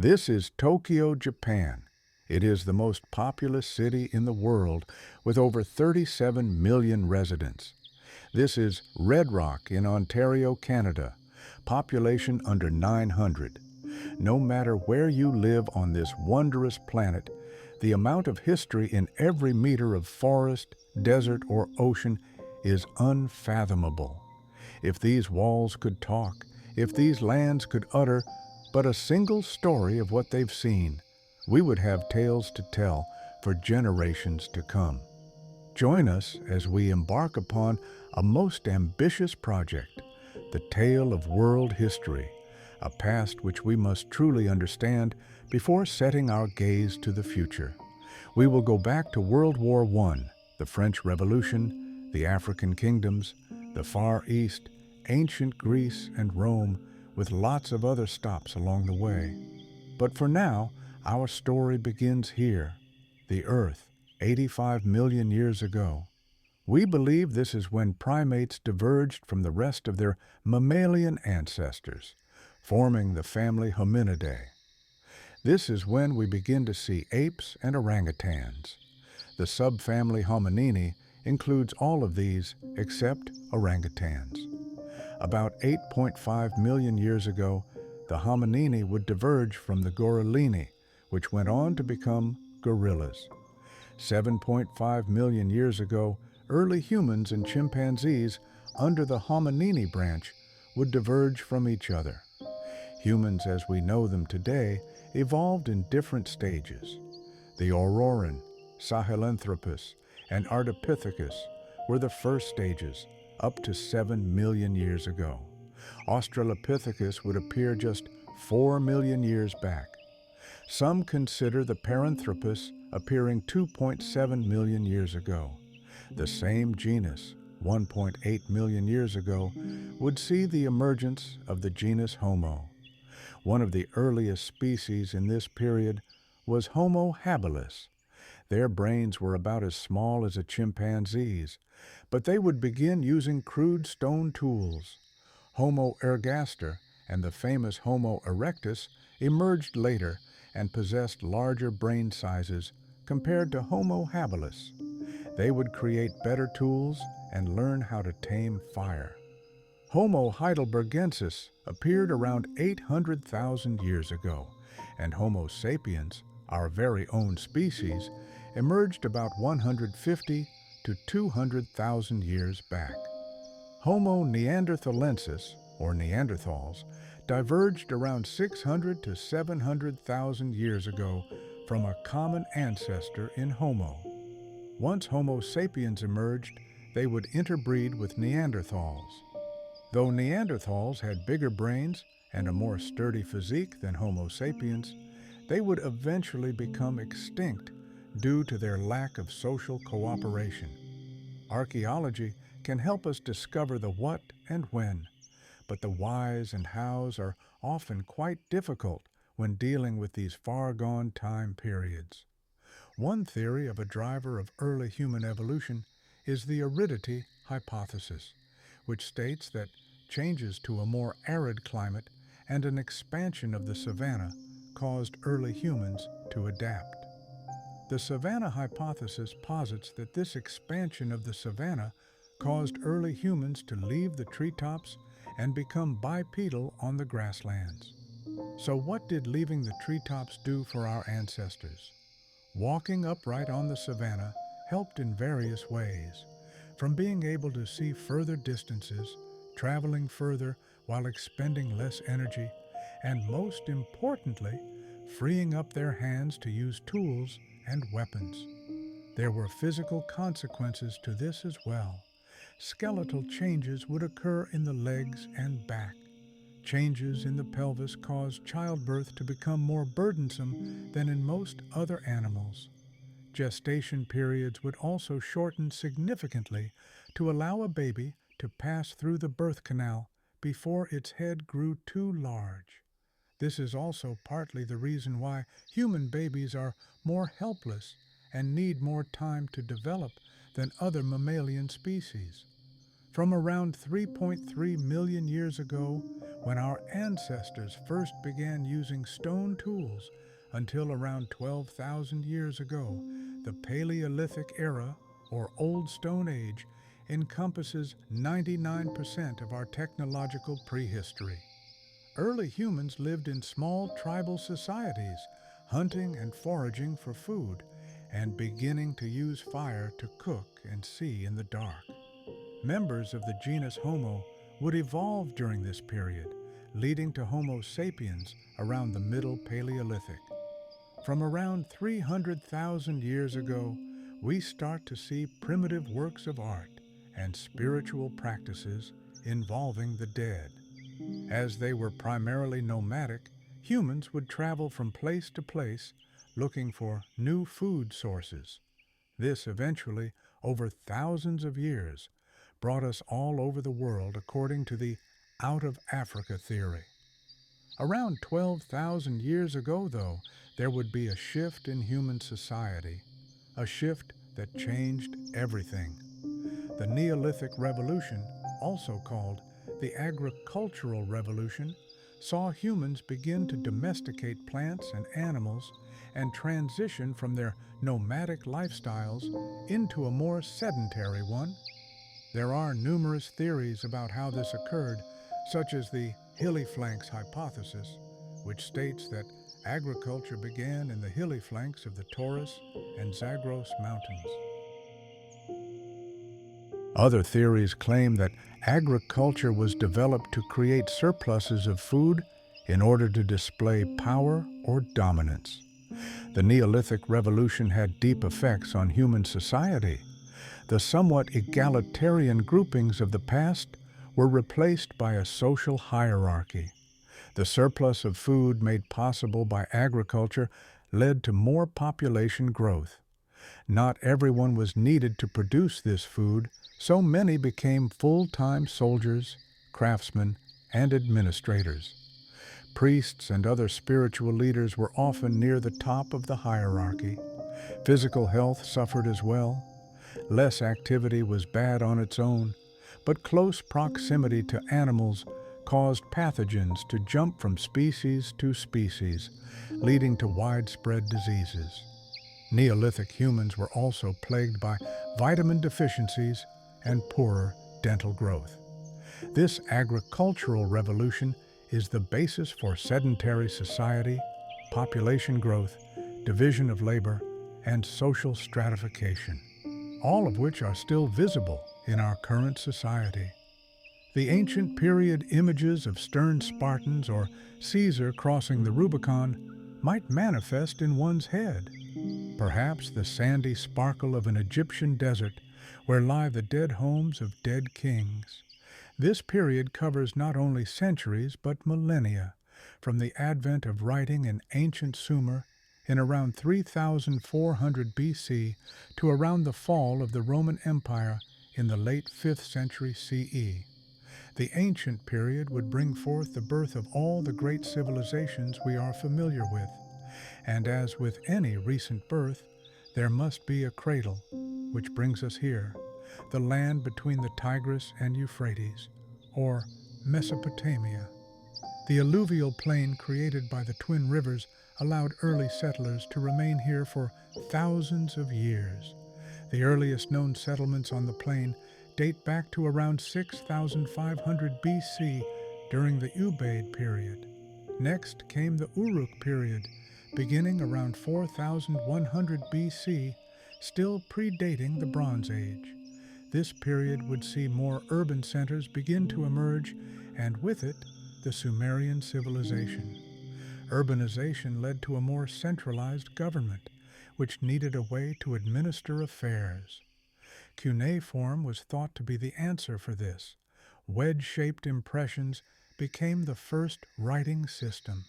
This is Tokyo, Japan. It is the most populous city in the world with over 37 million residents. This is Red Rock in Ontario, Canada. Population under 900. No matter where you live on this wondrous planet, the amount of history in every meter of forest, desert, or ocean is unfathomable. If these walls could talk, if these lands could utter but a single story of what they've seen, we would have tales to tell for generations to come. Join us as we embark upon a most ambitious project, the tale of world history, a past which we must truly understand before setting our gaze to the future. We will go back to World War I, the French Revolution, the African kingdoms, the Far East, ancient Greece and Rome, with lots of other stops along the way. But for now, our story begins here, the Earth, 85 million years ago. We believe this is when primates diverged from the rest of their mammalian ancestors, forming the family Hominidae. This is when we begin to see apes and orangutans. The subfamily Hominini includes all of these except orangutans. About 8.5 million years ago, the Hominini would diverge from the Gorillini, which went on to become gorillas. 7.5 million years ago, early humans and chimpanzees under the Hominini branch would diverge from each other. Humans as we know them today evolved in different stages. The Auroran, Sahelanthropus, and Ardipithecus were the first stages, up to 7 million years ago. Australopithecus would appear just 4 million years back. Some consider the Paranthropus appearing 2.7 million years ago. The same genus, 1.8 million years ago, would see the emergence of the genus Homo. One of the earliest species in this period was Homo habilis. Their brains were about as small as a chimpanzee's, but they would begin using crude stone tools. Homo ergaster and the famous Homo erectus emerged later and possessed larger brain sizes compared to Homo habilis. They would create better tools and learn how to tame fire. Homo heidelbergensis appeared around 800,000 years ago, and Homo sapiens, our very own species, emerged about 150 to 200,000 years back. Homo neanderthalensis, or Neanderthals, diverged around 600 to 700,000 years ago from a common ancestor in Homo. Once Homo sapiens emerged, they would interbreed with Neanderthals. Though Neanderthals had bigger brains and a more sturdy physique than Homo sapiens, they would eventually become extinct due to their lack of social cooperation. Archaeology can help us discover the what and when, but the whys and hows are often quite difficult when dealing with these far-gone time periods. One theory of a driver of early human evolution is the aridity hypothesis, which states that changes to a more arid climate and an expansion of the savanna caused early humans to adapt. The savanna hypothesis posits that this expansion of the savanna caused early humans to leave the treetops and become bipedal on the grasslands. So what did leaving the treetops do for our ancestors? Walking upright on the savanna helped in various ways, from being able to see further distances, traveling further while expending less energy, and most importantly, freeing up their hands to use tools and weapons. There were physical consequences to this as well. Skeletal changes would occur in the legs and back. Changes in the pelvis caused childbirth to become more burdensome than in most other animals. Gestation periods would also shorten significantly to allow a baby to pass through the birth canal before its head grew too large. This is also partly the reason why human babies are more helpless and need more time to develop than other mammalian species. From around 3.3 million years ago, when our ancestors first began using stone tools, until around 12,000 years ago, the Paleolithic era, or Old Stone Age, encompasses 99% of our technological prehistory. Early humans lived in small tribal societies, hunting and foraging for food, and beginning to use fire to cook and see in the dark. Members of the genus Homo would evolve during this period, leading to Homo sapiens around the Middle Paleolithic. From around 300,000 years ago, we start to see primitive works of art and spiritual practices involving the dead. As they were primarily nomadic, humans would travel from place to place looking for new food sources. This eventually, over thousands of years, brought us all over the world according to the out of Africa theory. Around 12,000 years ago, though, there would be a shift in human society, a shift that changed everything. The Neolithic Revolution, also called the Agricultural Revolution, saw humans begin to domesticate plants and animals and transition from their nomadic lifestyles into a more sedentary one. There are numerous theories about how this occurred, such as the hilly flanks hypothesis, which states that agriculture began in the hilly flanks of the Taurus and Zagros Mountains. Other theories claim that agriculture was developed to create surpluses of food in order to display power or dominance. The Neolithic Revolution had deep effects on human society. The somewhat egalitarian groupings of the past were replaced by a social hierarchy. The surplus of food made possible by agriculture led to more population growth. Not everyone was needed to produce this food, so many became full-time soldiers, craftsmen, and administrators. Priests and other spiritual leaders were often near the top of the hierarchy. Physical health suffered as well. Less activity was bad on its own, but close proximity to animals caused pathogens to jump from species to species, leading to widespread diseases. Neolithic humans were also plagued by vitamin deficiencies and poorer dental growth. This agricultural revolution is the basis for sedentary society, population growth, division of labor, and social stratification, all of which are still visible in our current society. The ancient period images of stern Spartans or Caesar crossing the Rubicon might manifest in one's head. Perhaps the sandy sparkle of an Egyptian desert where lie the dead homes of dead kings. This period covers not only centuries but millennia, from the advent of writing in ancient Sumer in around 3400 BC to around the fall of the Roman Empire in the late 5th century CE. The ancient period would bring forth the birth of all the great civilizations we are familiar with, and as with any recent birth, there must be a cradle, which brings us here, the land between the Tigris and Euphrates, or Mesopotamia. The alluvial plain created by the twin rivers allowed early settlers to remain here for thousands of years. The earliest known settlements on the plain date back to around 6,500 BC during the Ubaid period. Next came the Uruk period, beginning around 4,100 BC, still predating the Bronze Age. This period would see more urban centers begin to emerge, and with it, the Sumerian civilization. Urbanization led to a more centralized government, which needed a way to administer affairs. Cuneiform was thought to be the answer for this. Wedge-shaped impressions became the first writing system.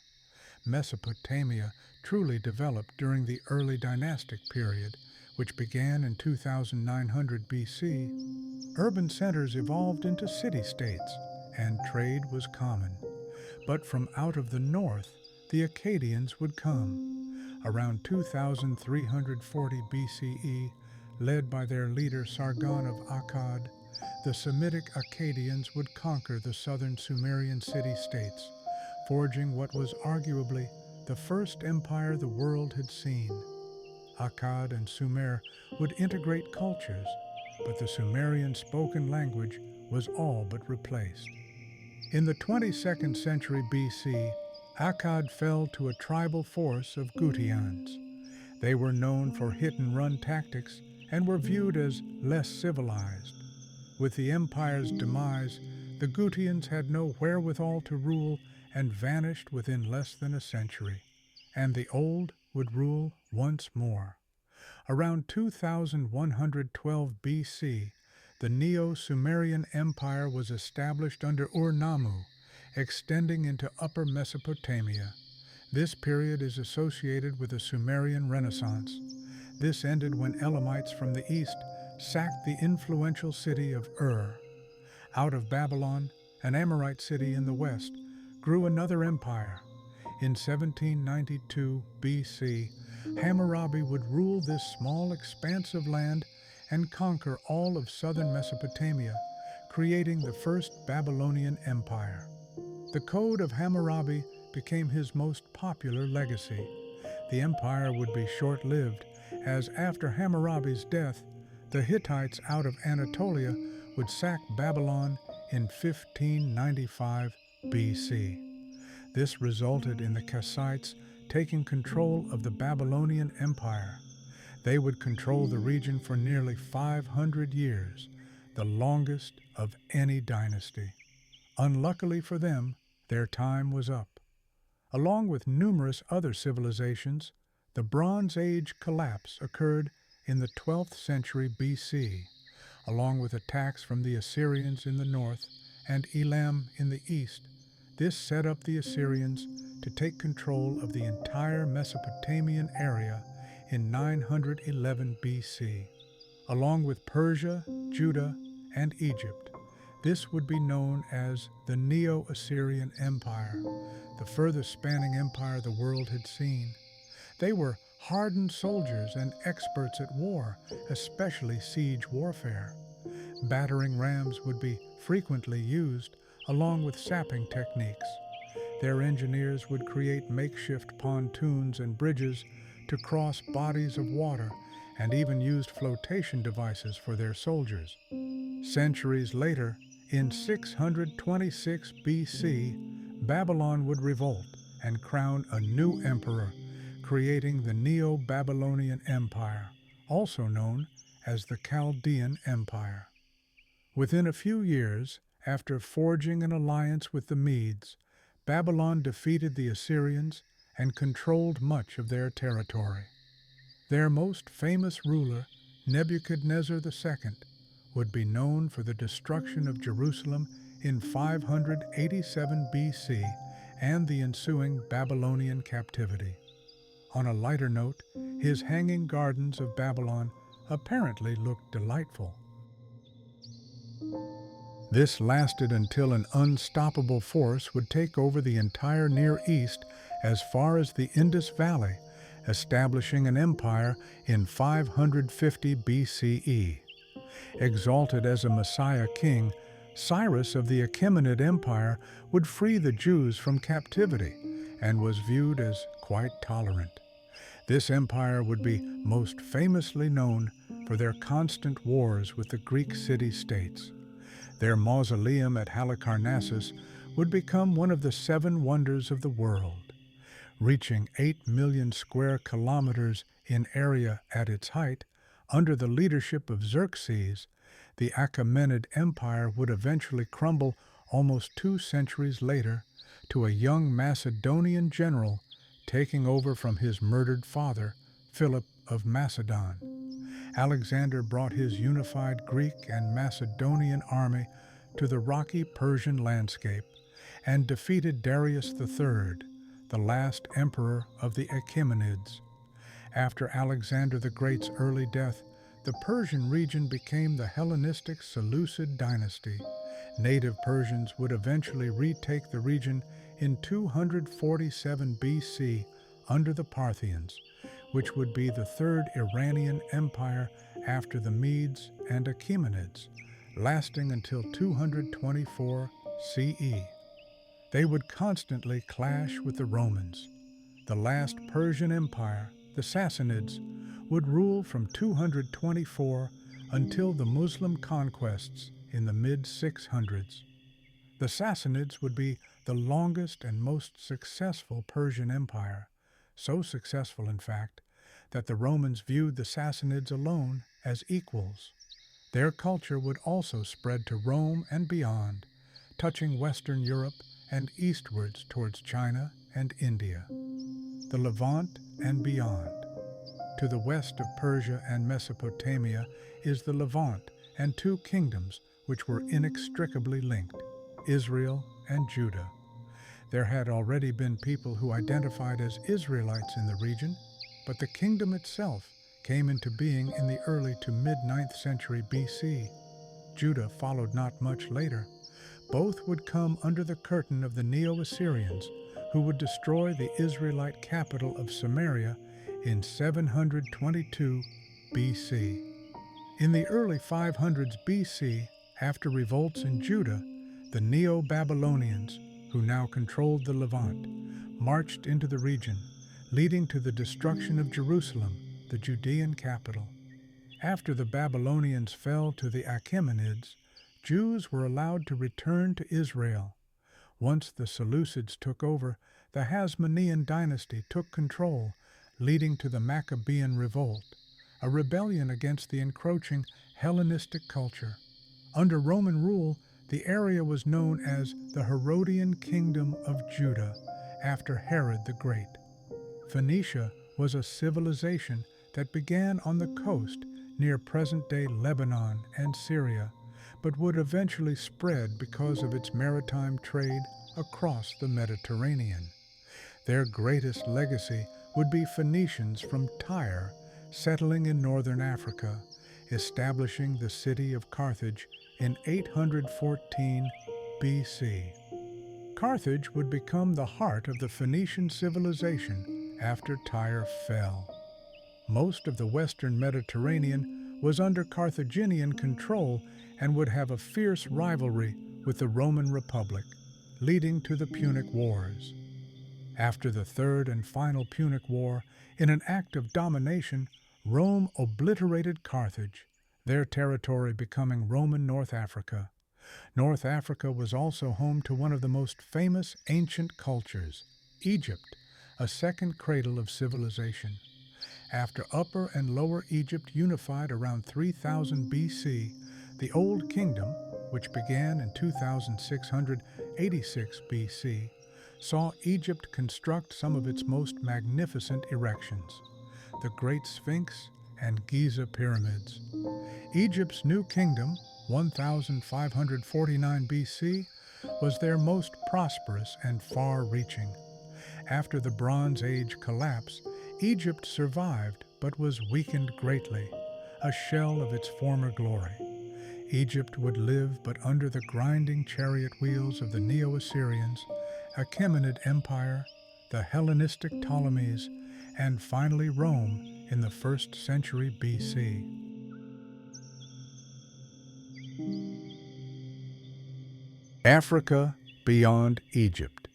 Mesopotamia truly developed during the early dynastic period, which began in 2900 BC. Urban centers evolved into city-states, and trade was common. But from out of the north, the Akkadians would come. Around 2340 BCE, led by their leader Sargon of Akkad, the Semitic Akkadians would conquer the southern Sumerian city-states, forging what was arguably the first empire the world had seen. Akkad and Sumer would integrate cultures, but the Sumerian spoken language was all but replaced. In the 22nd century BC, Akkad fell to a tribal force of Gutians. They were known for hit-and-run tactics and were viewed as less civilized. With the empire's demise, the Gutians had no wherewithal to rule and vanished within less than a century, and the old would rule once more. Around 2112 BC, the Neo-Sumerian Empire was established under Ur-Nammu, extending into Upper Mesopotamia. This period is associated with the Sumerian Renaissance. This ended when Elamites from the east sacked the influential city of Ur. Out of Babylon, an Amorite city in the west, grew another empire. In 1792 BC, Hammurabi would rule this small expanse of land and conquer all of southern Mesopotamia, creating the first Babylonian Empire. The Code of Hammurabi became his most popular legacy. The empire would be short-lived, as after Hammurabi's death, the Hittites out of Anatolia would sack Babylon in 1595 BC. This resulted in the Kassites taking control of the Babylonian Empire. They would control the region for nearly 500 years, the longest of any dynasty. Unluckily for them, their time was up. Along with numerous other civilizations, the Bronze Age collapse occurred in the 12th century BC, along with attacks from the Assyrians in the north and Elam in the east. This set up the Assyrians to take control of the entire Mesopotamian area in 911 BC, along with Persia, Judah, and Egypt. This would be known as the Neo-Assyrian Empire, the furthest spanning empire the world had seen. They were hardened soldiers and experts at war, especially siege warfare. Battering rams would be frequently used, along with sapping techniques. Their engineers would create makeshift pontoons and bridges to cross bodies of water, and even used flotation devices for their soldiers. Centuries later, in 626 BC, Babylon would revolt and crown a new emperor, creating the Neo-Babylonian Empire, also known as the Chaldean Empire. Within a few years, after forging an alliance with the Medes, Babylon defeated the Assyrians and controlled much of their territory. Their most famous ruler, Nebuchadnezzar II, would be known for the destruction of Jerusalem in 587 BC and the ensuing Babylonian captivity. On a lighter note, his hanging gardens of Babylon apparently looked delightful. This lasted until an unstoppable force would take over the entire Near East as far as the Indus Valley, establishing an empire in 550 BCE. Exalted as a Messiah king, Cyrus of the Achaemenid Empire would free the Jews from captivity and was viewed as quite tolerant. This empire would be most famously known for their constant wars with the Greek city-states. Their mausoleum at Halicarnassus would become one of the 7 wonders of the world. Reaching 8 million square kilometers in area at its height, under the leadership of Xerxes, the Achaemenid Empire would eventually crumble almost 2 centuries later to a young Macedonian general taking over from his murdered father, Philip of Macedon. Alexander brought his unified Greek and Macedonian army to the rocky Persian landscape and defeated Darius III, the last emperor of the Achaemenids. After Alexander the Great's early death, the Persian region became the Hellenistic Seleucid dynasty. Native Persians would eventually retake the region in 247 BC under the Parthians, which would be the third Iranian empire after the Medes and Achaemenids. lasting until 224 CE. They would constantly clash with the Romans. The last Persian Empire, the Sassanids, would rule from 224 until the Muslim conquests in the mid-600s. The Sassanids would be the longest and most successful Persian empire, so successful, in fact, that the Romans viewed the Sassanids alone as equals. Their culture would also spread to Rome and beyond, touching Western Europe and eastwards towards China and India, the Levant and beyond. To the west of Persia and Mesopotamia is the Levant and two kingdoms which were inextricably linked, Israel and Judah. There had already been people who identified as Israelites in the region, but the kingdom itself came into being in the early to mid-9th century BC. Judah followed not much later. Both would come under the curtain of the Neo-Assyrians, who would destroy the Israelite capital of Samaria in 722 BC. In the early 500s BC, after revolts in Judah, the Neo-Babylonians, who now controlled the Levant, marched into the region, leading to the destruction of Jerusalem, the Judean capital. After the Babylonians fell to the Achaemenids, Jews were allowed to return to Israel. Once the Seleucids took over, the Hasmonean dynasty took control, leading to the Maccabean Revolt, a rebellion against the encroaching Hellenistic culture. Under Roman rule, the area was known as the Herodian Kingdom of Judah, after Herod the Great. Phoenicia was a civilization that began on the coast near present-day Lebanon and Syria, but would eventually spread because of its maritime trade across the Mediterranean. Their greatest legacy would be Phoenicians from Tyre settling in northern Africa, establishing the city of Carthage in 814 BC. Carthage would become the heart of the Phoenician civilization after Tyre fell. Most of the western Mediterranean was under Carthaginian control and would have a fierce rivalry with the Roman Republic, leading to the Punic Wars. After the third and final Punic War, in an act of domination, Rome obliterated Carthage, their territory becoming Roman North Africa. North Africa was also home to one of the most famous ancient cultures, Egypt, a second cradle of civilization. After Upper and Lower Egypt unified around 3000 BC, the Old Kingdom, which began in 2686 BC, saw Egypt construct some of its most magnificent erections, the Great Sphinx and Giza pyramids. Egypt's new kingdom, 1549 BC, was their most prosperous and far-reaching. After the Bronze Age collapse, Egypt survived but was weakened greatly, a shell of its former glory. Egypt would live but under the grinding chariot wheels of the Neo-Assyrians, Achaemenid Empire, the Hellenistic Ptolemies, and finally Rome in the 1st century BC. Africa beyond Egypt.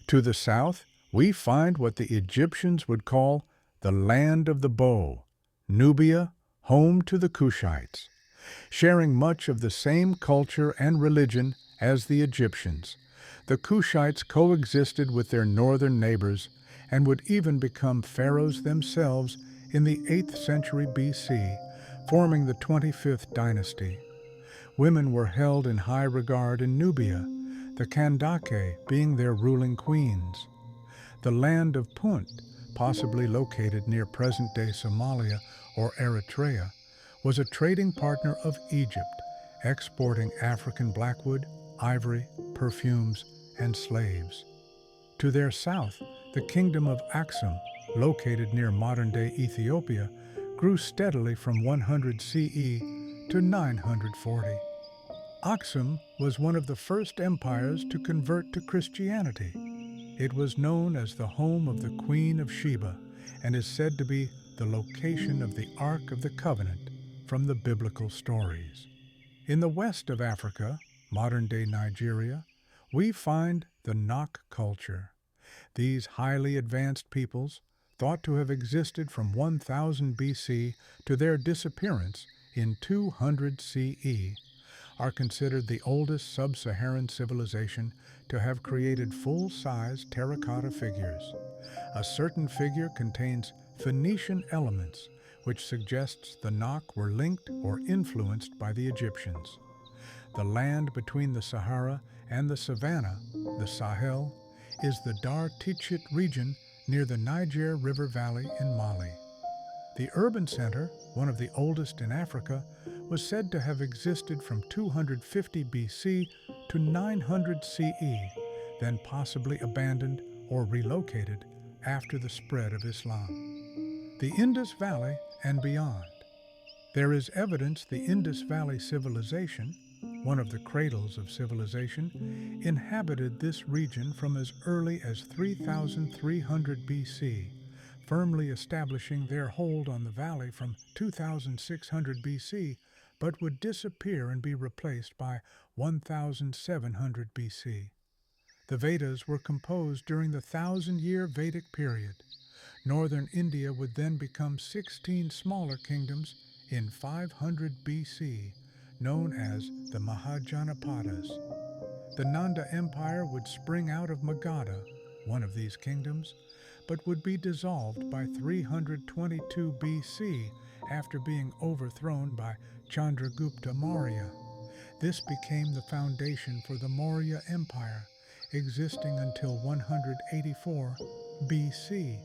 To the south, we find what the Egyptians would call the land of the bow, Nubia, home to the Kushites. Sharing much of the same culture and religion as the Egyptians, the Kushites coexisted with their northern neighbors and would even become pharaohs themselves in the 8th century BC, forming the 25th dynasty. Women were held in high regard in Nubia, the Kandake being their ruling queens. The land of Punt, possibly located near present-day Somalia or Eritrea, was a trading partner of Egypt, exporting African blackwood, ivory, perfumes, and slaves. To their south, the kingdom of Aksum, located near modern-day Ethiopia, grew steadily from 100 CE to 940. Aksum was one of the first empires to convert to Christianity. It was known as the home of the Queen of Sheba and is said to be the location of the Ark of the Covenant from the biblical stories. In the west of Africa, modern-day Nigeria, we find the Nok culture. These highly advanced peoples, thought to have existed from 1000 BC to their disappearance in 200 CE, are considered the oldest sub-Saharan civilization to have created full-size terracotta figures. A certain figure contains Phoenician elements, which suggests the Nok were linked or influenced by the Egyptians. The land between the Sahara and the Savannah, the Sahel, is the Dar Tichit region near the Niger River Valley in Mali. The urban center, one of the oldest in Africa, was said to have existed from 250 BC to 900 CE, then possibly abandoned or relocated after the spread of Islam. The Indus Valley and beyond. There is evidence the Indus Valley civilization, one of the cradles of civilization, inhabited this region from as early as 3300 BC, firmly establishing their hold on the valley from 2600 BC, but would disappear and be replaced by 1700 BC. The Vedas were composed during the 1000-year Vedic period. Northern India would then become 16 smaller kingdoms in 500 BC, known as the Mahajanapadas. The Nanda Empire would spring out of Magadha, one of these kingdoms, but would be dissolved by 322 BC after being overthrown by Chandragupta Maurya. This became the foundation for the Maurya Empire, existing until 184 BC.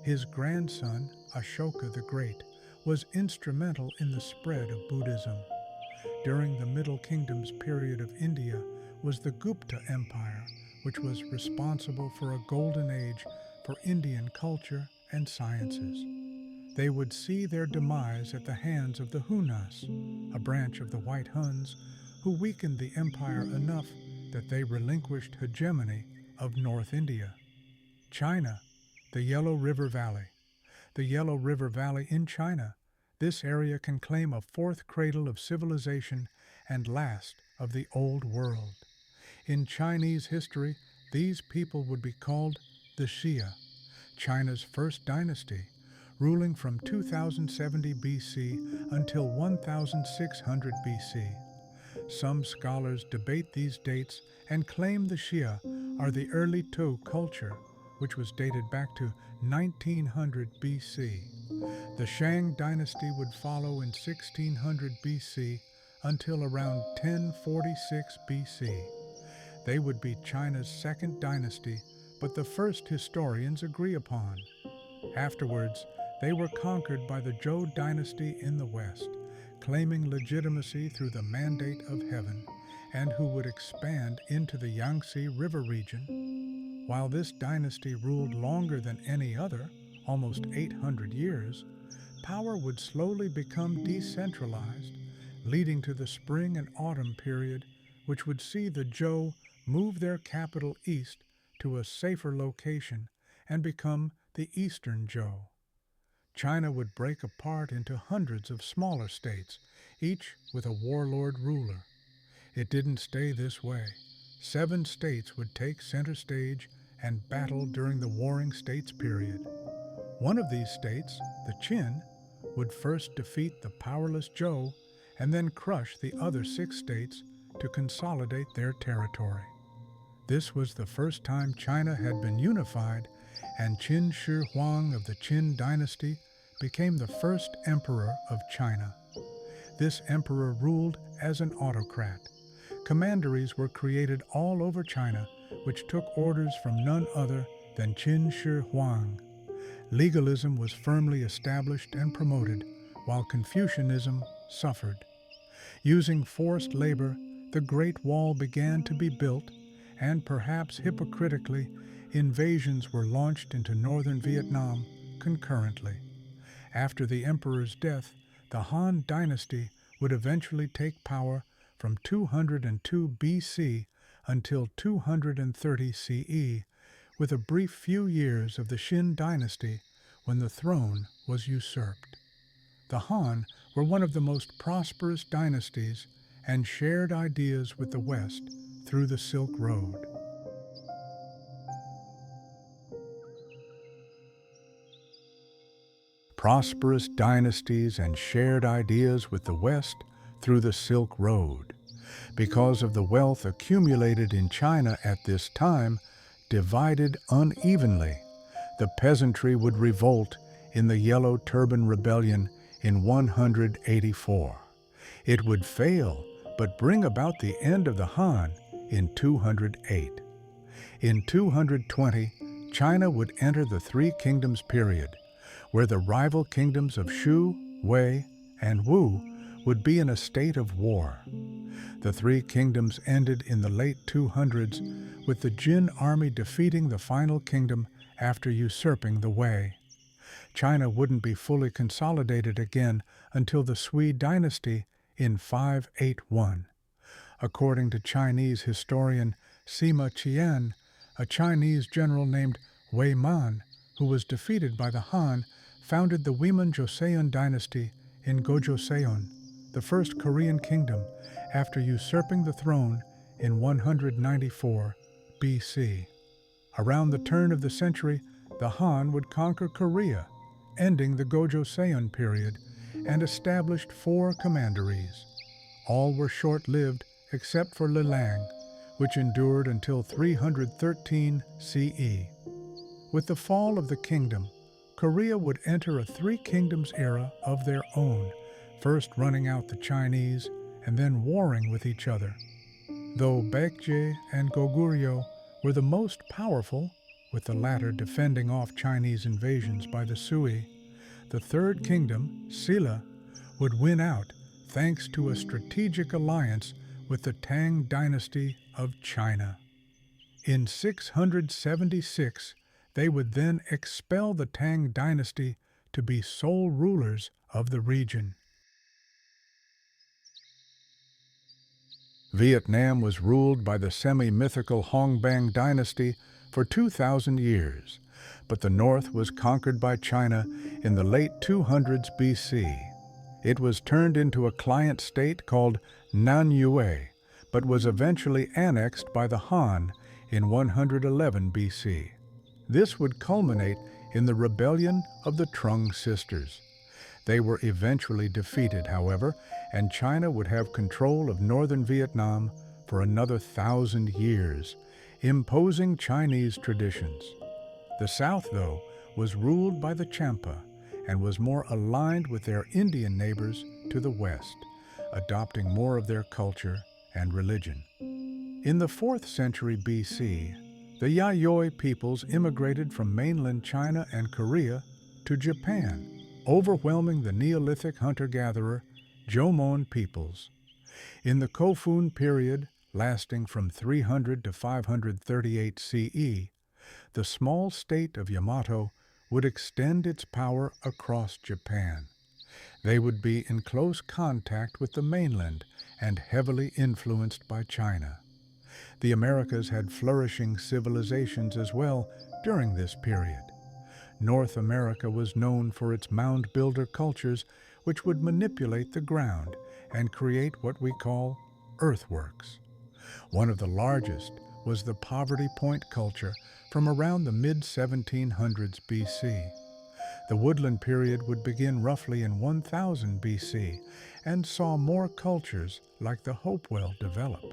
His grandson, Ashoka the Great, was instrumental in the spread of Buddhism. During the Middle Kingdom's period of India was the Gupta Empire, which was responsible for a golden age for Indian culture and sciences. They would see their demise at the hands of the Hunas, a branch of the White Huns, who weakened the empire enough that they relinquished hegemony of North India. China, the Yellow River Valley. The Yellow River Valley in China. This area can claim a fourth cradle of civilization and last of the Old World. In Chinese history, these people would be called the Xia, China's first dynasty, ruling from 2070 BC until 1600 BC. Some scholars debate these dates and claim the Xia are the early Tao culture, which was dated back to 1900 BC. The Shang dynasty would follow in 1600 BC until around 1046 BC. They would be China's second dynasty, but the first historians agree upon. Afterwards, they were conquered by the Zhou dynasty in the west, claiming legitimacy through the mandate of heaven, and who would expand into the Yangtze River region. While this dynasty ruled longer than any other, almost 800 years, power would slowly become decentralized, leading to the spring and autumn period, which would see the Zhou move their capital east to a safer location and become the Eastern Zhou. China would break apart into hundreds of smaller states, each with a warlord ruler. It didn't stay this way. 7 states would take center stage and battle during the Warring States period. One of these states, the Qin, would first defeat the powerless Zhou and then crush the other 6 states to consolidate their territory. This was the first time China had been unified, and Qin Shi Huang of the Qin dynasty became the first emperor of China. This emperor ruled as an autocrat. Commanderies were created all over China, which took orders from none other than Qin Shi Huang. Legalism was firmly established and promoted, while Confucianism suffered. Using forced labor, the Great Wall began to be built, and perhaps hypocritically, invasions were launched into northern Vietnam concurrently. After the emperor's death, the Han dynasty would eventually take power from 202 BC until 230 CE, with a brief few years of the Qin dynasty when the throne was usurped. The Han were one of the most prosperous dynasties and shared ideas with the West through the Silk Road. Prosperous dynasties and shared ideas with the West through the Silk Road. Because of the wealth accumulated in China at this time, divided unevenly, the peasantry would revolt in the Yellow Turban Rebellion in 184. It would fail, but bring about the end of the Han in 208. In 220, China would enter the Three Kingdoms period, where the rival kingdoms of Shu, Wei, and Wu would be in a state of war. The Three Kingdoms ended in the late 200s, with the Jin army defeating the final kingdom after usurping the Wei. China wouldn't be fully consolidated again until the Sui dynasty in 581. According to Chinese historian Sima Qian, a Chinese general named Wei Man, who was defeated by the Han, founded the Weimon Joseon dynasty in Gojoseon, the first Korean kingdom, after usurping the throne in 194 BC. Around the turn of the century, the Han would conquer Korea, ending the Gojoseon period, and established 4 commanderies. All were short-lived except for Lilang, which endured until 313 CE. With the fall of the kingdom, Korea would enter a Three Kingdoms era of their own, first running out the Chinese and then warring with each other. Though Baekje and Goguryeo were the most powerful, with the latter defending off Chinese invasions by the Sui, the Third Kingdom, Silla, would win out thanks to a strategic alliance with the Tang dynasty of China. In 676, they would then expel the Tang dynasty to be sole rulers of the region. Vietnam was ruled by the semi-mythical Hongbang dynasty for 2,000 years, but the north was conquered by China in the late 200s BC. It was turned into a client state called Nanyue, but was eventually annexed by the Han in 111 BC. This would culminate in the rebellion of the Trung sisters. They were eventually defeated, however, and China would have control of northern Vietnam for another 1,000 years, imposing Chinese traditions. The south, though, was ruled by the Champa and was more aligned with their Indian neighbors to the west, adopting more of their culture and religion. In the 4th century BC, the Yayoi peoples immigrated from mainland China and Korea to Japan, overwhelming the Neolithic hunter-gatherer Jomon peoples. In the Kofun period, lasting from 300 to 538 CE, the small state of Yamato would extend its power across Japan. They would be in close contact with the mainland and heavily influenced by China. The Americas had flourishing civilizations as well during this period. North America was known for its mound builder cultures, which would manipulate the ground and create what we call earthworks. One of the largest was the Poverty Point culture from around the mid-1700s BC. The woodland period would begin roughly in 1000 BC and saw more cultures like the Hopewell develop.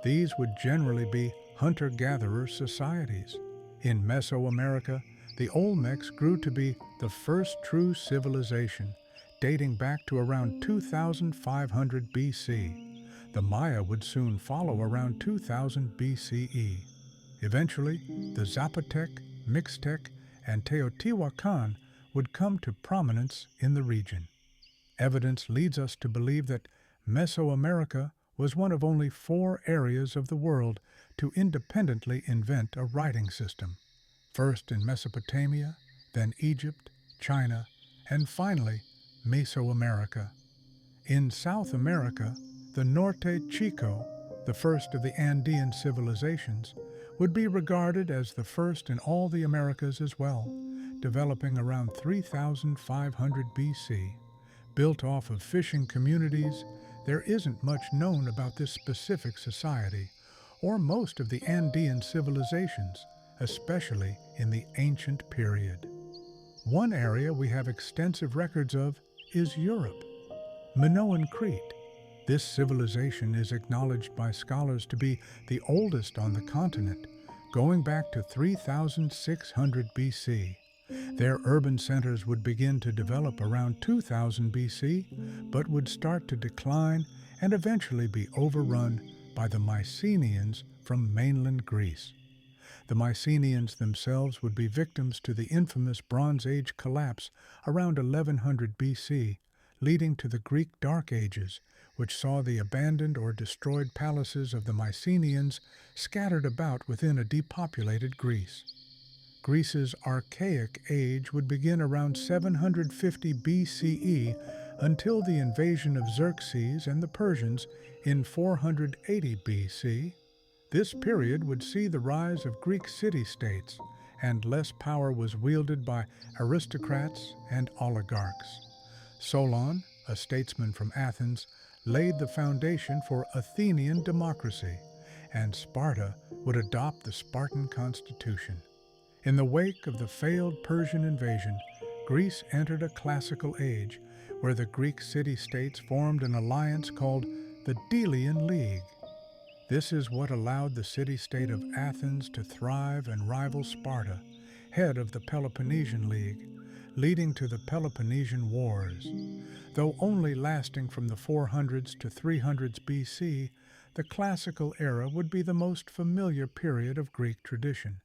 These would generally be hunter-gatherer societies. In Mesoamerica, the Olmecs grew to be the first true civilization, dating back to around 2500 BC. The Maya would soon follow around 2000 BCE. Eventually, the Zapotec, Mixtec, and Teotihuacan would come to prominence in the region. Evidence leads us to believe that Mesoamerica was one of only 4 areas of the world to independently invent a writing system, first in Mesopotamia, then Egypt, China, and finally Mesoamerica. In South America, the Norte Chico, the first of the Andean civilizations, would be regarded as the first in all the Americas as well, developing around 3500 BC. Built off of fishing communities, There isn't much known about this specific society, or most of the Andean civilizations, especially in the ancient period. One area we have extensive records of is Europe, Minoan Crete. This civilization is acknowledged by scholars to be the oldest on the continent, going back to 3600 BC. Their urban centers would begin to develop around 2000 BC, but would start to decline and eventually be overrun by the Mycenaeans from mainland Greece. The Mycenaeans themselves would be victims to the infamous Bronze Age collapse around 1100 BC, leading to the Greek Dark Ages, which saw the abandoned or destroyed palaces of the Mycenaeans scattered about within a depopulated Greece. Greece's Archaic Age would begin around 750 BCE until the invasion of Xerxes and the Persians in 480 BC. This period would see the rise of Greek city-states, and less power was wielded by aristocrats and oligarchs. Solon, a statesman from Athens, laid the foundation for Athenian democracy, and Sparta would adopt the Spartan constitution. In the wake of the failed Persian invasion, Greece entered a classical age where the Greek city-states formed an alliance called the Delian League. This is what allowed the city-state of Athens to thrive and rival Sparta, head of the Peloponnesian League, leading to the Peloponnesian Wars. Though only lasting from the 400s to 300s BC, the classical era would be the most familiar period of Greek tradition.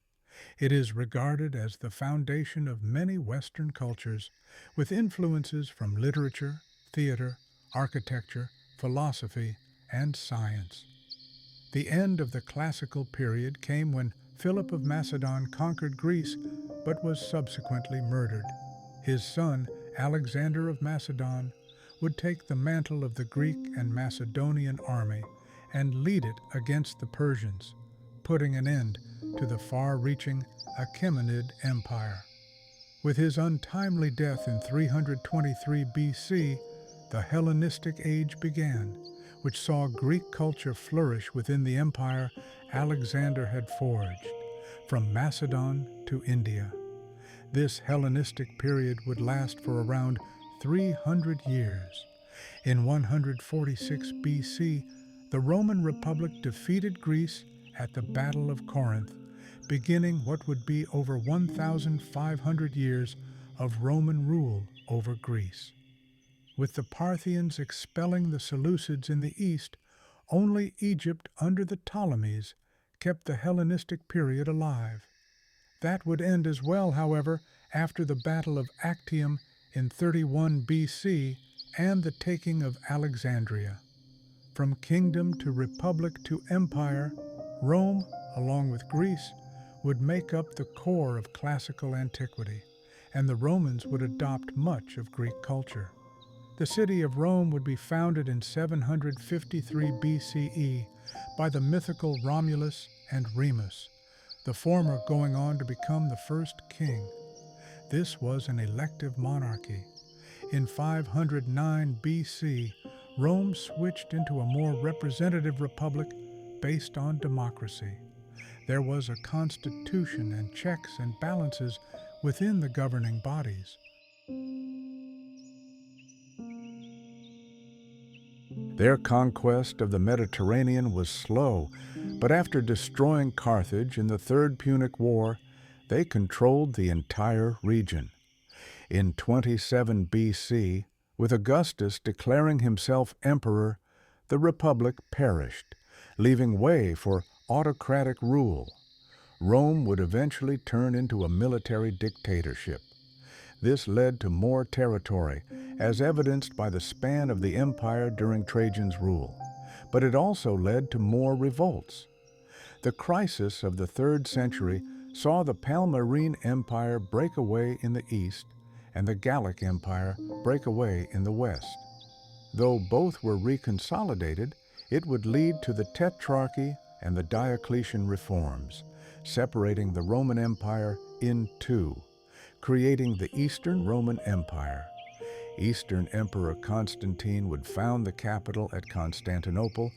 It is regarded as the foundation of many Western cultures, with influences from literature, theater, architecture, philosophy, and science. The end of the classical period came when Philip of Macedon conquered Greece, but was subsequently murdered. His son, Alexander of Macedon, would take the mantle of the Greek and Macedonian army and lead it against the Persians, putting an end to the far-reaching Achaemenid Empire. With his untimely death in 323 BC, the Hellenistic Age began, which saw Greek culture flourish within the empire Alexander had forged, from Macedon to India. This Hellenistic period would last for around 300 years. In 146 BC, the Roman Republic defeated Greece at the Battle of Corinth, beginning what would be over 1,500 years of Roman rule over Greece. With the Parthians expelling the Seleucids in the east, only Egypt under the Ptolemies kept the Hellenistic period alive. That would end as well, however, after the Battle of Actium in 31 BC and the taking of Alexandria. From kingdom to republic to empire, Rome, along with Greece, would make up the core of classical antiquity, and the Romans would adopt much of Greek culture. The city of Rome would be founded in 753 BCE by the mythical Romulus and Remus, the former going on to become the first king. This was an elective monarchy. In 509 BC, Rome switched into a more representative republic based on democracy. There was a constitution and checks and balances within the governing bodies. Their conquest of the Mediterranean was slow, but after destroying Carthage in the Third Punic War, they controlled the entire region. In 27 BC, with Augustus declaring himself emperor, the republic perished, leaving way for autocratic rule. Rome would eventually turn into a military dictatorship. This led to more territory, as evidenced by the span of the empire during Trajan's rule, but it also led to more revolts. The crisis of the 3rd century saw the Palmyrene Empire break away in the east and the Gallic Empire break away in the west. Though both were reconsolidated, it would lead to the Tetrarchy and the Diocletian reforms, separating the Roman Empire in two, creating the Eastern Roman Empire. Eastern Emperor Constantine would found the capital at Constantinople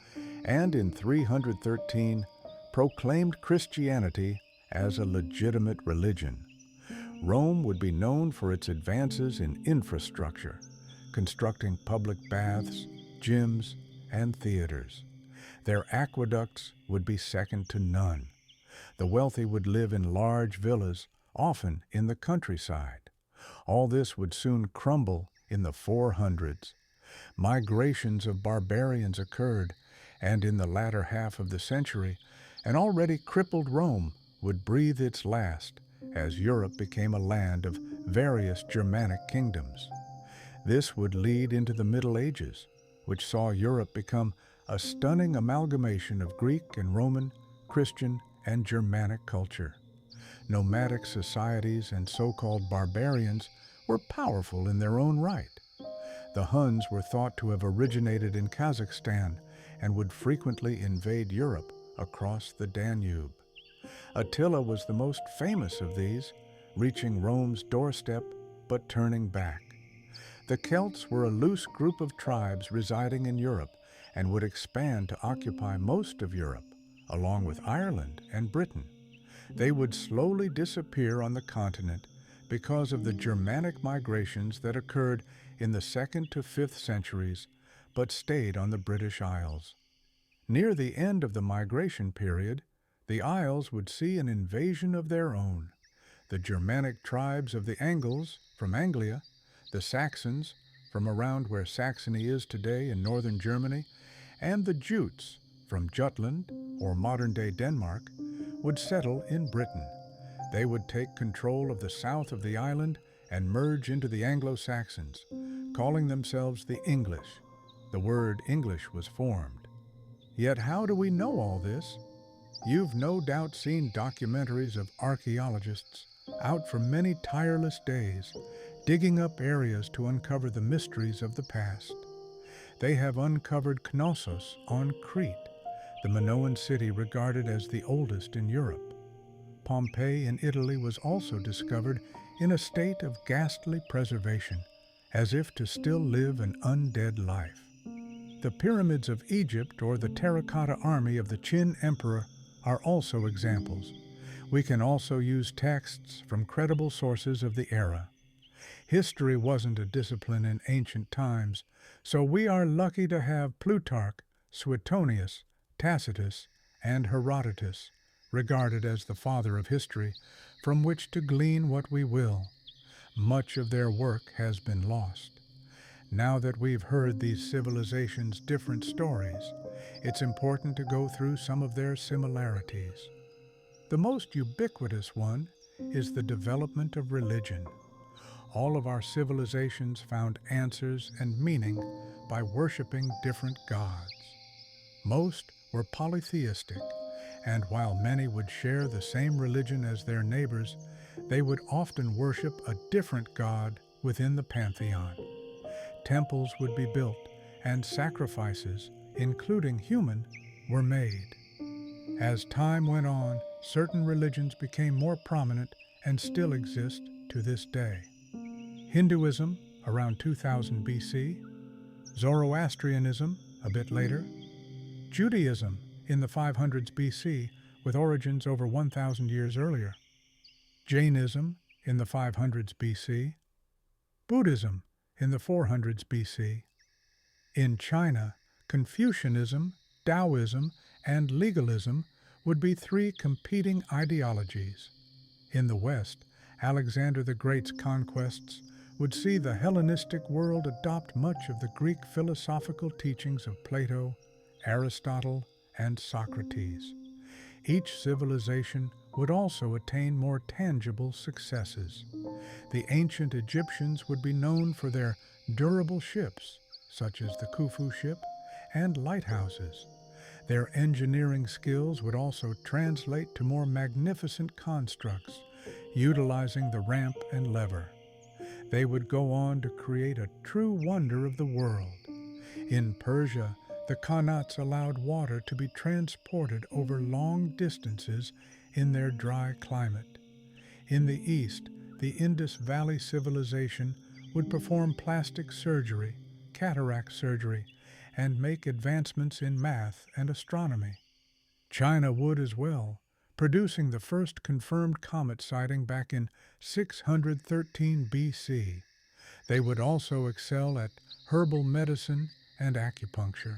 and in 313 proclaimed Christianity as a legitimate religion. Rome would be known for its advances in infrastructure, constructing public baths, gyms, and theaters. Their aqueducts would be second to none. The wealthy would live in large villas, often in the countryside. All this would soon crumble in the 400s. Migrations of barbarians occurred, and in the latter half of the century, an already crippled Rome would breathe its last as Europe became a land of various Germanic kingdoms. This would lead into the Middle Ages, which saw Europe become a stunning amalgamation of Greek and Roman, Christian, and Germanic culture. Nomadic societies and so-called barbarians were powerful in their own right. The Huns were thought to have originated in Kazakhstan and would frequently invade Europe across the Danube. Attila was the most famous of these, reaching Rome's doorstep but turning back. The Celts were a loose group of tribes residing in Europe and would expand to occupy most of Europe, along with Ireland and Britain. They would slowly disappear on the continent because of the Germanic migrations that occurred in the 2nd to 5th centuries, but stayed on the British Isles. Near the end of the migration period, the Isles would see an invasion of their own. The Germanic tribes of the Angles from Anglia, the Saxons from around where Saxony is today in northern Germany, and the Jutes from Jutland, or modern-day Denmark, would settle in Britain. They would take control of the south of the island and merge into the Anglo-Saxons, calling themselves the English. The word English was formed. Yet how do we know all this? You've no doubt seen documentaries of archaeologists out for many tireless days, digging up areas to uncover the mysteries of the past. They have uncovered Knossos on Crete, the Minoan city regarded as the oldest in Europe. Pompeii in Italy was also discovered in a state of ghastly preservation, as if to still live an undead life. The pyramids of Egypt or the terracotta army of the Qin emperor are also examples. We can also use texts from credible sources of the era. History wasn't a discipline in ancient times, so we are lucky to have Plutarch, Suetonius, Tacitus, and Herodotus, regarded as the father of history, from which to glean what we will. Much of their work has been lost. Now that we've heard these civilizations' different stories, it's important to go through some of their similarities. The most ubiquitous one is the development of religion. All of our civilizations found answers and meaning by worshiping different gods. Most were polytheistic, and while many would share the same religion as their neighbors, they would often worship a different god within the pantheon. Temples would be built, and sacrifices, including human, were made. As time went on, certain religions became more prominent and still exist to this day. Hinduism, around 2000 BC, Zoroastrianism, a bit later, Judaism, in the 500s BC, with origins over 1,000 years earlier, Jainism, in the 500s BC, Buddhism, in the 400s BC. In China, Confucianism, Taoism, and legalism would be three competing ideologies. In the West, Alexander the Great's conquests would see the Hellenistic world adopt much of the Greek philosophical teachings of Plato, Aristotle, and Socrates. Each civilization would also attain more tangible successes. The ancient Egyptians would be known for their durable ships, such as the Khufu ship, and lighthouses. Their engineering skills would also translate to more magnificent constructs, utilizing the ramp and lever. They would go on to create a true wonder of the world. In Persia, the Khanats allowed water to be transported over long distances in their dry climate. In the East, the Indus Valley civilization would perform plastic surgery, cataract surgery, and make advancements in math and astronomy. China would as well, producing the first confirmed comet sighting back in 613 BC. They would also excel at herbal medicine and acupuncture.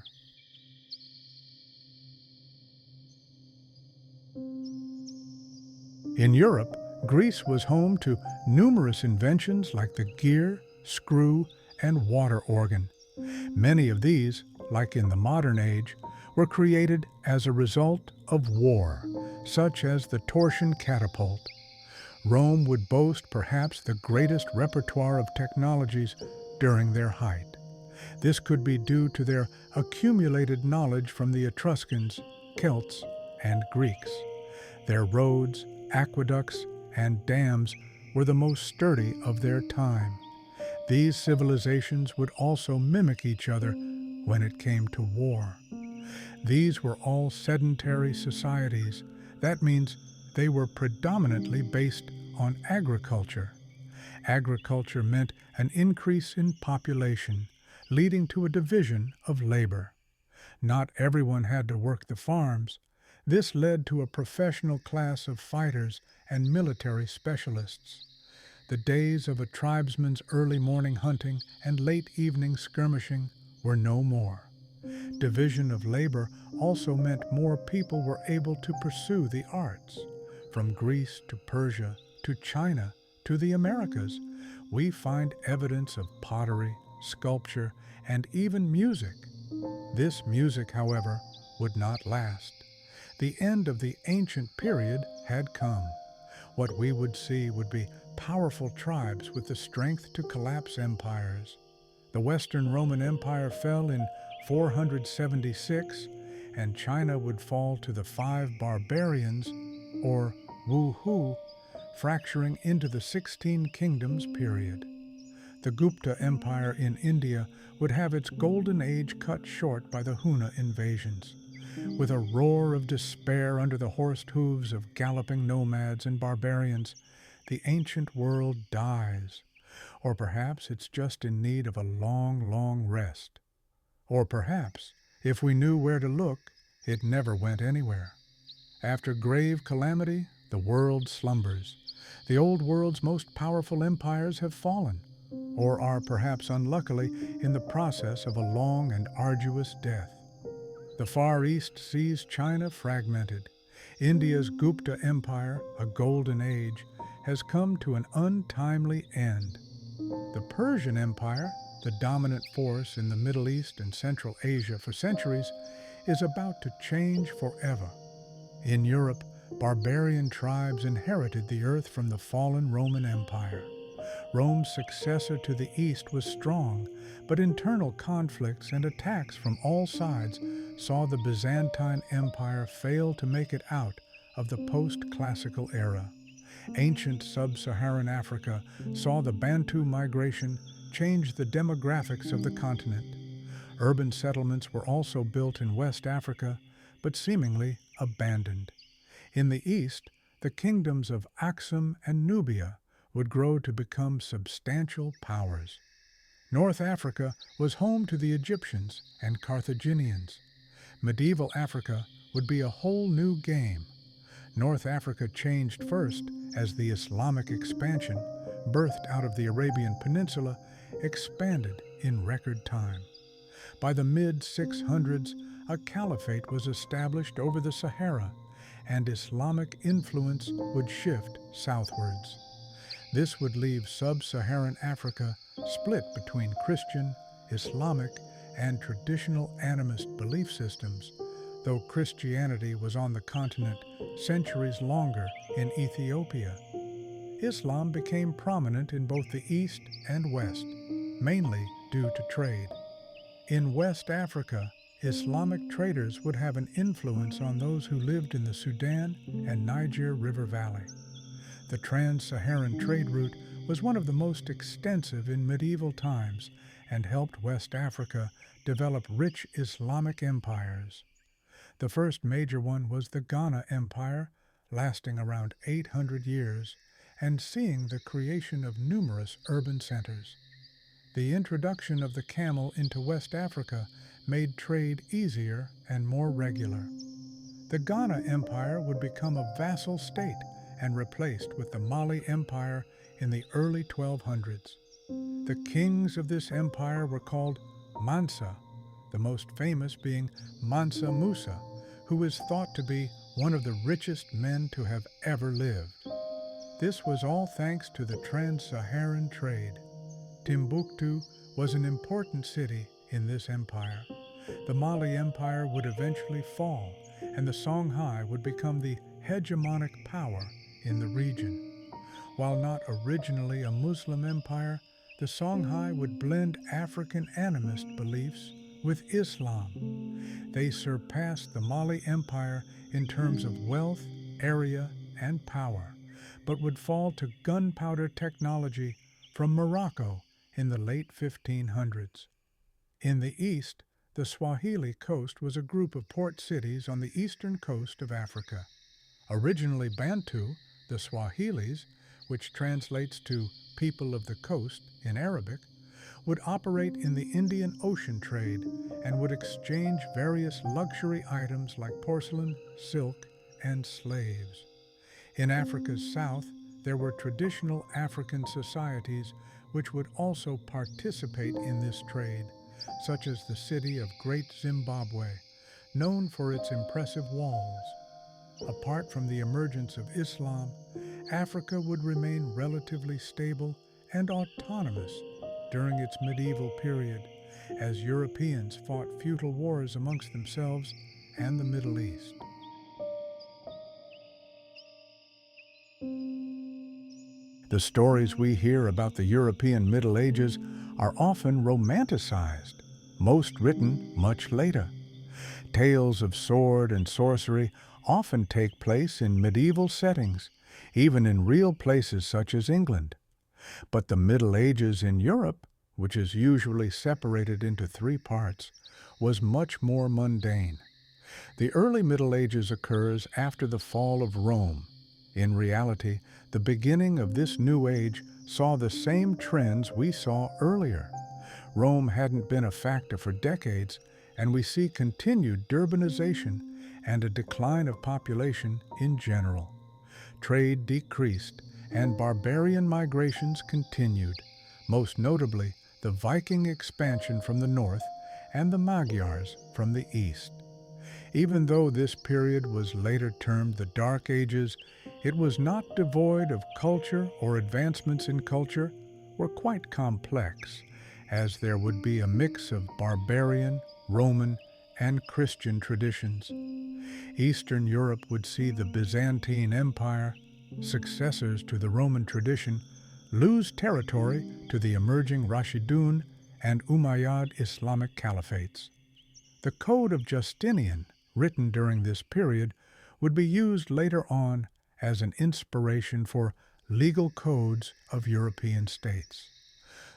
In Europe, Greece was home to numerous inventions like the gear, screw, and water organ. Many of these, like in the modern age, were created as a result of war, such as the torsion catapult. Rome would boast perhaps the greatest repertoire of technologies during their height. This could be due to their accumulated knowledge from the Etruscans, Celts, and Greeks. Their roads, aqueducts, and dams were the most sturdy of their time. These civilizations would also mimic each other when it came to war. These were all sedentary societies. That means they were predominantly based on agriculture. Agriculture meant an increase in population, leading to a division of labor. Not everyone had to work the farms. This led to a professional class of fighters and military specialists. The days of a tribesman's early morning hunting and late evening skirmishing were no more. Division of labor also meant more people were able to pursue the arts. From Greece to Persia to China to the Americas, we find evidence of pottery, sculpture, and even music. This music, however, would not last. The end of the ancient period had come. What we would see would be powerful tribes with the strength to collapse empires. The Western Roman Empire fell in 476, and China would fall to the five barbarians, or Wu Hu, fracturing into the 16 Kingdoms period. The Gupta Empire in India would have its golden age cut short by the Huna invasions. With a roar of despair under the horsed hooves of galloping nomads and barbarians, the ancient world dies. Or perhaps it's just in need of a long, long rest. Or perhaps, if we knew where to look, it never went anywhere. After grave calamity, the world slumbers. The old world's most powerful empires have fallen, or are perhaps unluckily in the process of a long and arduous death. The Far East sees China fragmented. India's Gupta Empire, a golden age, has come to an untimely end. The Persian Empire, the dominant force in the Middle East and Central Asia for centuries, is about to change forever. In Europe, barbarian tribes inherited the earth from the fallen Roman Empire. Rome's successor to the east was strong, but internal conflicts and attacks from all sides saw the Byzantine Empire fail to make it out of the post-classical era. Ancient sub-Saharan Africa saw the Bantu migration change the demographics of the continent. Urban settlements were also built in West Africa, but seemingly abandoned. In the east, the kingdoms of Aksum and Nubia would grow to become substantial powers. North Africa was home to the Egyptians and Carthaginians. Medieval Africa would be a whole new game. North Africa changed first as the Islamic expansion, birthed out of the Arabian Peninsula, expanded in record time. By the mid-600s, a caliphate was established over the Sahara, and Islamic influence would shift southwards. This would leave sub-Saharan Africa split between Christian, Islamic, and traditional animist belief systems, though Christianity was on the continent centuries longer in Ethiopia. Islam became prominent in both the East and West, mainly due to trade. In West Africa, Islamic traders would have an influence on those who lived in the Sudan and Niger River Valley. The trans-Saharan trade route was one of the most extensive in medieval times and helped West Africa develop rich Islamic empires. The first major one was the Ghana Empire, lasting around 800 years, and seeing the creation of numerous urban centers. The introduction of the camel into West Africa made trade easier and more regular. The Ghana Empire would become a vassal state and replaced with the Mali Empire in the early 1200s. The kings of this empire were called Mansa, the most famous being Mansa Musa, who is thought to be one of the richest men to have ever lived. This was all thanks to the trans-Saharan trade. Timbuktu was an important city in this empire. The Mali Empire would eventually fall, and the Songhai would become the hegemonic power in the region. While not originally a Muslim empire, the Songhai would blend African animist beliefs with Islam. They surpassed the Mali Empire in terms of wealth, area, and power, but would fall to gunpowder technology from Morocco in the late 1500s. In the east, the Swahili coast was a group of port cities on the eastern coast of Africa. Originally Bantu, the Swahilis, which translates to people of the coast in Arabic, would operate in the Indian Ocean trade and would exchange various luxury items like porcelain, silk, and slaves. In Africa's south, there were traditional African societies which would also participate in this trade, such as the city of Great Zimbabwe, known for its impressive walls. Apart from the emergence of Islam, Africa would remain relatively stable and autonomous during its medieval period, as Europeans fought feudal wars amongst themselves and the Middle East. The stories we hear about the European Middle Ages are often romanticized, most written much later. Tales of sword and sorcery often take place in medieval settings, even in real places such as England. But the Middle Ages in Europe, which is usually separated into three parts, was much more mundane. The early Middle Ages occurs after the fall of Rome. In reality, the beginning of this new age saw the same trends we saw earlier. Rome hadn't been a factor for decades, and we see continued urbanization and a decline of population in general. Trade decreased, and barbarian migrations continued, most notably the Viking expansion from the north and the Magyars from the east. Even though this period was later termed the Dark Ages, it was not devoid of culture, or advancements in culture were quite complex, as there would be a mix of barbarian, Roman, and Christian traditions. Eastern Europe would see the Byzantine Empire, successors to the Roman tradition, lose territory to the emerging Rashidun and Umayyad Islamic caliphates. The Code of Justinian, written during this period, would be used later on as an inspiration for legal codes of European states.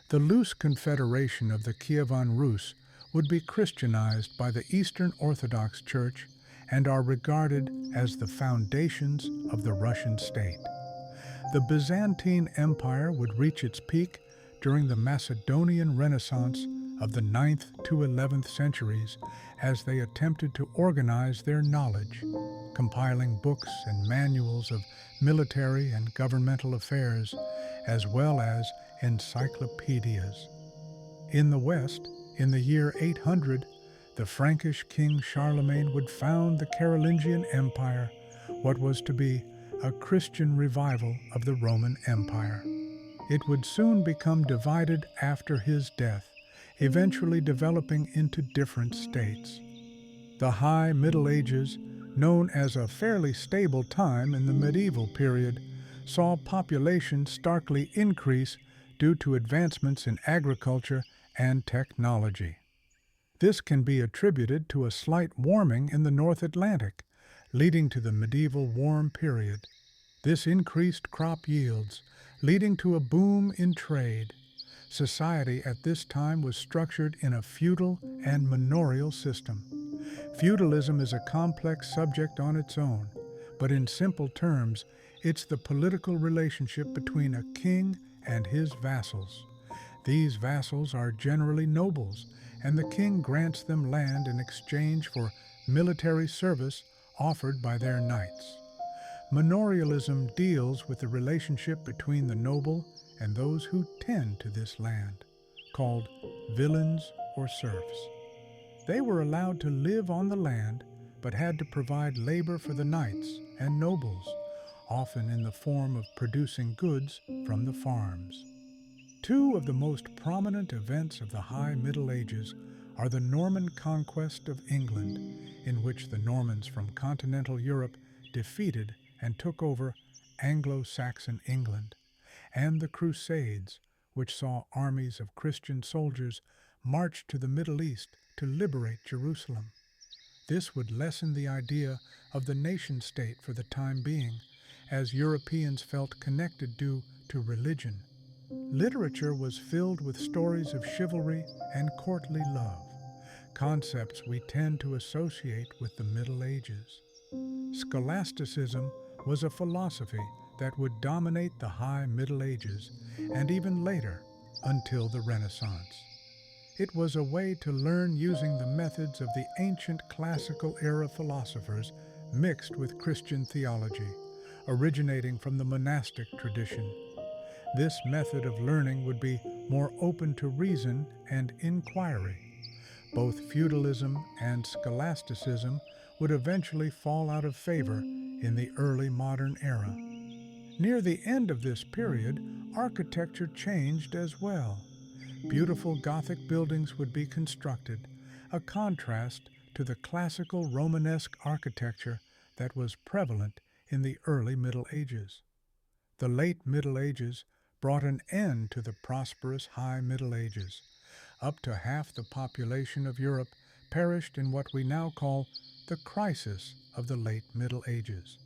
The loose confederation of the Kievan Rus would be Christianized by the Eastern Orthodox Church and are regarded as the foundations of the Russian state. The Byzantine Empire would reach its peak during the Macedonian Renaissance of the 9th to 11th centuries as they attempted to organize their knowledge, compiling books and manuals of military and governmental affairs, as well as encyclopedias. In the West, in the year 800, the Frankish king Charlemagne would found the Carolingian Empire, what was to be a Christian revival of the Roman Empire. It would soon become divided after his death, eventually developing into different states. The High Middle Ages, known as a fairly stable time in the medieval period, saw population starkly increase due to advancements in agriculture and technology. This can be attributed to a slight warming in the North Atlantic, leading to the medieval warm period. This increased crop yields, leading to a boom in trade. Society at this time was structured in a feudal and manorial system. Feudalism is a complex subject on its own, but in simple terms, it's the political relationship between a king and his vassals. These vassals are generally nobles, and the king grants them land in exchange for military service offered by their knights. Manorialism deals with the relationship between the noble and those who tend to this land, called villeins or serfs. They were allowed to live on the land, but had to provide labor for the knights and nobles, often in the form of producing goods from the farms. Two of the most prominent events of the High Middle Ages are the Norman conquest of England, in which the Normans from continental Europe defeated and took over Anglo-Saxon England, and the Crusades, which saw armies of Christian soldiers march to the Middle East to liberate Jerusalem. This would lessen the idea of the nation-state for the time being, as Europeans felt connected due to religion. Literature was filled with stories of chivalry and courtly love, concepts we tend to associate with the Middle Ages. Scholasticism was a philosophy that would dominate the High Middle Ages and even later until the Renaissance. It was a way to learn using the methods of the ancient classical era philosophers mixed with Christian theology, originating from the monastic tradition. This method of learning would be more open to reason and inquiry. Both feudalism and scholasticism would eventually fall out of favor in the early modern era. Near the end of this period, architecture changed as well. Beautiful Gothic buildings would be constructed, a contrast to the classical Romanesque architecture that was prevalent in the early Middle Ages. The late Middle Ages brought an end to the prosperous High Middle Ages. Up to half the population of Europe perished in what we now call the crisis of the late Middle Ages.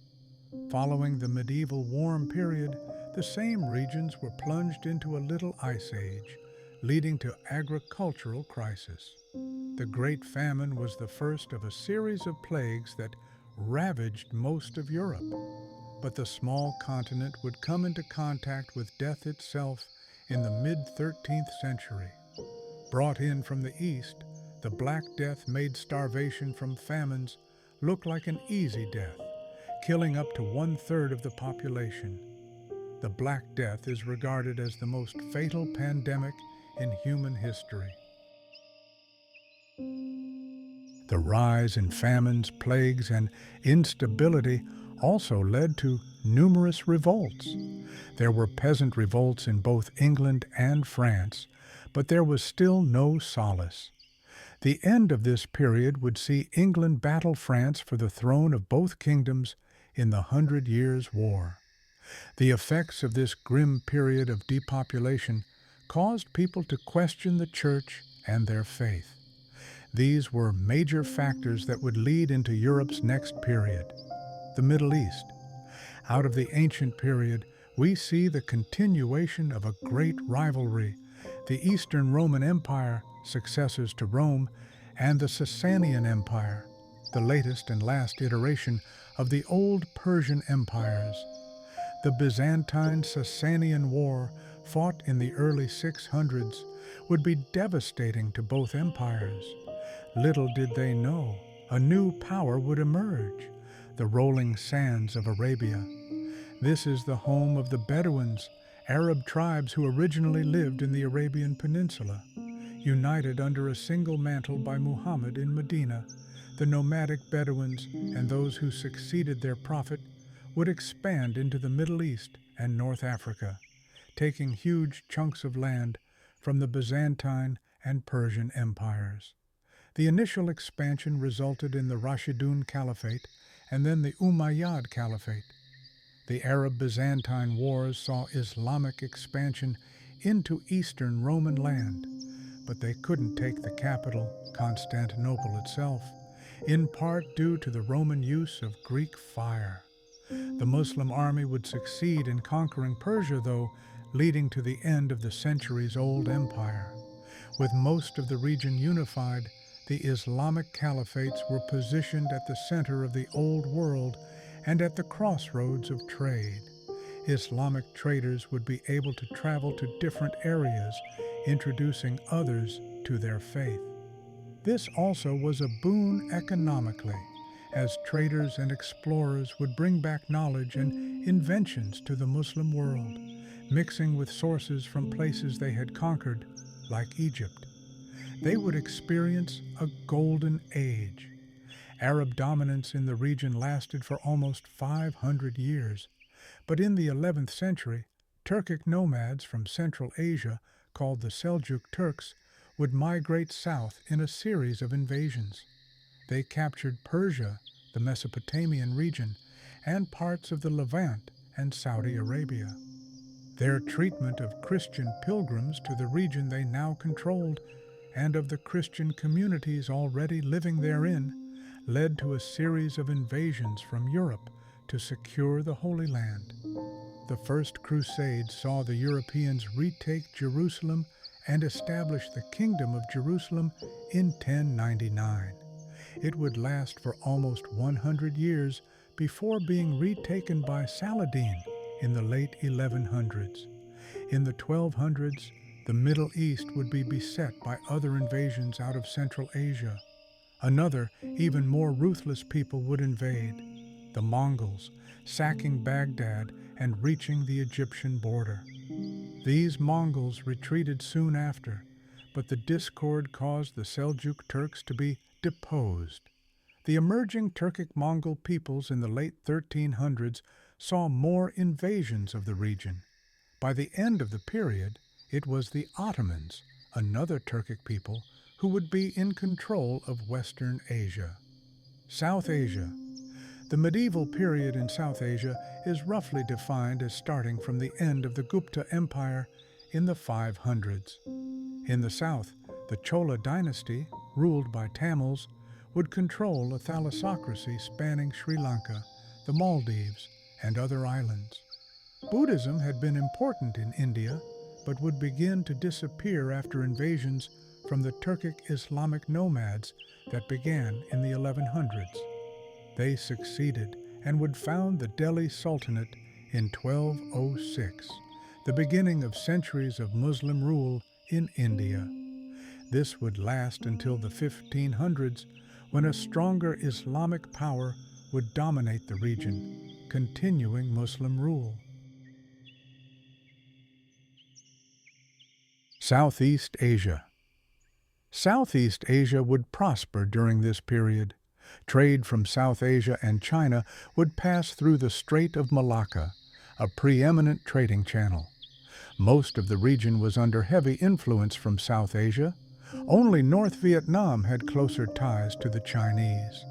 Following the medieval warm period, the same regions were plunged into a little ice age, leading to agricultural crisis. The Great Famine was the first of a series of plagues that ravaged most of Europe. But the small continent would come into contact with death itself in the mid-13th century. Brought in from the east, the Black Death made starvation from famines look like an easy death, killing up to 1/3 of the population. The Black Death is regarded as the most fatal pandemic in human history. The rise in famines, plagues, and instability also led to numerous revolts. There were peasant revolts in both England and France, but there was still no solace. The end of this period would see England battle France for the throne of both kingdoms in the 100 Years' War. The effects of this grim period of depopulation caused people to question the church and their faith. These were major factors that would lead into Europe's next period, the Middle East. Out of the ancient period, we see the continuation of a great rivalry, the Eastern Roman Empire, successors to Rome, and the Sasanian Empire, the latest and last iteration of the old Persian empires. The Byzantine-Sasanian War, fought in the early 600s, would be devastating to both empires. Little did they know, a new power would emerge, the rolling sands of Arabia. This is the home of the Bedouins, Arab tribes who originally lived in the Arabian Peninsula. United under a single mantle by Muhammad in Medina, the nomadic Bedouins and those who succeeded their prophet would expand into the Middle East and North Africa, taking huge chunks of land from the Byzantine and Persian empires. The initial expansion resulted in the Rashidun Caliphate and then the Umayyad Caliphate. The Arab-Byzantine Wars saw Islamic expansion into Eastern Roman land, but they couldn't take the capital, Constantinople itself, in part due to the Roman use of Greek fire. The Muslim army would succeed in conquering Persia, though, leading to the end of the centuries-old empire. With most of the region unified, the Islamic caliphates were positioned at the center of the Old World and at the crossroads of trade. Islamic traders would be able to travel to different areas, introducing others to their faith. This also was a boon economically, as traders and explorers would bring back knowledge and inventions to the Muslim world, mixing with sources from places they had conquered, like Egypt. They would experience a golden age. Arab dominance in the region lasted for almost 500 years, but in the 11th century, Turkic nomads from Central Asia, called the Seljuk Turks, would migrate south in a series of invasions. They captured Persia, the Mesopotamian region, and parts of the Levant and Saudi Arabia. Their treatment of Christian pilgrims to the region they now controlled, and of the Christian communities already living therein, led to a series of invasions from Europe to secure the Holy Land. The First Crusade saw the Europeans retake Jerusalem and establish the Kingdom of Jerusalem in 1099. It would last for almost 100 years before being retaken by Saladin in the late 1100s. In the 1200s, the Middle East would be beset by other invasions out of Central Asia. Another, even more ruthless people would invade, the Mongols, sacking Baghdad and reaching the Egyptian border. These Mongols retreated soon after, but the discord caused the Seljuk Turks to be deposed. The emerging Turkic-Mongol peoples in the late 1300s saw more invasions of the region. By the end of the period, it was the Ottomans, another Turkic people, who would be in control of Western Asia. South Asia. The medieval period in South Asia is roughly defined as starting from the end of the Gupta Empire in the 500s. In the south, the Chola dynasty, ruled by Tamils, would control a thalassocracy spanning Sri Lanka, the Maldives, and other islands. Buddhism had been important in India, but would begin to disappear after invasions from the Turkic Islamic nomads that began in the 1100s. They succeeded and would found the Delhi Sultanate in 1206, the beginning of centuries of Muslim rule in India. This would last until the 1500s, when a stronger Islamic power would dominate the region, continuing Muslim rule. Southeast Asia. Southeast Asia would prosper during this period. Trade from South Asia and China would pass through the Strait of Malacca, a preeminent trading channel. Most of the region was under heavy influence from South Asia. Only North Vietnam had closer ties to the Chinese.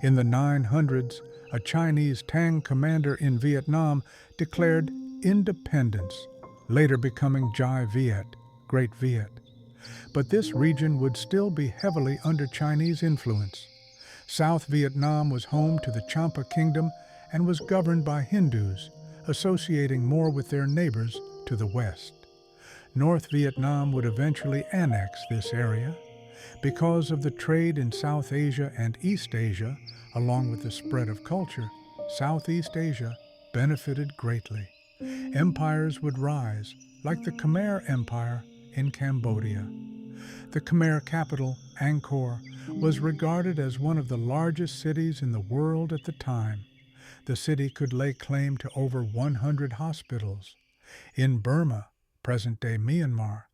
In the 900s, a Chinese Tang commander in Vietnam declared independence, later becoming Jai Viet, Great Viet. But this region would still be heavily under Chinese influence. South Vietnam was home to the Champa Kingdom and was governed by Hindus, associating more with their neighbors to the west. North Vietnam would eventually annex this area. Because of the trade in South Asia and East Asia, along with the spread of culture, Southeast Asia benefited greatly. Empires would rise, like the Khmer Empire in Cambodia. The Khmer capital, Angkor, was regarded as one of the largest cities in the world at the time. The city could lay claim to over 100 hospitals. In Burma, present-day Myanmar,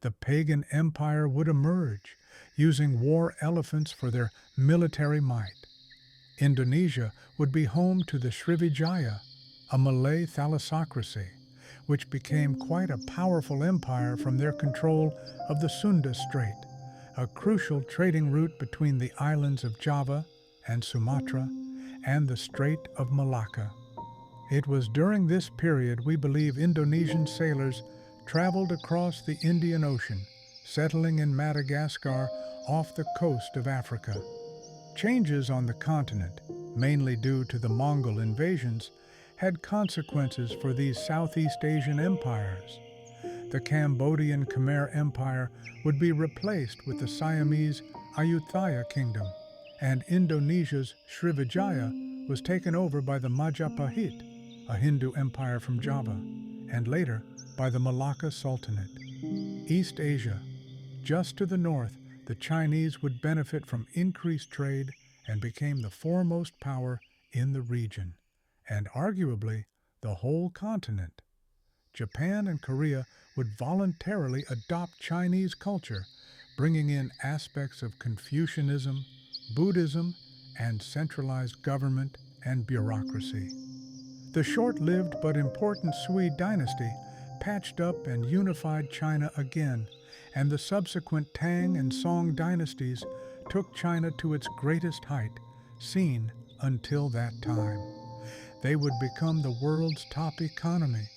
the pagan empire would emerge, using war elephants for their military might. Indonesia would be home to the Srivijaya, a Malay thalassocracy, which became quite a powerful empire from their control of the Sunda Strait, a crucial trading route between the islands of Java and Sumatra and the Strait of Malacca. It was during this period we believe Indonesian sailors traveled across the Indian Ocean, settling in Madagascar off the coast of Africa. Changes on the continent, mainly due to the Mongol invasions, had consequences for these Southeast Asian empires. The Cambodian Khmer Empire would be replaced with the Siamese Ayutthaya Kingdom, and Indonesia's Srivijaya was taken over by the Majapahit, a Hindu empire from Java, and later by the Malacca Sultanate. East Asia. Just to the north, the Chinese would benefit from increased trade and became the foremost power in the region, and arguably the whole continent. Japan and Korea would voluntarily adopt Chinese culture, bringing in aspects of Confucianism, Buddhism, and centralized government and bureaucracy. The short-lived but important Sui dynasty patched up and unified China again, and the subsequent Tang and Song dynasties took China to its greatest height, seen until that time. They would become the world's top economy,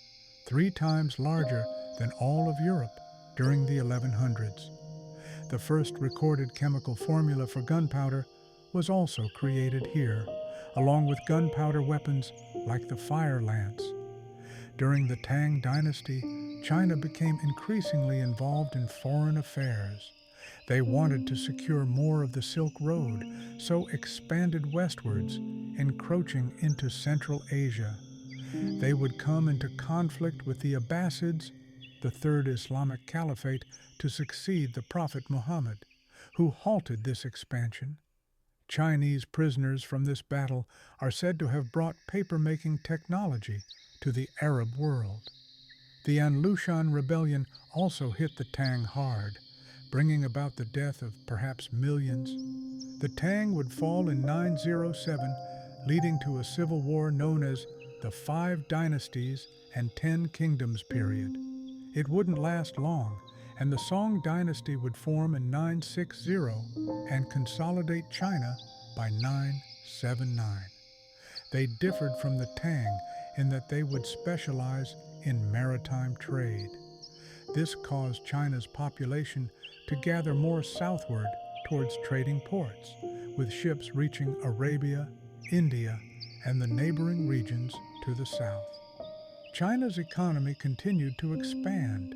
3 times larger than all of Europe during the 1100s. The first recorded chemical formula for gunpowder was also created here, along with gunpowder weapons like the fire lance. During the Tang dynasty, China became increasingly involved in foreign affairs. They wanted to secure more of the Silk Road, so expanded westwards, encroaching into Central Asia. They would come into conflict with the Abbasids, the Third Islamic Caliphate, to succeed the Prophet Muhammad, who halted this expansion. Chinese prisoners from this battle are said to have brought paper-making technology to the Arab world. The An Lushan rebellion also hit the Tang hard, bringing about the death of perhaps millions. The Tang would fall in 907, leading to a civil war known as the Five Dynasties and 10 Kingdoms period. It wouldn't last long, and the Song dynasty would form in 960 and consolidate China by 979. They differed from the Tang in that they would specialize in maritime trade. This caused China's population to gather more southward towards trading ports, with ships reaching Arabia, India, and the neighboring regions to the south. China's economy continued to expand.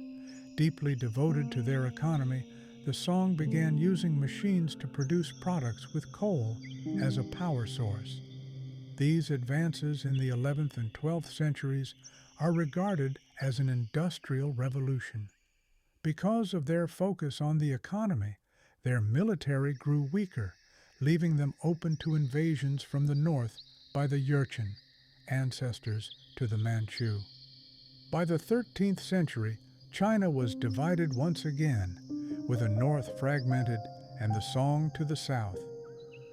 Deeply devoted to their economy, the Song began using machines to produce products with coal as a power source. These advances in the 11th and 12th centuries are regarded as an industrial revolution. Because of their focus on the economy, their military grew weaker, leaving them open to invasions from the north by the Jurchen, ancestors to the Manchu. By the 13th century, China was divided once again, with a north fragmented and the Song to the south.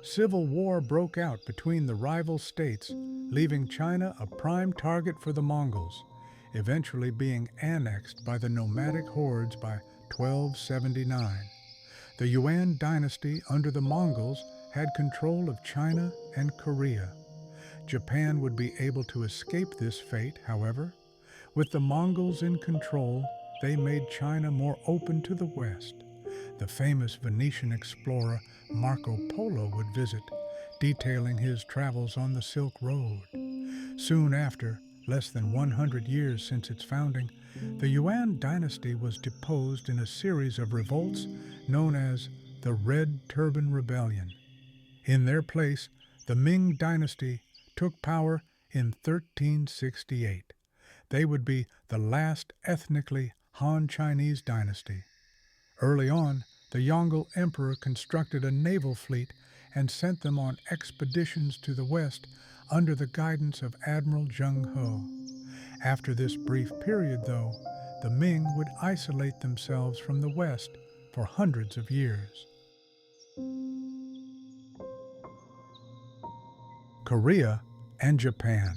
Civil war broke out between the rival states, leaving China a prime target for the Mongols, eventually being annexed by the nomadic hordes by 1279. The Yuan dynasty under the Mongols had control of China and Korea. Japan would be able to escape this fate, however. With the Mongols in control, they made China more open to the West. The famous Venetian explorer Marco Polo would visit, detailing his travels on the Silk Road. Soon after, less than 100 years since its founding, the Yuan dynasty was deposed in a series of revolts known as the Red Turban Rebellion. In their place, the Ming dynasty took power in 1368. They would be the last ethnically Han Chinese dynasty. Early on, the Yongle Emperor constructed a naval fleet and sent them on expeditions to the west under the guidance of Admiral Zheng He. After this brief period, though, the Ming would isolate themselves from the west for hundreds of years. Korea and Japan.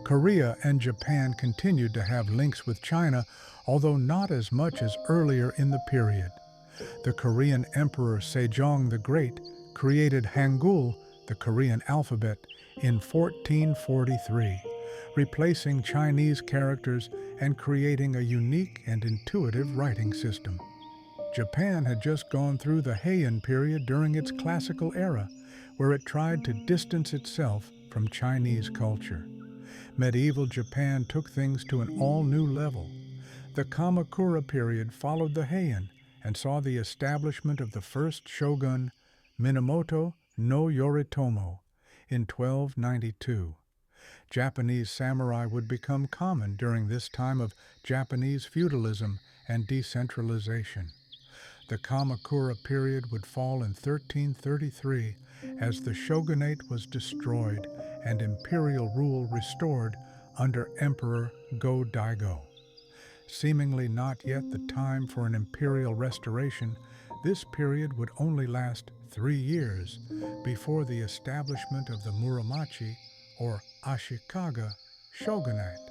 Korea and Japan continued to have links with China, although not as much as earlier in the period. The Korean Emperor Sejong the Great created Hangul, the Korean alphabet, in 1443, replacing Chinese characters and creating a unique and intuitive writing system. Japan had just gone through the Heian period during its classical era, where it tried to distance itself from Chinese culture. Medieval Japan took things to an all-new level. The Kamakura period followed the Heian and saw the establishment of the first shogun, Minamoto no Yoritomo, in 1292. Japanese samurai would become common during this time of Japanese feudalism and decentralization. The Kamakura period would fall in 1333 as the shogunate was destroyed and imperial rule restored under Emperor Go-Daigo. Seemingly not yet the time for an imperial restoration, this period would only last 3 years before the establishment of the Muromachi, or Ashikaga, shogunate.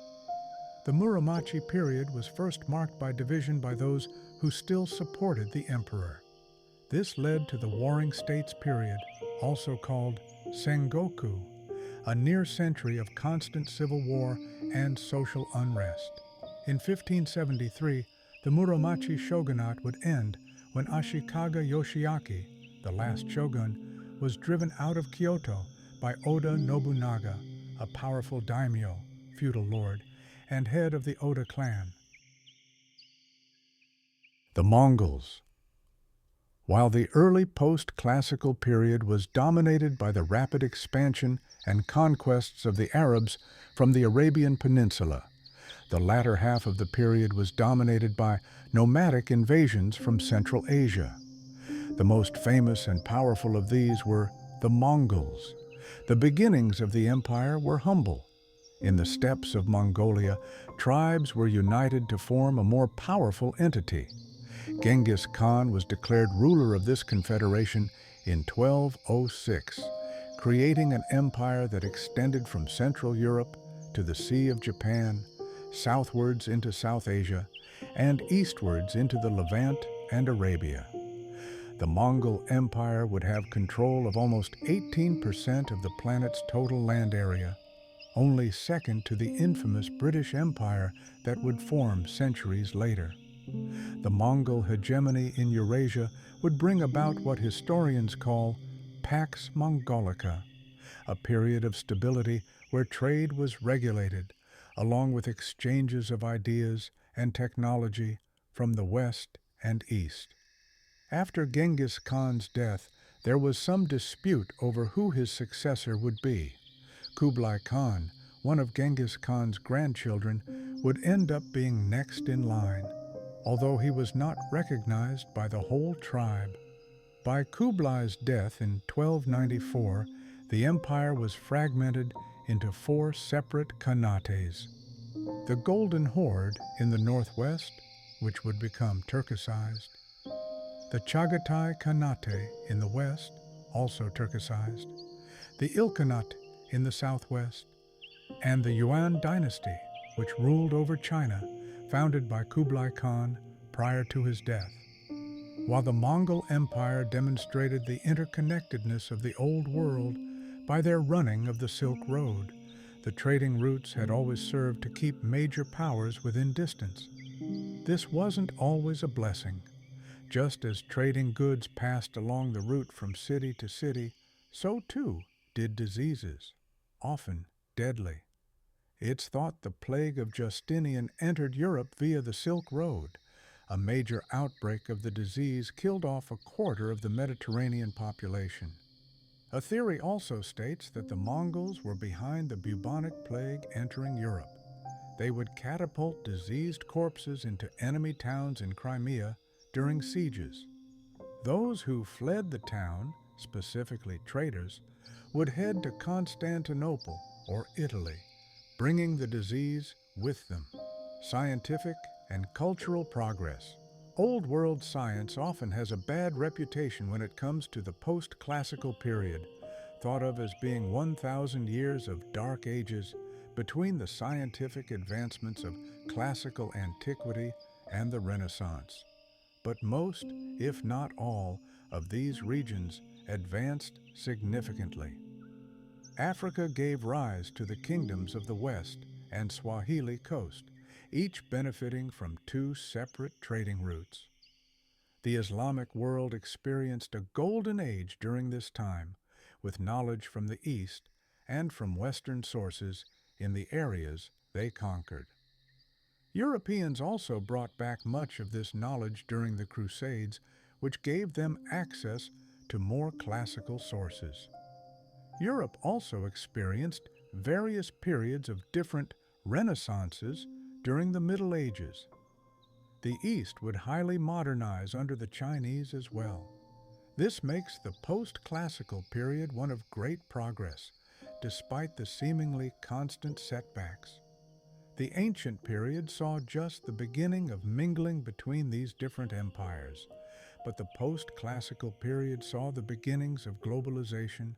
The Muromachi period was first marked by division by those who still supported the emperor. This led to the Warring States period, also called Sengoku, a near century of constant civil war and social unrest. In 1573, the Muromachi shogunate would end when Ashikaga Yoshiaki, the last shogun, was driven out of Kyoto by Oda Nobunaga, a powerful daimyo, feudal lord, and head of the Oda clan. The Mongols. While the early post-classical period was dominated by the rapid expansion and conquests of the Arabs from the Arabian Peninsula, the latter half of the period was dominated by nomadic invasions from Central Asia. The most famous and powerful of these were the Mongols. The beginnings of the empire were humble. In the steppes of Mongolia, tribes were united to form a more powerful entity. Genghis Khan was declared ruler of this confederation in 1206, creating an empire that extended from Central Europe to the Sea of Japan, southwards into South Asia, and eastwards into the Levant and Arabia. The Mongol Empire would have control of almost 18% of the planet's total land area, only second to the infamous British Empire that would form centuries later. The Mongol hegemony in Eurasia would bring about what historians call Pax Mongolica, a period of stability where trade was regulated, along with exchanges of ideas and technology from the West and East. After Genghis Khan's death, there was some dispute over who his successor would be. Kublai Khan, one of Genghis Khan's grandchildren, would end up being next in line, although he was not recognized by the whole tribe. By Kublai's death in 1294, the empire was fragmented into 4 separate khanates. The Golden Horde in the northwest, which would become Turkicized, the Chagatai Khanate in the west, also Turkicized, the Ilkhanate in the southwest, and the Yuan dynasty, which ruled over China, founded by Kublai Khan prior to his death. While the Mongol Empire demonstrated the interconnectedness of the Old World by their running of the Silk Road, the trading routes had always served to keep major powers within distance. This wasn't always a blessing. Just as trading goods passed along the route from city to city, so too did diseases, often deadly. It's thought the plague of Justinian entered Europe via the Silk Road. A major outbreak of the disease killed off 1/4 of the Mediterranean population. A theory also states that the Mongols were behind the bubonic plague entering Europe. They would catapult diseased corpses into enemy towns in Crimea during sieges. Those who fled the town, specifically traders, would head to Constantinople or Italy, bringing the disease with them. Scientific and cultural progress. Old World science often has a bad reputation when it comes to the post-classical period, thought of as being 1,000 years of dark ages between the scientific advancements of classical antiquity and the Renaissance. But most, if not all, of these regions advanced significantly. Africa gave rise to the kingdoms of the West and Swahili coast, each benefiting from 2 separate trading routes. The Islamic world experienced a golden age during this time, with knowledge from the East and from Western sources in the areas they conquered. Europeans also brought back much of this knowledge during the Crusades, which gave them access to more classical sources. Europe also experienced various periods of different renaissances during the Middle Ages. The East would highly modernize under the Chinese as well. This makes the post-classical period one of great progress, despite the seemingly constant setbacks. The ancient period saw just the beginning of mingling between these different empires, but the post-classical period saw the beginnings of globalization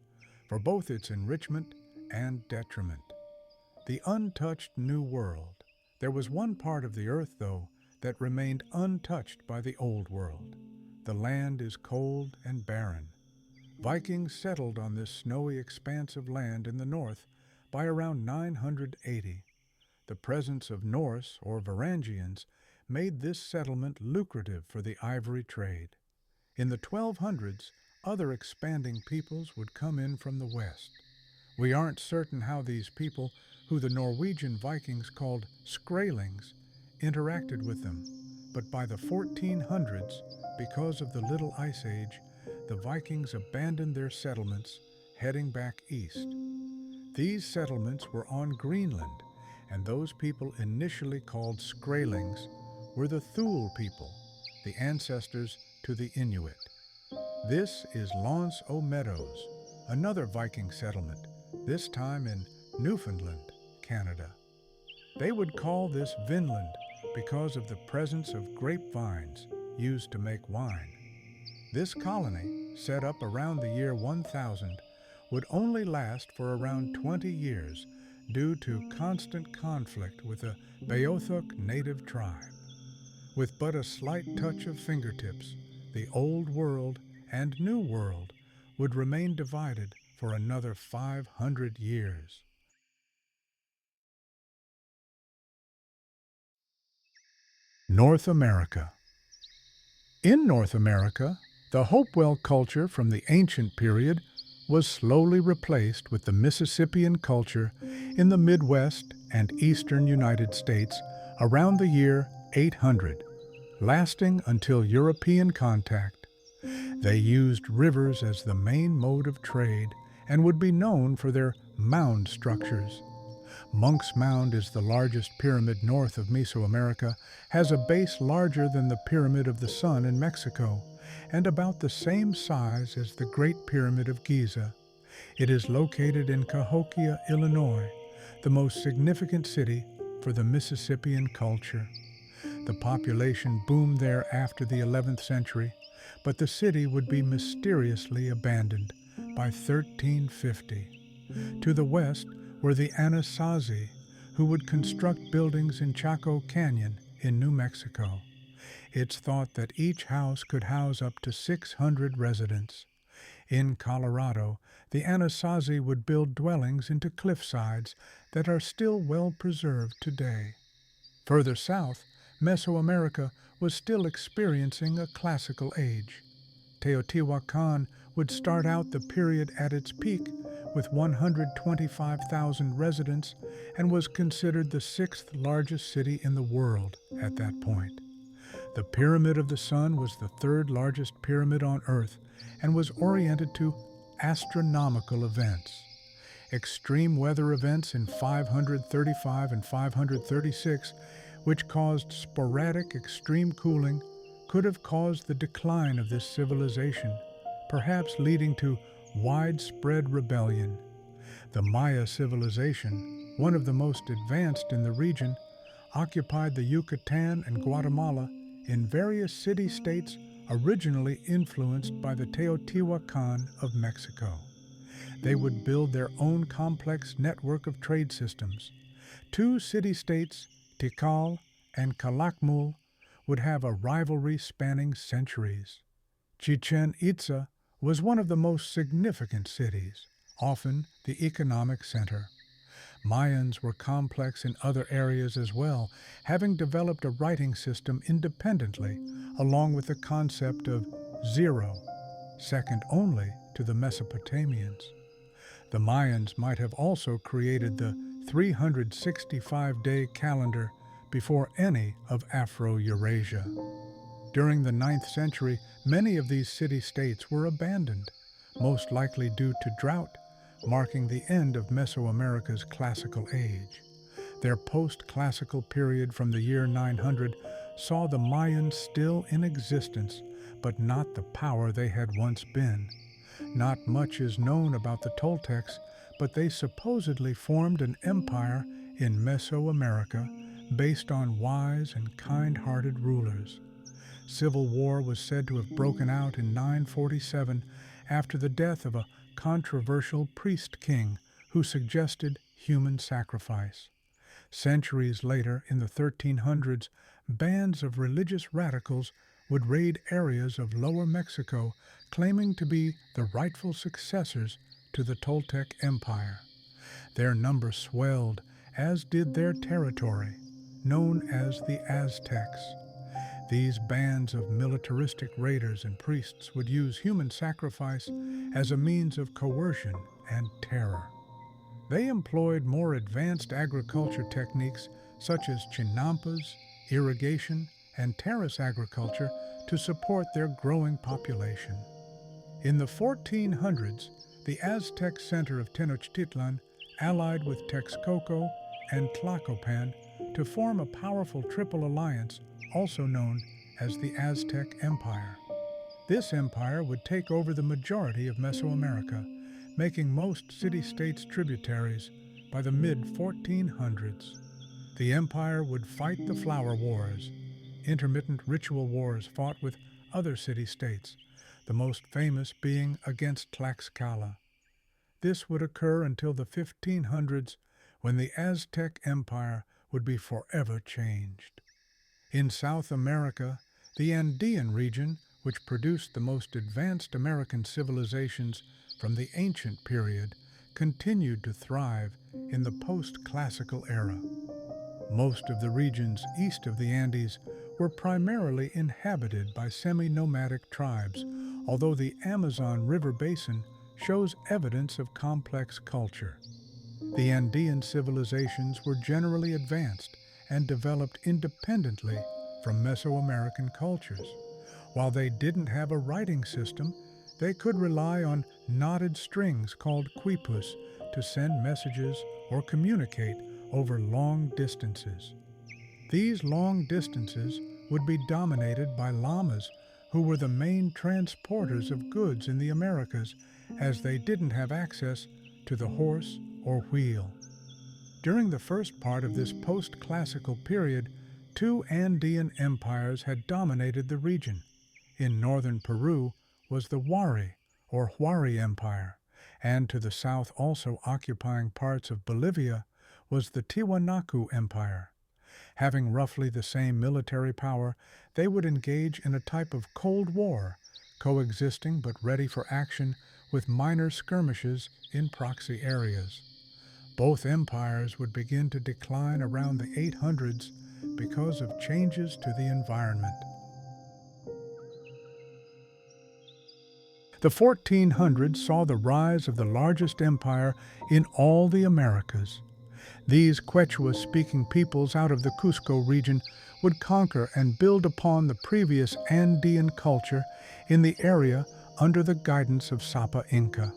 for both its enrichment and detriment. The untouched New World. There was one part of the earth, though, that remained untouched by the Old World. The land is cold and barren. Vikings settled on this snowy expanse of land in the north by around 980. The presence of Norse or Varangians made this settlement lucrative for the ivory trade. In the 1200s, other expanding peoples would come in from the west. We aren't certain how these people, who the Norwegian Vikings called Skraelings, interacted with them, but by the 1400s, because of the Little Ice Age, the Vikings abandoned their settlements, heading back east. These settlements were on Greenland, and those people initially called Skraelings were the Thule people, the ancestors to the Inuit. This is L'Anse aux Meadows, another Viking settlement, this time in Newfoundland, Canada. They would call this Vinland because of the presence of grapevines used to make wine. This colony, set up around the year 1000, would only last for around 20 years due to constant conflict with the Beothuk native tribe. With but a slight touch of fingertips, the Old World and New World would remain divided for another 500 years. North America. In North America, the Hopewell culture from the ancient period was slowly replaced with the Mississippian culture in the Midwest and eastern United States around the year 800, lasting until European contact. They used rivers as the main mode of trade and would be known for their mound structures. Monk's Mound is the largest pyramid north of Mesoamerica, has a base larger than the Pyramid of the Sun in Mexico, and about the same size as the Great Pyramid of Giza. It is located in Cahokia, Illinois, the most significant city for the Mississippian culture. The population boomed there after the 11th century, but the city would be mysteriously abandoned by 1350. To the west were the Anasazi, who would construct buildings in Chaco Canyon in New Mexico. It's thought that each house could house up to 600 residents. In Colorado, the Anasazi would build dwellings into cliffsides that are still well preserved today. Further south, Mesoamerica was still experiencing a classical age. Teotihuacan would start out the period at its peak with 125,000 residents and was considered the sixth largest city in the world at that point. The Pyramid of the Sun was the third largest pyramid on Earth and was oriented to astronomical events. Extreme weather events in 535 and 536, which caused sporadic extreme cooling, could have caused the decline of this civilization, perhaps leading to widespread rebellion. The Maya civilization, one of the most advanced in the region, occupied the Yucatan and Guatemala in various city-states originally influenced by the Teotihuacan of Mexico. They would build their own complex network of trade systems. Two city-states, Tikal and Calakmul, would have a rivalry spanning centuries. Chichen Itza was one of the most significant cities, often the economic center. Mayans were complex in other areas as well, having developed a writing system independently, along with the concept of zero, second only to the Mesopotamians. The Mayans might have also created the 365-day calendar before any of Afro-Eurasia. During the 9th century, many of these city-states were abandoned, most likely due to drought, marking the end of Mesoamerica's classical age. Their post-classical period from the year 900 saw the Mayans still in existence, but not the power they had once been. Not much is known about the Toltecs, but they supposedly formed an empire in Mesoamerica based on wise and kind-hearted rulers. Civil war was said to have broken out in 947 after the death of a controversial priest king who suggested human sacrifice. Centuries later, in the 1300s, bands of religious radicals would raid areas of Lower Mexico claiming to be the rightful successors to the Toltec Empire. Their number swelled, as did their territory, known as the Aztecs. These bands of militaristic raiders and priests would use human sacrifice as a means of coercion and terror. They employed more advanced agriculture techniques such as chinampas, irrigation, and terrace agriculture to support their growing population. In the 1400s, the Aztec center of Tenochtitlan allied with Texcoco and Tlacopan to form a powerful triple alliance, also known as the Aztec Empire. This empire would take over the majority of Mesoamerica, making most city-states tributaries by the mid-1400s. The empire would fight the Flower Wars, intermittent ritual wars fought with other city-states, the most famous being against Tlaxcala. This would occur until the 1500s, when the Aztec Empire would be forever changed. In South America, the Andean region, which produced the most advanced American civilizations from the ancient period, continued to thrive in the post-classical era. Most of the regions east of the Andes were primarily inhabited by semi-nomadic tribes, although the Amazon River basin shows evidence of complex culture. The Andean civilizations were generally advanced and developed independently from Mesoamerican cultures. While they didn't have a writing system, they could rely on knotted strings called quipus to send messages or communicate over long distances. These long distances would be dominated by llamas, who were the main transporters of goods in the Americas, as they didn't have access to the horse or wheel. During the first part of this post-classical period, two Andean empires had dominated the region. In northern Peru was the Huari, or Huari Empire, and to the south, also occupying parts of Bolivia, was the Tiwanaku Empire. Having roughly the same military power, they would engage in a type of Cold War, coexisting but ready for action with minor skirmishes in proxy areas. Both empires would begin to decline around the 800s because of changes to the environment. The 1400s saw the rise of the largest empire in all the Americas. These Quechua-speaking peoples out of the Cusco region would conquer and build upon the previous Andean culture in the area under the guidance of Sapa Inca.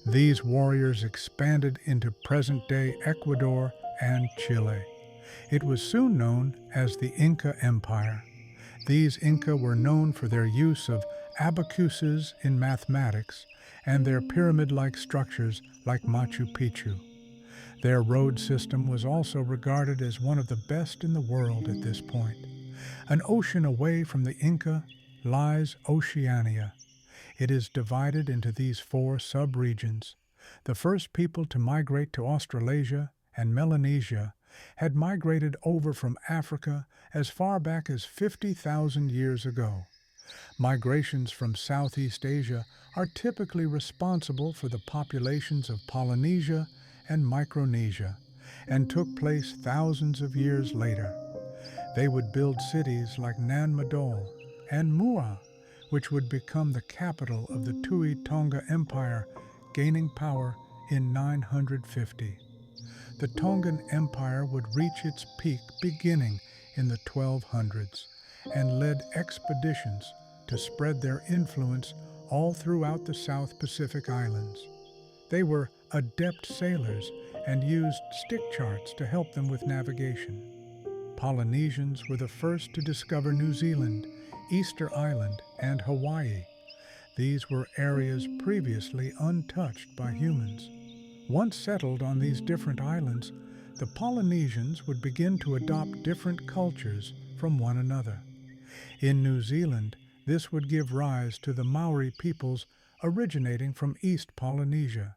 These warriors expanded into present-day Ecuador and Chile. It was soon known as the Inca Empire. These Inca were known for their use of abacuses in mathematics and their pyramid-like structures like Machu Picchu. Their road system was also regarded as one of the best in the world at this point. An ocean away from the Inca lies Oceania. It is divided into these four sub-regions. The first people to migrate to Australasia and Melanesia had migrated over from Africa as far back as 50,000 years ago. Migrations from Southeast Asia are typically responsible for the populations of Polynesia and Micronesia, and took place thousands of years later. They would build cities like Nan Madol and Mua, which would become the capital of the Tui Tonga Empire, gaining power in 950. The Tongan Empire would reach its peak beginning in the 1200s and led expeditions to spread their influence all throughout the South Pacific Islands. They were adept sailors and used stick charts to help them with navigation. Polynesians were the first to discover New Zealand, Easter Island, and Hawaii. These were areas previously untouched by humans. Once settled on these different islands, the Polynesians would begin to adopt different cultures from one another. In New Zealand, this would give rise to the Maori peoples originating from East Polynesia.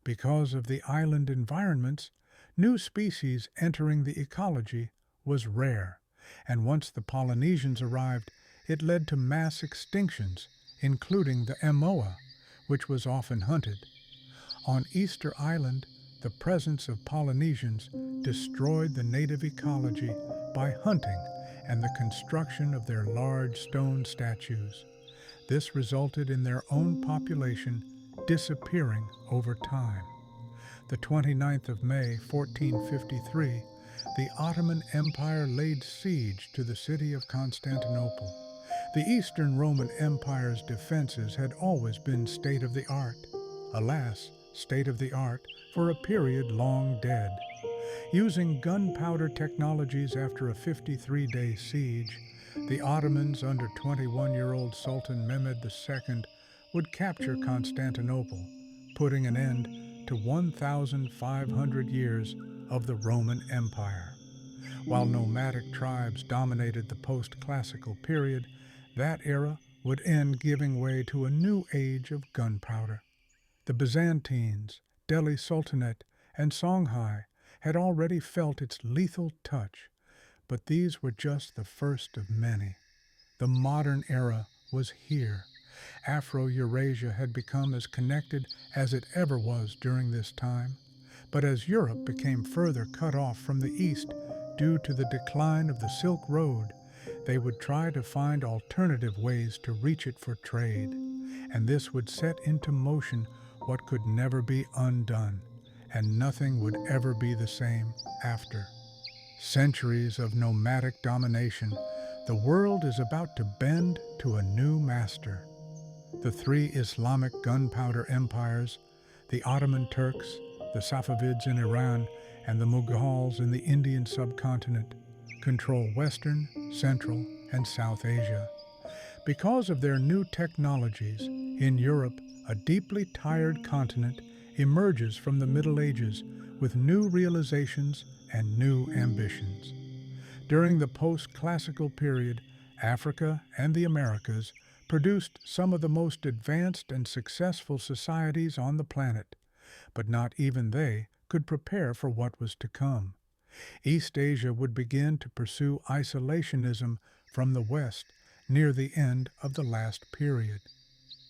Because of the island environments, new species entering the ecology was rare, and once the Polynesians arrived, it led to mass extinctions, including the Emoa, which was often hunted. On Easter Island, the presence of Polynesians destroyed the native ecology by hunting and the construction of their large stone statues. This resulted in their own population disappearing over time. The 29th of May, 1453, the Ottoman Empire laid siege to the city of Constantinople. The Eastern Roman Empire's defenses had always been state-of-the-art. Alas, state-of-the-art for a period long dead. Using gunpowder technologies after a 53-day siege, the Ottomans under 21-year-old Sultan Mehmed II would capture Constantinople, putting an end to 1,500 years of the Roman Empire. While nomadic tribes dominated the post-classical period, that era would end giving way to a new age of gunpowder. The Byzantines, Delhi Sultanate, and Songhai had already felt its lethal touch, but these were just the first of many. The modern era was here. Afro-Eurasia had become as connected as it ever was during this time, but as Europe became further cut off from the East due to the decline of the Silk Road, they would try to find alternative ways to reach it for trade, and this would set into motion what could never be undone, and nothing would ever be the same after. Centuries of nomadic domination, the world is about to bend to a new master. The three Islamic gunpowder empires, the Ottoman Turks, the Safavids in Iran, and the Mughals in the Indian subcontinent, control Western, Central, and South Asia. Because of their new technologies, in Europe, a deeply tired continent emerges from the Middle Ages with new realizations and new ambitions. During the post-classical period, Africa and the Americas produced some of the most advanced and successful societies on the planet, but not even they could prepare for what was to come. East Asia would begin to pursue isolationism from the West near the end of the last period.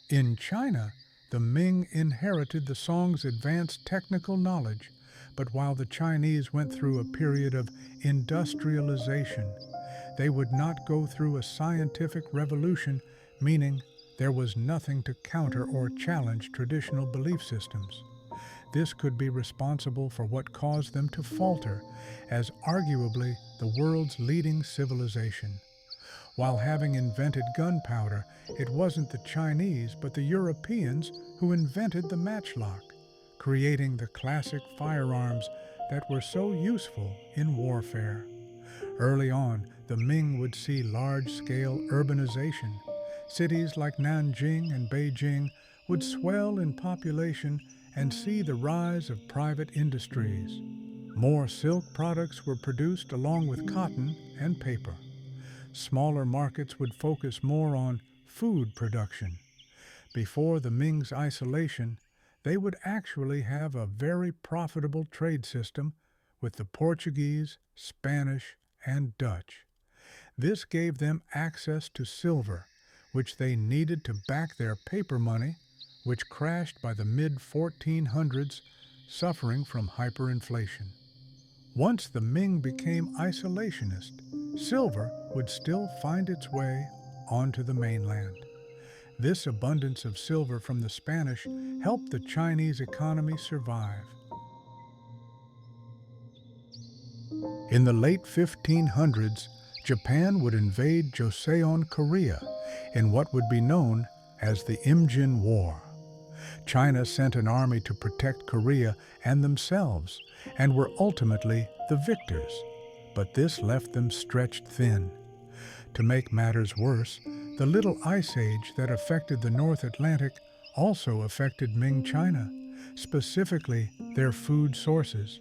In China, the Ming inherited the Song's advanced technical knowledge, but while the Chinese went through a period of industrialization, they would not go through a scientific revolution, meaning there was nothing to counter or challenge traditional belief systems. This could be responsible for what caused them to falter as arguably the world's leading civilization. While having invented gunpowder, it wasn't the Chinese but the Europeans who invented the matchlock, creating the classic firearms that were so useful in warfare. Early on, the Ming would see large-scale urbanization. Cities like Nanjing and Beijing would swell in population and see the rise of private industries. More silk products were produced along with cotton and paper. Smaller markets would focus more on food production. Before the Ming's isolation, they would actually have a very profitable trade system with the Portuguese, Spanish, and Dutch. This gave them access to silver, which they needed to back their paper money, which crashed by the mid-1400s, suffering from hyperinflation. Once the Ming became isolationist, silver would still find its way onto the mainland. This abundance of silver from the Spanish helped the Chinese economy survive. In the late 1500s, Japan would invade Joseon, Korea, in what would be known as the Imjin War. China sent an army to protect Korea and themselves, and were ultimately the victors. But this left them stretched thin. To make matters worse, the Little Ice Age that affected the North Atlantic also affected Ming China, specifically their food sources.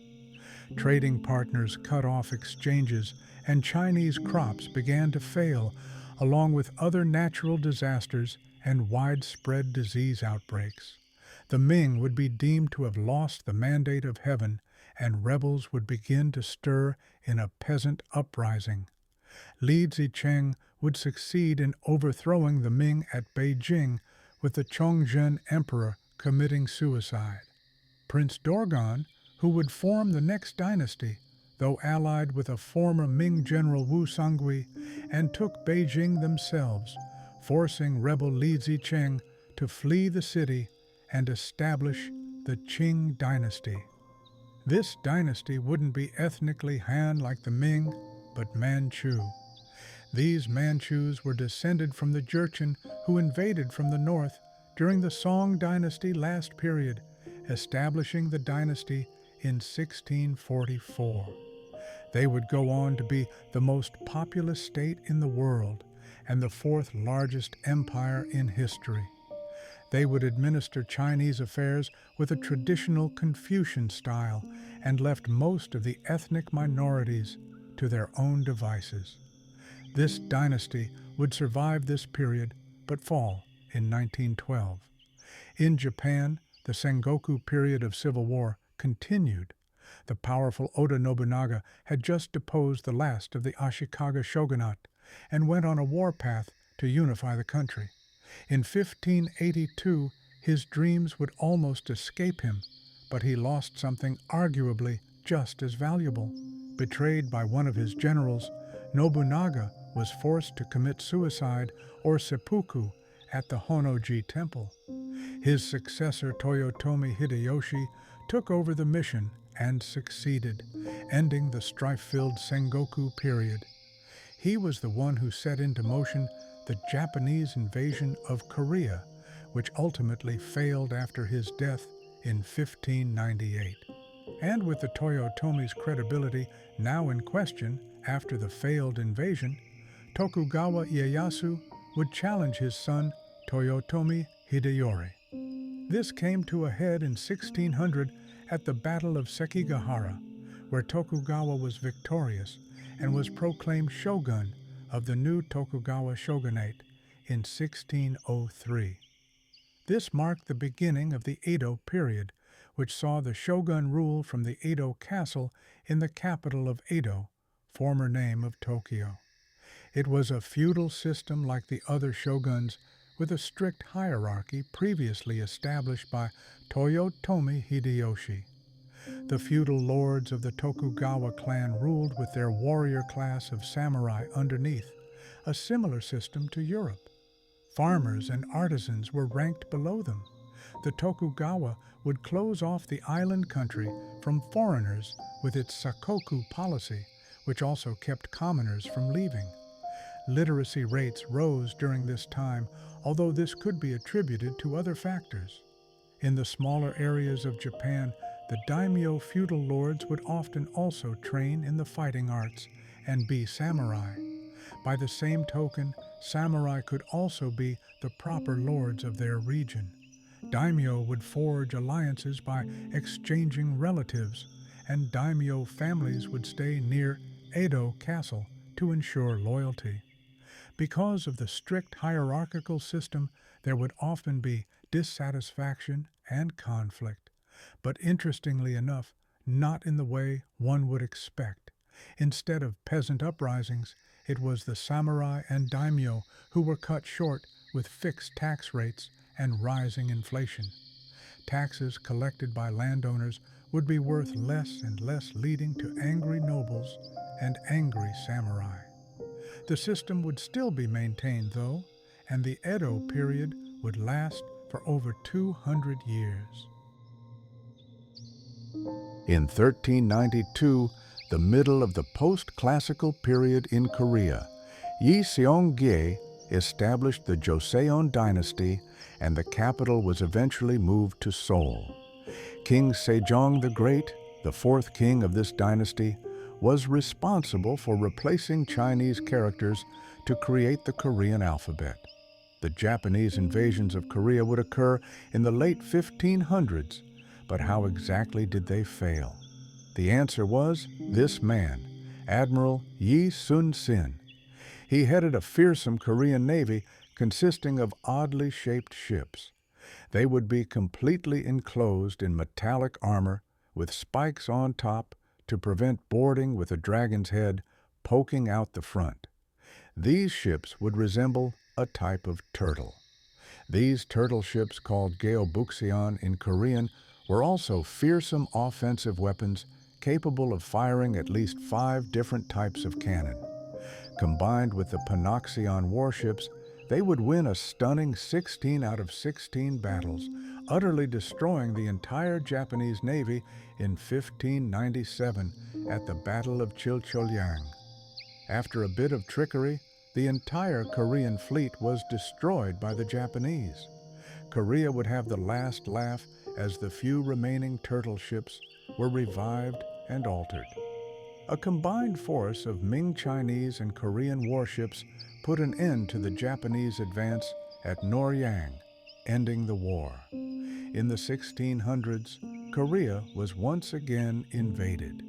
Trading partners cut off exchanges, and Chinese crops began to fail, along with other natural disasters and widespread disease outbreaks. The Ming would be deemed to have lost the mandate of heaven, and rebels would begin to stir in a peasant uprising. Li Zicheng would succeed in overthrowing the Ming at Beijing, with the Chongzhen emperor committing suicide. Prince Dorgan, who would form the next dynasty, though allied with a former Ming general Wu Sangui, and took Beijing themselves, forcing rebel Li Zicheng to flee the city and establish the Qing dynasty. This dynasty wouldn't be ethnically Han like the Ming, but Manchu. These Manchus were descended from the Jurchen who invaded from the north during the Song dynasty last period, establishing the dynasty in 1644. They would go on to be the most populous state in the world and the fourth largest empire in history. They would administer Chinese affairs with a traditional Confucian style and left most of the ethnic minorities to their own devices. This dynasty would survive this period but fall in 1912. In Japan, the Sengoku period of civil war continued. The powerful Oda Nobunaga had just deposed the last of the Ashikaga shogunate and went on a warpath to unify the country. In 1582, his dreams would almost escape him, but he lost something arguably just as valuable. Betrayed by one of his generals, Nobunaga was forced to commit suicide or seppuku at the Honnoji temple. His successor Toyotomi Hideyoshi took over the mission and succeeded, ending the strife-filled Sengoku period. He was the one who set into motion the Japanese invasion of Korea, which ultimately failed after his death in 1598. And with the Toyotomi's credibility now in question after the failed invasion, Tokugawa Ieyasu would challenge his son Toyotomi Hideyori. This came to a head in 1600 at the Battle of Sekigahara, where Tokugawa was victorious and was proclaimed shogun of the new Tokugawa shogunate in 1603. This marked the beginning of the Edo period, which saw the shogun rule from the Edo castle in the capital of Edo, former name of Tokyo. It was a feudal system like the other shoguns, with a strict hierarchy previously established by Toyotomi Hideyoshi. The feudal lords of the Tokugawa clan ruled with their warrior class of samurai underneath, a similar system to Europe. Farmers and artisans were ranked below them. The Tokugawa would close off the island country from foreigners with its sakoku policy, which also kept commoners from leaving. Literacy rates rose during this time, although this could be attributed to other factors. In the smaller areas of Japan, the daimyo feudal lords would often also train in the fighting arts and be samurai. By the same token, samurai could also be the proper lords of their region. Daimyo would forge alliances by exchanging relatives, and daimyo families would stay near Edo Castle to ensure loyalty. Because of the strict hierarchical system, there would often be dissatisfaction and conflict, but interestingly enough, not in the way one would expect. Instead of peasant uprisings, it was the samurai and daimyo who were cut short with fixed tax rates and rising inflation. Taxes collected by landowners would be worth less and less, leading to angry nobles and angry samurai. The system would still be maintained, though, and the Edo period would last for over 200 years. In 1392, the middle of the post-classical period in Korea, Yi Seong-gye, established the Joseon dynasty, and the capital was eventually moved to Seoul. King Sejong the Great, the fourth king of this dynasty, was responsible for replacing Chinese characters to create the Korean alphabet. The Japanese invasions of Korea would occur in the late 1500s, but how exactly did they fail? The answer was this man, Admiral Yi Sun-sin. He headed a fearsome Korean navy consisting of oddly shaped ships. They would be completely enclosed in metallic armor with spikes on top to prevent boarding with a dragon's head poking out the front. These ships would resemble a type of turtle. These turtle ships, called Geobukseon in Korean, were also fearsome offensive weapons capable of firing at least 5 different types of cannon. Combined with the Panoxion warships, they would win a stunning 16 out of 16 battles, utterly destroying the entire Japanese Navy in 1597 at the Battle of Chilcholyang. After a bit of trickery, the entire Korean fleet was destroyed by the Japanese. Korea would have the last laugh as the few remaining turtle ships were revived and altered. A combined force of Ming Chinese and Korean warships put an end to the Japanese advance at Noryang, ending the war. In the 1600s, Korea was once again invaded,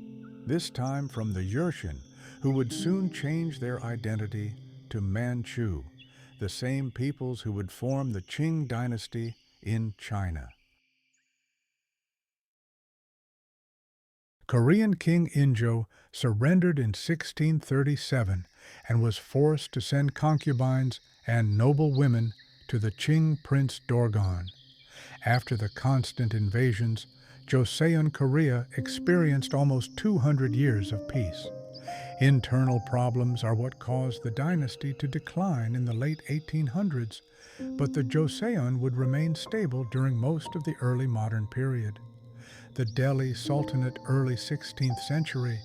this time from the Yurshin, who would soon change their identity to Manchu, the same peoples who would form the Qing dynasty in China. Korean King Injo surrendered in 1637 and was forced to send concubines and noble women to the Qing Prince Dorgon. After the constant invasions, Joseon Korea experienced almost 200 years of peace. Internal problems are what caused the dynasty to decline in the late 1800s, but the Joseon would remain stable during most of the early modern period. The Delhi Sultanate, early 16th century.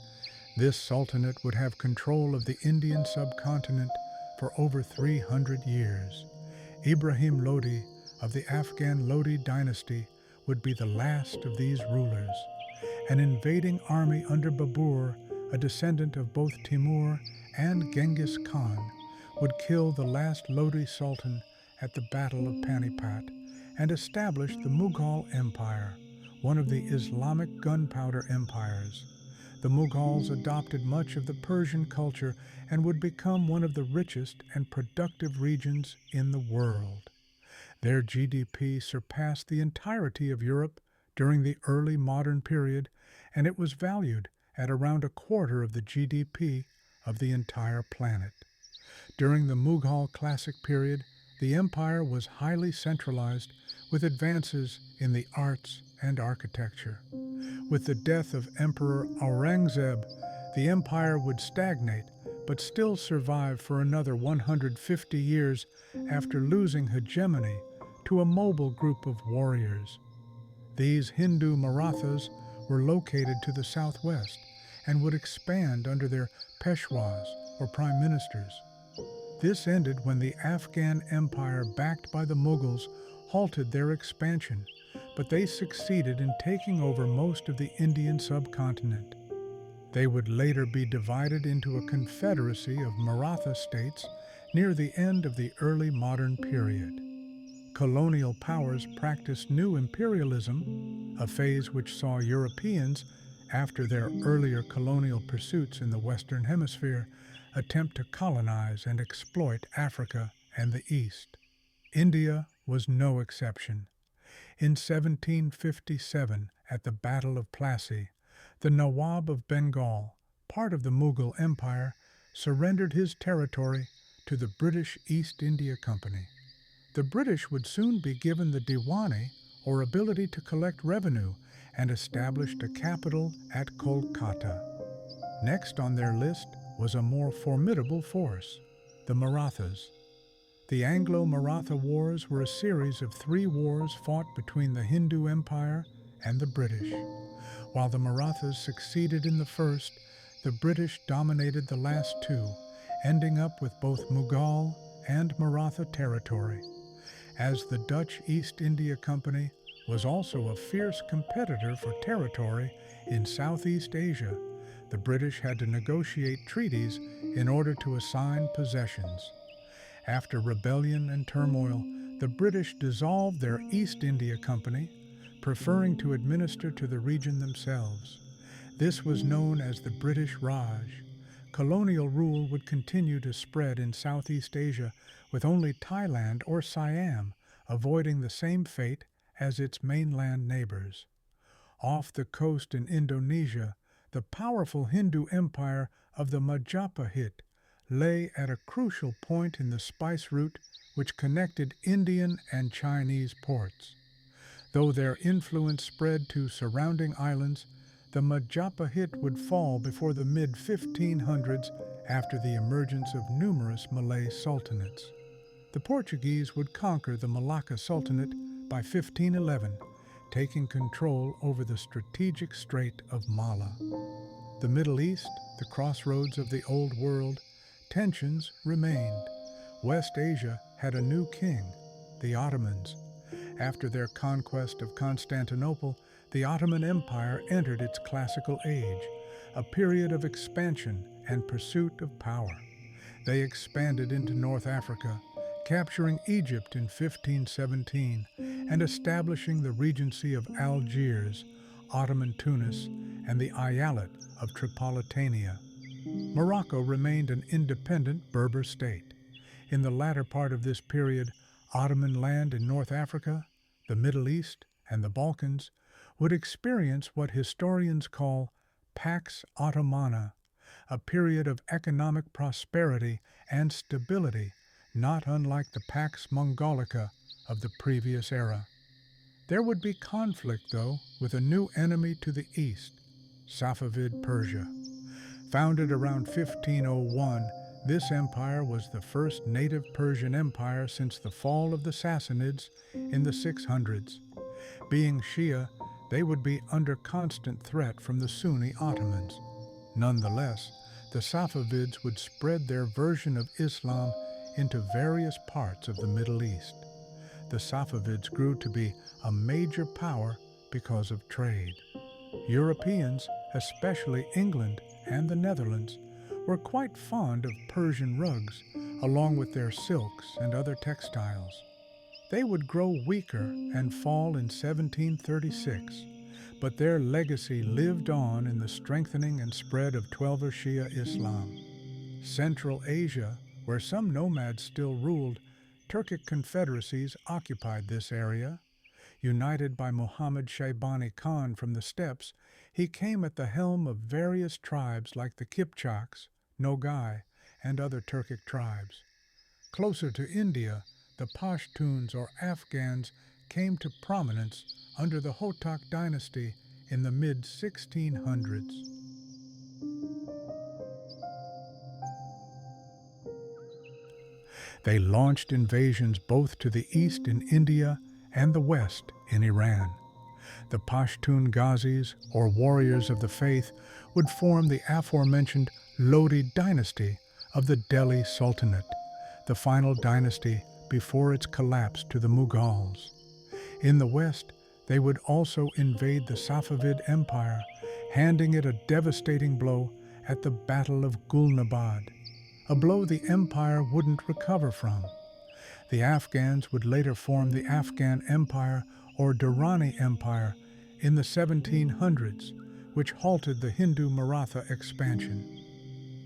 This sultanate would have control of the Indian subcontinent for over 300 years. Ibrahim Lodi of the Afghan Lodi dynasty would be the last of these rulers. An invading army under Babur, a descendant of both Timur and Genghis Khan, would kill the last Lodi sultan at the Battle of Panipat and establish the Mughal Empire, one of the Islamic gunpowder empires. The Mughals adopted much of the Persian culture and would become one of the richest and productive regions in the world. Their GDP surpassed the entirety of Europe during the early modern period, and it was valued at around a quarter of the GDP of the entire planet. During the Mughal classic period, the empire was highly centralized with advances in the arts and architecture. With the death of Emperor Aurangzeb, the empire would stagnate but still survive for another 150 years after losing hegemony to a mobile group of warriors. These Hindu Marathas were located to the southwest and would expand under their Peshwas, or prime ministers. This ended when the Afghan Empire, backed by the Mughals, halted their expansion, but they succeeded in taking over most of the Indian subcontinent. They would later be divided into a confederacy of Maratha states near the end of the early modern period. Colonial powers practiced new imperialism, a phase which saw Europeans, after their earlier colonial pursuits in the Western Hemisphere, attempt to colonize and exploit Africa and the East. India was no exception. In 1757, at the Battle of Plassey, the Nawab of Bengal, part of the Mughal Empire, surrendered his territory to the British East India Company. The British would soon be given the Diwani, or ability to collect revenue, and established a capital at Kolkata. Next on their list was a more formidable force, the Marathas. The Anglo-Maratha Wars were a series of 3 wars fought between the Hindu Empire and the British. While the Marathas succeeded in the first, the British dominated the last 2, ending up with both Mughal and Maratha territory. As the Dutch East India Company was also a fierce competitor for territory in Southeast Asia, the British had to negotiate treaties in order to assign possessions. After rebellion and turmoil, the British dissolved their East India Company, preferring to administer to the region themselves. This was known as the British Raj. Colonial rule would continue to spread in Southeast Asia, with only Thailand or Siam avoiding the same fate as its mainland neighbors. Off the coast in Indonesia, the powerful Hindu empire of the Majapahit lay at a crucial point in the spice route which connected Indian and Chinese ports. Though their influence spread to surrounding islands, the Majapahit would fall before the mid-1500s after the emergence of numerous Malay sultanates. The Portuguese would conquer the Malacca Sultanate by 1511, taking control over the strategic Strait of Mala. The Middle East, the crossroads of the Old World, tensions remained. West Asia had a new king, the Ottomans. After their conquest of Constantinople, the Ottoman Empire entered its classical age, a period of expansion and pursuit of power. They expanded into North Africa, capturing Egypt in 1517 and establishing the Regency of Algiers, Ottoman Tunis, and the Eyalet of Tripolitania. Morocco remained an independent Berber state. In the latter part of this period, Ottoman land in North Africa, the Middle East, and the Balkans would experience what historians call Pax Ottomana, a period of economic prosperity and stability not unlike the Pax Mongolica of the previous era. There would be conflict, though, with a new enemy to the east, Safavid Persia. Founded around 1501, this empire was the first native Persian empire since the fall of the Sassanids in the 600s. Being Shia, they would be under constant threat from the Sunni Ottomans. Nonetheless, the Safavids would spread their version of Islam into various parts of the Middle East. The Safavids grew to be a major power because of trade. Europeans, especially England and the Netherlands, were quite fond of Persian rugs, along with their silks and other textiles. They would grow weaker and fall in 1736, but their legacy lived on in the strengthening and spread of Twelver Shia Islam. Central Asia, where some nomads still ruled, Turkic confederacies occupied this area. United by Muhammad Shaybani Khan from the steppes, he came at the helm of various tribes like the Kipchaks, Nogai, and other Turkic tribes. Closer to India, the Pashtuns or Afghans came to prominence under the Hotak dynasty in the mid-1600s. They launched invasions both to the east in India and the west in Iran. The Pashtun Ghazis, or warriors of the faith, would form the aforementioned Lodi dynasty of the Delhi Sultanate, the final dynasty before its collapse to the Mughals. In the west, they would also invade the Safavid Empire, handing it a devastating blow at the Battle of Gulnabad, a blow the empire wouldn't recover from. The Afghans would later form the Afghan Empire or Durrani Empire in the 1700s, which halted the Hindu Maratha expansion.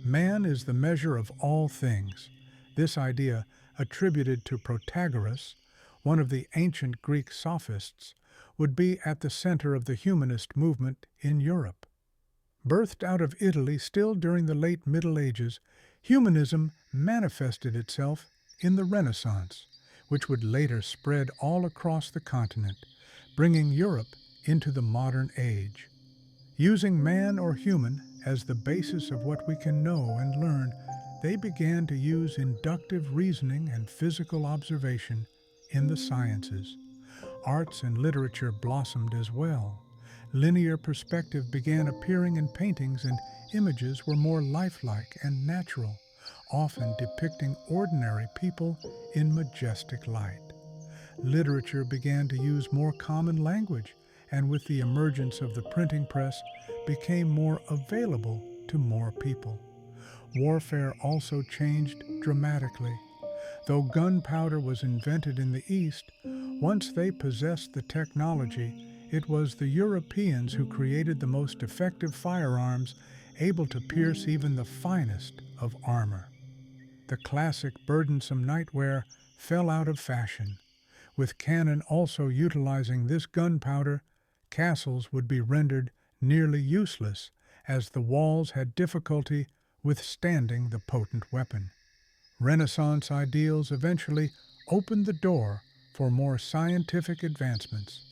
Man is the measure of all things. This idea, attributed to Protagoras, one of the ancient Greek sophists, would be at the center of the humanist movement in Europe. Birthed out of Italy still during the late Middle Ages, humanism manifested itself in the Renaissance, which would later spread all across the continent, bringing Europe into the modern age. Using man or human as the basis of what we can know and learn, they began to use inductive reasoning and physical observation in the sciences. Arts and literature blossomed as well. Linear perspective began appearing in paintings, and images were more lifelike and natural, often depicting ordinary people in majestic light. Literature began to use more common language, and with the emergence of the printing press, became more available to more people. Warfare also changed dramatically. Though gunpowder was invented in the East, once they possessed the technology, it was the Europeans who created the most effective firearms, able to pierce even the finest of armor. The classic burdensome nightwear fell out of fashion. With cannon also utilizing this gunpowder, castles would be rendered nearly useless, as the walls had difficulty withstanding the potent weapon. Renaissance ideals eventually opened the door for more scientific advancements.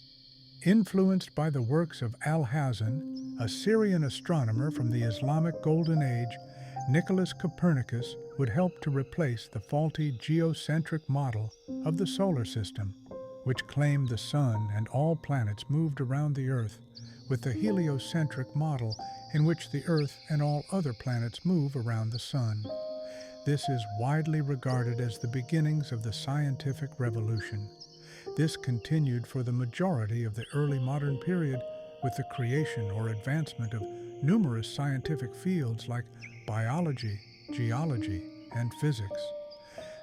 Influenced by the works of Alhazen, a Syrian astronomer from the Islamic Golden Age, Nicholas Copernicus would help to replace the faulty geocentric model of the solar system, which claimed the sun and all planets moved around the Earth, with the heliocentric model in which the Earth and all other planets move around the sun. This is widely regarded as the beginnings of the scientific revolution. This continued for the majority of the early modern period, with the creation or advancement of numerous scientific fields like biology, geology, and physics.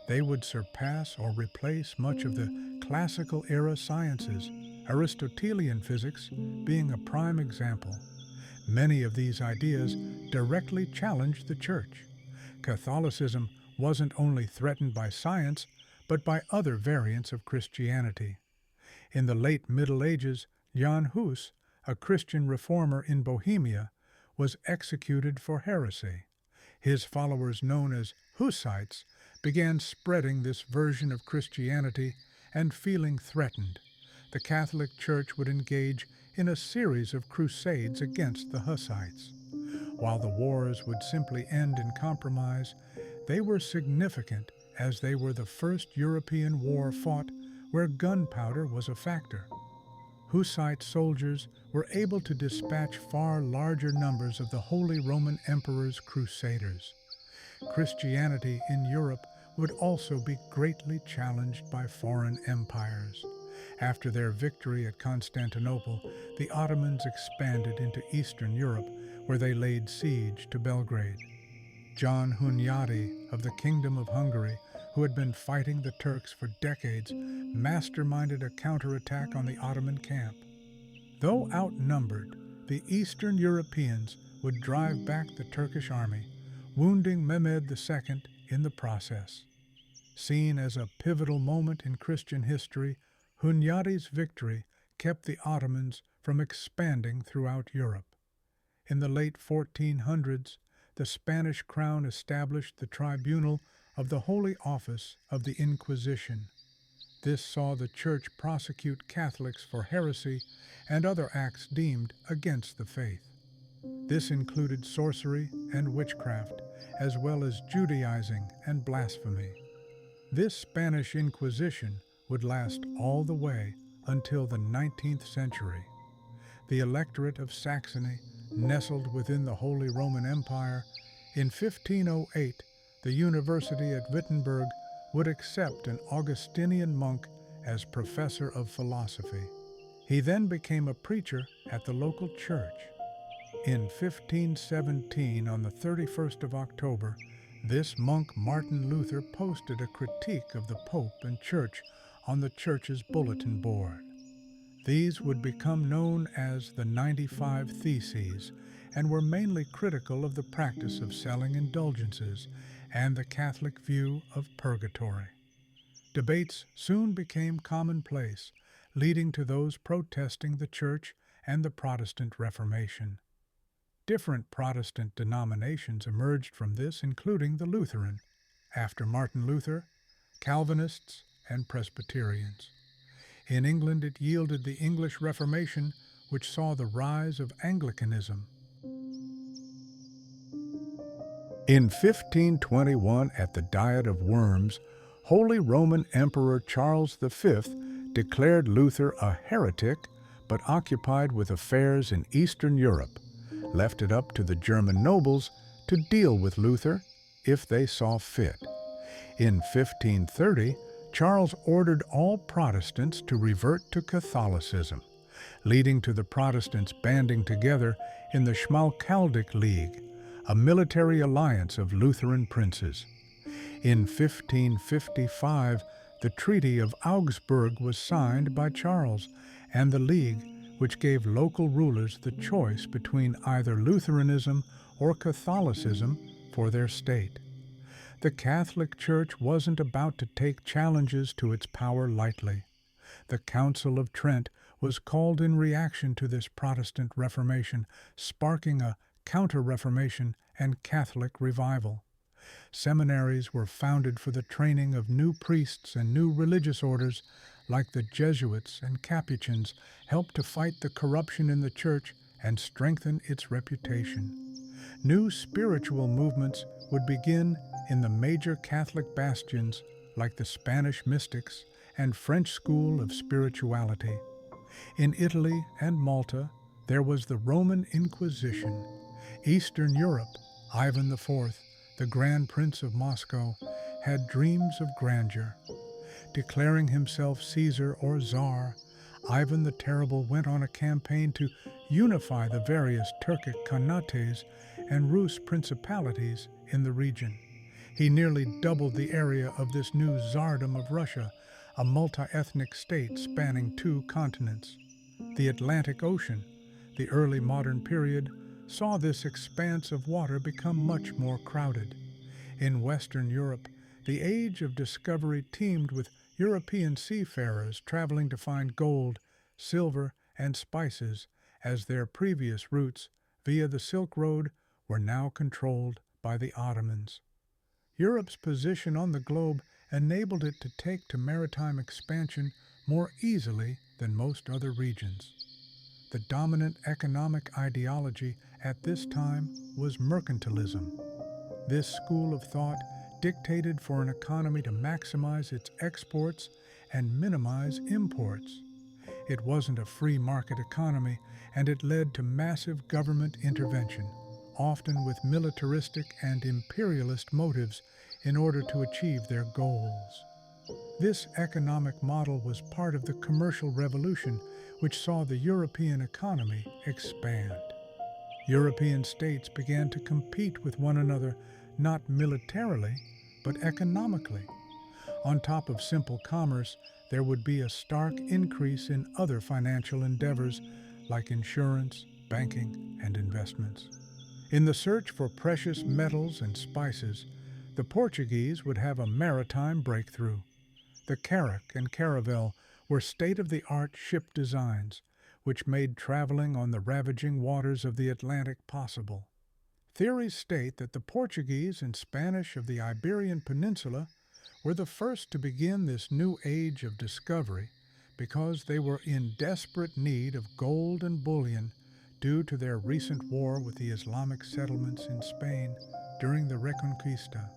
They would surpass or replace much of the classical era sciences, Aristotelian physics being a prime example. Many of these ideas directly challenged the Church. Catholicism wasn't only threatened by science, but by other variants of Christianity. In the late Middle Ages, Jan Hus, a Christian reformer in Bohemia, was executed for heresy. His followers, known as Hussites, began spreading this version of Christianity, and feeling threatened, the Catholic Church would engage in a series of crusades against the Hussites. While the wars would simply end in compromise, they were significant as they were the first European war fought where gunpowder was a factor. Hussite soldiers were able to dispatch far larger numbers of the Holy Roman Emperor's crusaders. Christianity in Europe would also be greatly challenged by foreign empires. After their victory at Constantinople, the Ottomans expanded into Eastern Europe, where they laid siege to Belgrade. John Hunyadi of the Kingdom of Hungary, who had been fighting the Turks for decades, masterminded a counterattack on the Ottoman camp. Though outnumbered, the Eastern Europeans would drive back the Turkish army, wounding Mehmed II in the process. Seen as a pivotal moment in Christian history, Hunyadi's victory kept the Ottomans from expanding throughout Europe. In the late 1400s, the Spanish crown established the tribunal of the Holy Office of the Inquisition. This saw the Church prosecute Catholics for heresy and other acts deemed against the faith. This included sorcery and witchcraft, as well as Judaizing and blasphemy. This Spanish Inquisition would last all the way until the 19th century. The electorate of Saxony, nestled within the Holy Roman Empire, in 1508, the University at Wittenberg would accept an Augustinian monk as professor of philosophy. He then became a preacher at the local church. In 1517, on the 31st of October, this monk Martin Luther posted a critique of the Pope and Church on the church's bulletin board. These would become known as the 95 Theses, and were mainly critical of the practice of selling indulgences and the Catholic view of purgatory. Debates soon became commonplace, leading to those protesting the Church and the Protestant Reformation. Different Protestant denominations emerged from this, including the Lutheran, after Martin Luther, Calvinists, and Presbyterians. In England, it yielded the English Reformation, which saw the rise of Anglicanism. In 1521, at the Diet of Worms, Holy Roman Emperor Charles V declared Luther a heretic, but occupied with affairs in Eastern Europe, left it up to the German nobles to deal with Luther if they saw fit. In 1530, Charles ordered all Protestants to revert to Catholicism, leading to the Protestants banding together in the Schmalkaldic League, a military alliance of Lutheran princes. In 1555, the Treaty of Augsburg was signed by Charles and the League, which gave local rulers the choice between either Lutheranism or Catholicism for their state. The Catholic Church wasn't about to take challenges to its power lightly. The Council of Trent was called in reaction to this Protestant Reformation, sparking a Counter-Reformation and Catholic revival. Seminaries were founded for the training of new priests, and new religious orders, like the Jesuits and Capuchins, helped to fight the corruption in the Church and strengthen its reputation. New spiritual movements would begin in the major Catholic bastions like the Spanish mystics and French school of spirituality. In Italy and Malta, there was the Roman Inquisition. Eastern Europe, Ivan IV, the Grand Prince of Moscow, had dreams of grandeur. Declaring himself Caesar or Tsar, Ivan the Terrible went on a campaign to unify the various Turkic Khanates and Rus principalities in the region. He nearly doubled the area of this new Tsardom of Russia, a multi-ethnic state spanning 2 continents. The Atlantic Ocean, the early modern period, saw this expanse of water become much more crowded. In Western Europe, the age of discovery teemed with European seafarers traveling to find gold, silver, and spices, as their previous routes via the Silk Road were now controlled by the Ottomans. Europe's position on the globe enabled it to take to maritime expansion more easily than most other regions. The dominant economic ideology at this time was mercantilism. This school of thought dictated for an economy to maximize its exports and minimize imports. It wasn't a free market economy, and it led to massive government intervention, often with militaristic and imperialist motives in order to achieve their goals. This economic model was part of the commercial revolution, which saw the European economy expand. European states began to compete with one another, not militarily, but economically. On top of simple commerce, there would be a stark increase in other financial endeavors like insurance, banking, and investments. In the search for precious metals and spices, the Portuguese would have a maritime breakthrough. The carrack and caravel were state-of-the-art ship designs, which made traveling on the ravaging waters of the Atlantic possible. Theories state that the Portuguese and Spanish of the Iberian Peninsula were the first to begin this new age of discovery because they were in desperate need of gold and bullion due to their recent war with the Islamic settlements in Spain during the Reconquista.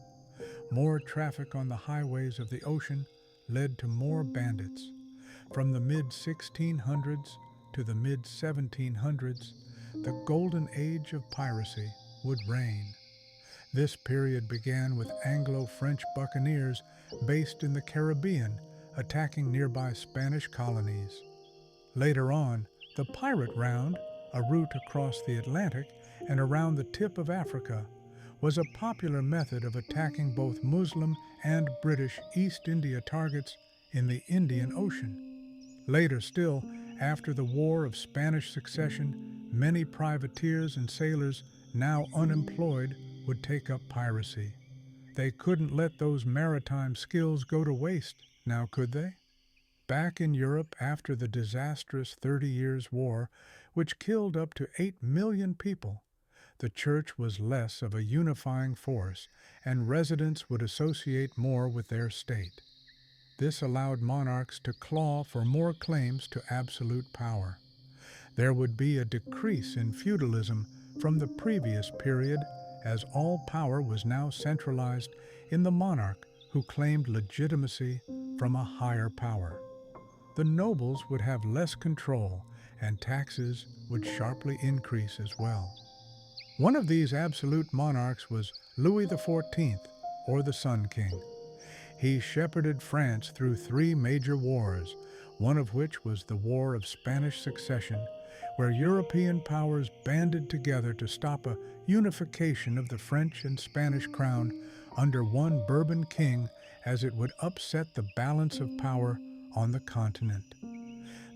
More traffic on the highways of the ocean led to more bandits. From the mid-1600s to the mid-1700s, the golden age of piracy would reign. This period began with Anglo-French buccaneers based in the Caribbean attacking nearby Spanish colonies. Later on, the pirate round, a route across the Atlantic and around the tip of Africa, was a popular method of attacking both Muslim and British East India targets in the Indian Ocean. Later still, after the War of Spanish Succession, many privateers and sailors, now unemployed, would take up piracy. They couldn't let those maritime skills go to waste, now could they? Back in Europe after the disastrous 30 Years' War, which killed up to 8 million people, the Church was less of a unifying force, and residents would associate more with their state. This allowed monarchs to claw for more claims to absolute power. There would be a decrease in feudalism from the previous period, as all power was now centralized in the monarch who claimed legitimacy from a higher power. The nobles would have less control, and taxes would sharply increase as well. One of these absolute monarchs was Louis XIV, or the Sun King. He shepherded France through three major wars, one of which was the War of Spanish Succession, where European powers banded together to stop a unification of the French and Spanish crown under one Bourbon king, as it would upset the balance of power on the continent.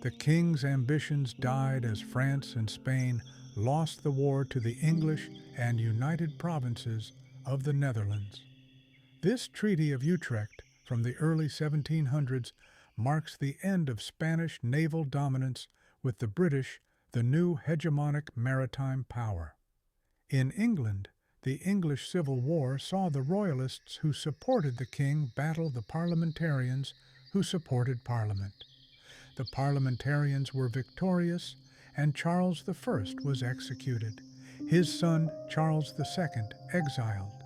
The king's ambitions died as France and Spain lost the war to the English and United Provinces of the Netherlands. This Treaty of Utrecht from the early 1700s marks the end of Spanish naval dominance, with the British the new hegemonic maritime power. In England, the English Civil War saw the royalists who supported the king battle the parliamentarians who supported Parliament. The parliamentarians were victorious, and Charles I was executed, his son Charles II exiled.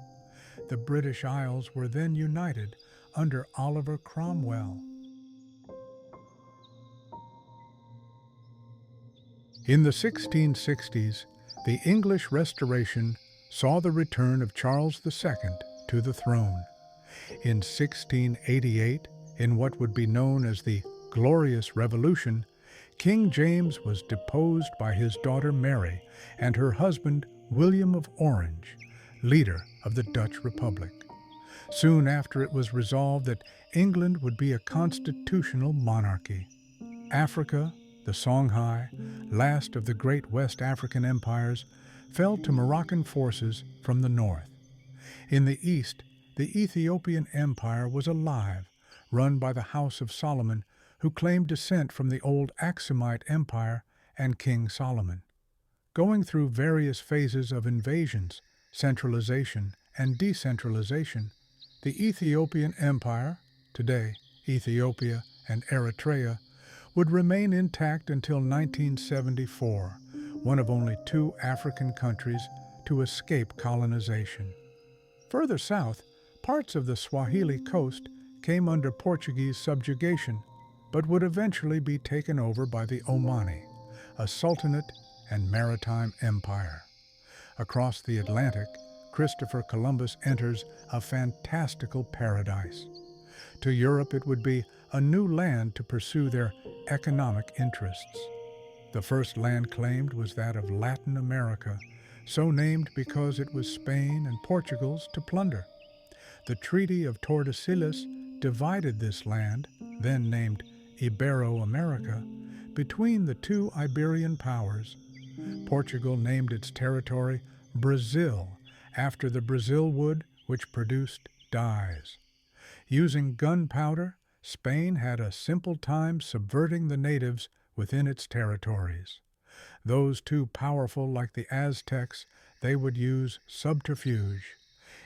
The British Isles were then united under Oliver Cromwell. In the 1660s, the English Restoration saw the return of Charles II to the throne. In 1688, in what would be known as the Glorious Revolution, King James was deposed by his daughter Mary and her husband William of Orange, leader of the Dutch Republic. Soon after, it was resolved that England would be a constitutional monarchy. Africa, the Songhai, last of the great West African empires, fell to Moroccan forces from the north. In the east, the Ethiopian Empire was alive, run by the House of Solomon, who claimed descent from the old Aksumite Empire and King Solomon. Going through various phases of invasions, centralization, and decentralization, the Ethiopian Empire, today Ethiopia and Eritrea, would remain intact until 1974, one of only two African countries to escape colonization. Further south, parts of the Swahili coast came under Portuguese subjugation, but would eventually be taken over by the Omani, a sultanate and maritime empire. Across the Atlantic, Christopher Columbus enters a fantastical paradise. To Europe, it would be a new land to pursue their economic interests. The first land claimed was that of Latin America, so named because it was Spain and Portugal's to plunder. The Treaty of Tordesillas divided this land, then named Ibero-America, between the two Iberian powers. Portugal named its territory Brazil, after the Brazil wood which produced dyes. Using gunpowder, Spain had a simple time subverting the natives within its territories. Those too powerful, like the Aztecs, they would use subterfuge.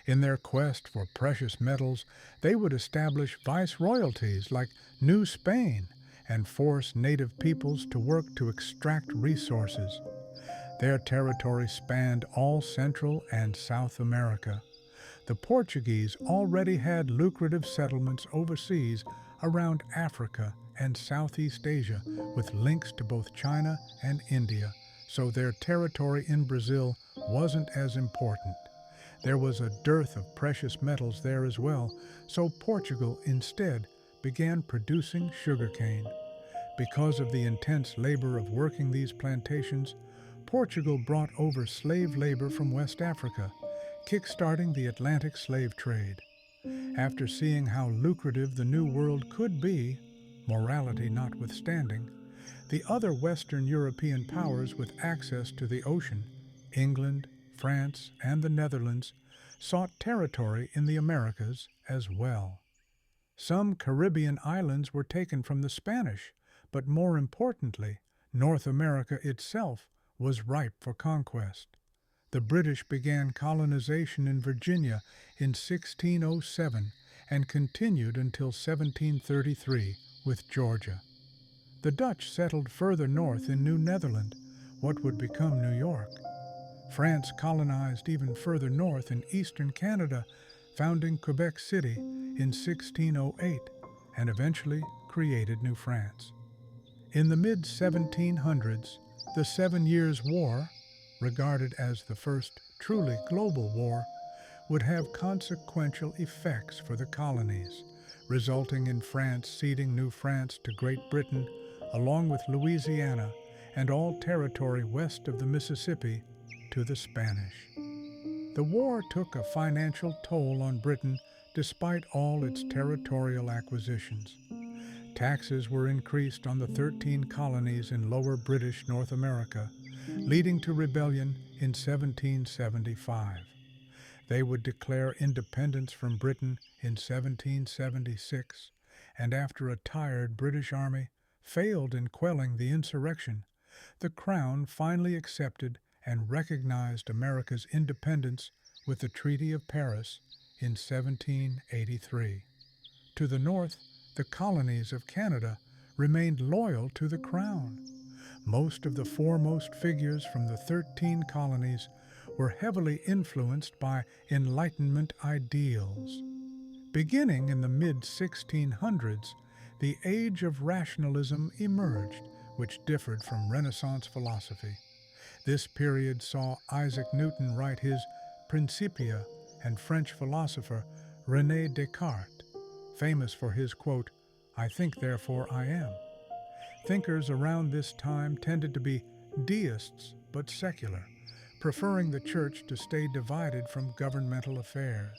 In their quest for precious metals, they would establish viceroyalties like New Spain and force native peoples to work to extract resources. Their territory spanned all Central and South America. The Portuguese already had lucrative settlements overseas around Africa and Southeast Asia, with links to both China and India, so their territory in Brazil wasn't as important. There was a dearth of precious metals there as well, so Portugal instead began producing sugarcane. Because of the intense labor of working these plantations, Portugal brought over slave labor from West Africa, kickstarting the Atlantic slave trade. After seeing how lucrative the New World could be, morality notwithstanding, the other Western European powers with access to the ocean, England, France, and the Netherlands, sought territory in the Americas as well. Some Caribbean islands were taken from the Spanish, but more importantly, North America itself was ripe for conquest. The British began colonization in Virginia in 1607 and continued until 1733 with Georgia. The Dutch settled further north in New Netherland, what would become New York. France colonized even further north in eastern Canada, founding Quebec City in 1608, and eventually created New France. In the mid-1700s, the 7 Years' War, regarded as the first truly global war, would have consequential effects for the colonies, resulting in France ceding New France to Great Britain, along with Louisiana and all territory west of the Mississippi, to the Spanish. The war took a financial toll on Britain despite all its territorial acquisitions. Taxes were increased on the 13 colonies in lower British North America, leading to rebellion in 1775. They would declare independence from Britain in 1776, and after a tired British army failed in quelling the insurrection, the Crown finally accepted and recognized America's independence with the Treaty of Paris in 1783. To the north, the colonies of Canada remained loyal to the Crown. Most of the foremost figures from the 13 colonies were heavily influenced by Enlightenment ideals. Beginning in the mid-1600s, the Age of Rationalism emerged, which differed from Renaissance philosophy. This period saw Isaac Newton write his Principia and French philosopher René Descartes, famous for his quote, "I think, therefore I am." Thinkers around this time tended to be deists but secular, preferring the church to stay divided from governmental affairs.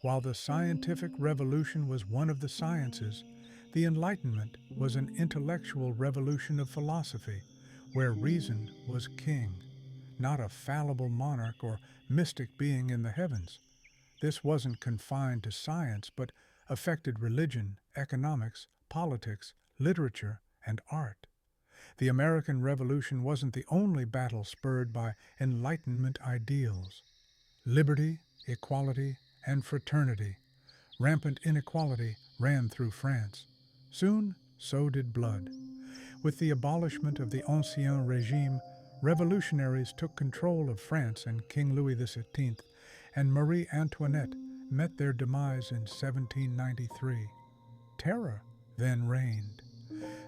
While the scientific revolution was one of the sciences, the Enlightenment was an intellectual revolution of philosophy, where reason was king, not a fallible monarch or mystic being in the heavens. This wasn't confined to science, but affected religion, economics, politics, literature, and art. The American Revolution wasn't the only battle spurred by Enlightenment ideals. Liberty, equality, and fraternity. Rampant inequality ran through France. Soon, so did blood. With the abolishment of the Ancien Régime, revolutionaries took control of France, and King Louis XVII and Marie Antoinette met their demise in 1793. Terror then reigned.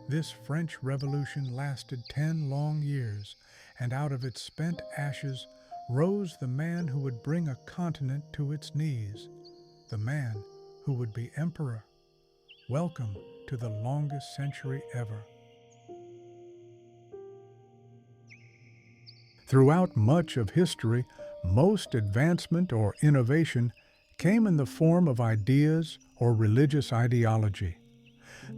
This French Revolution lasted 10 long years, and out of its spent ashes rose the man who would bring a continent to its knees, the man who would be emperor. Welcome to the longest century ever. Throughout much of history, most advancement or innovation came in the form of ideas or religious ideology.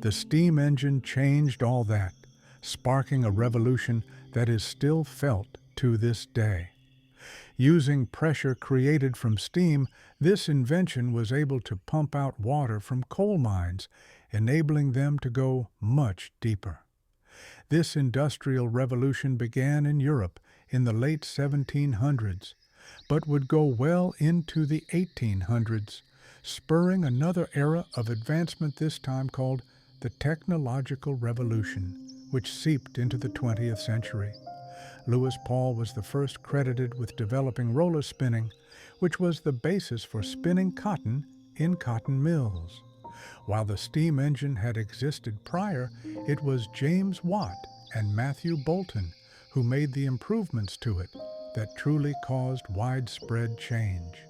The steam engine changed all that, sparking a revolution that is still felt to this day. Using pressure created from steam, this invention was able to pump out water from coal mines, enabling them to go much deeper. This industrial revolution began in Europe in the late 1700s, but would go well into the 1800s, spurring another era of advancement, this time called the Technological Revolution, which seeped into the 20th century. Louis Paul was the first credited with developing roller spinning, which was the basis for spinning cotton in cotton mills. While the steam engine had existed prior, it was James Watt and Matthew Boulton who made the improvements to it that truly caused widespread change.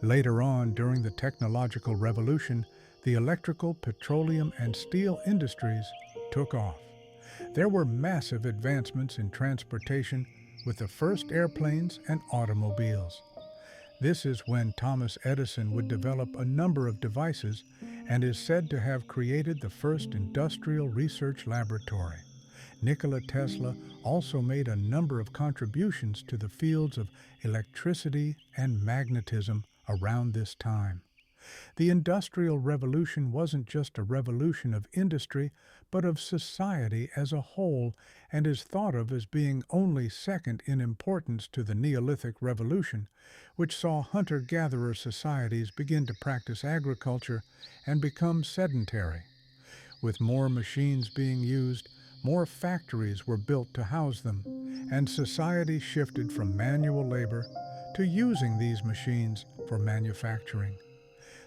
Later on, during the technological revolution, the electrical, petroleum, and steel industries took off. There were massive advancements in transportation with the first airplanes and automobiles. This is when Thomas Edison would develop a number of devices and is said to have created the first industrial research laboratory. Nikola Tesla also made a number of contributions to the fields of electricity and magnetism around this time. The Industrial Revolution wasn't just a revolution of industry, but of society as a whole, and is thought of as being only second in importance to the Neolithic Revolution, which saw hunter-gatherer societies begin to practice agriculture and become sedentary. With more machines being used, more factories were built to house them, and society shifted from manual labor to using these machines for manufacturing.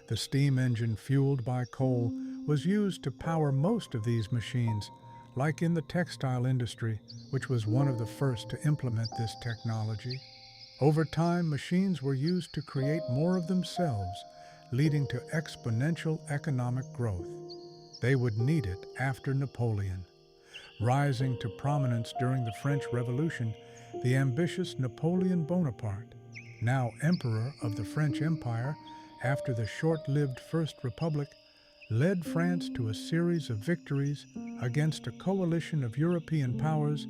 The steam engine fueled by coal was used to power most of these machines, like in the textile industry, which was one of the first to implement this technology. Over time, machines were used to create more of themselves, leading to exponential economic growth. They would need it after Napoleon. Rising to prominence during the French Revolution, the ambitious Napoleon Bonaparte, now Emperor of the French Empire after the short-lived First Republic, led France to a series of victories against a coalition of European powers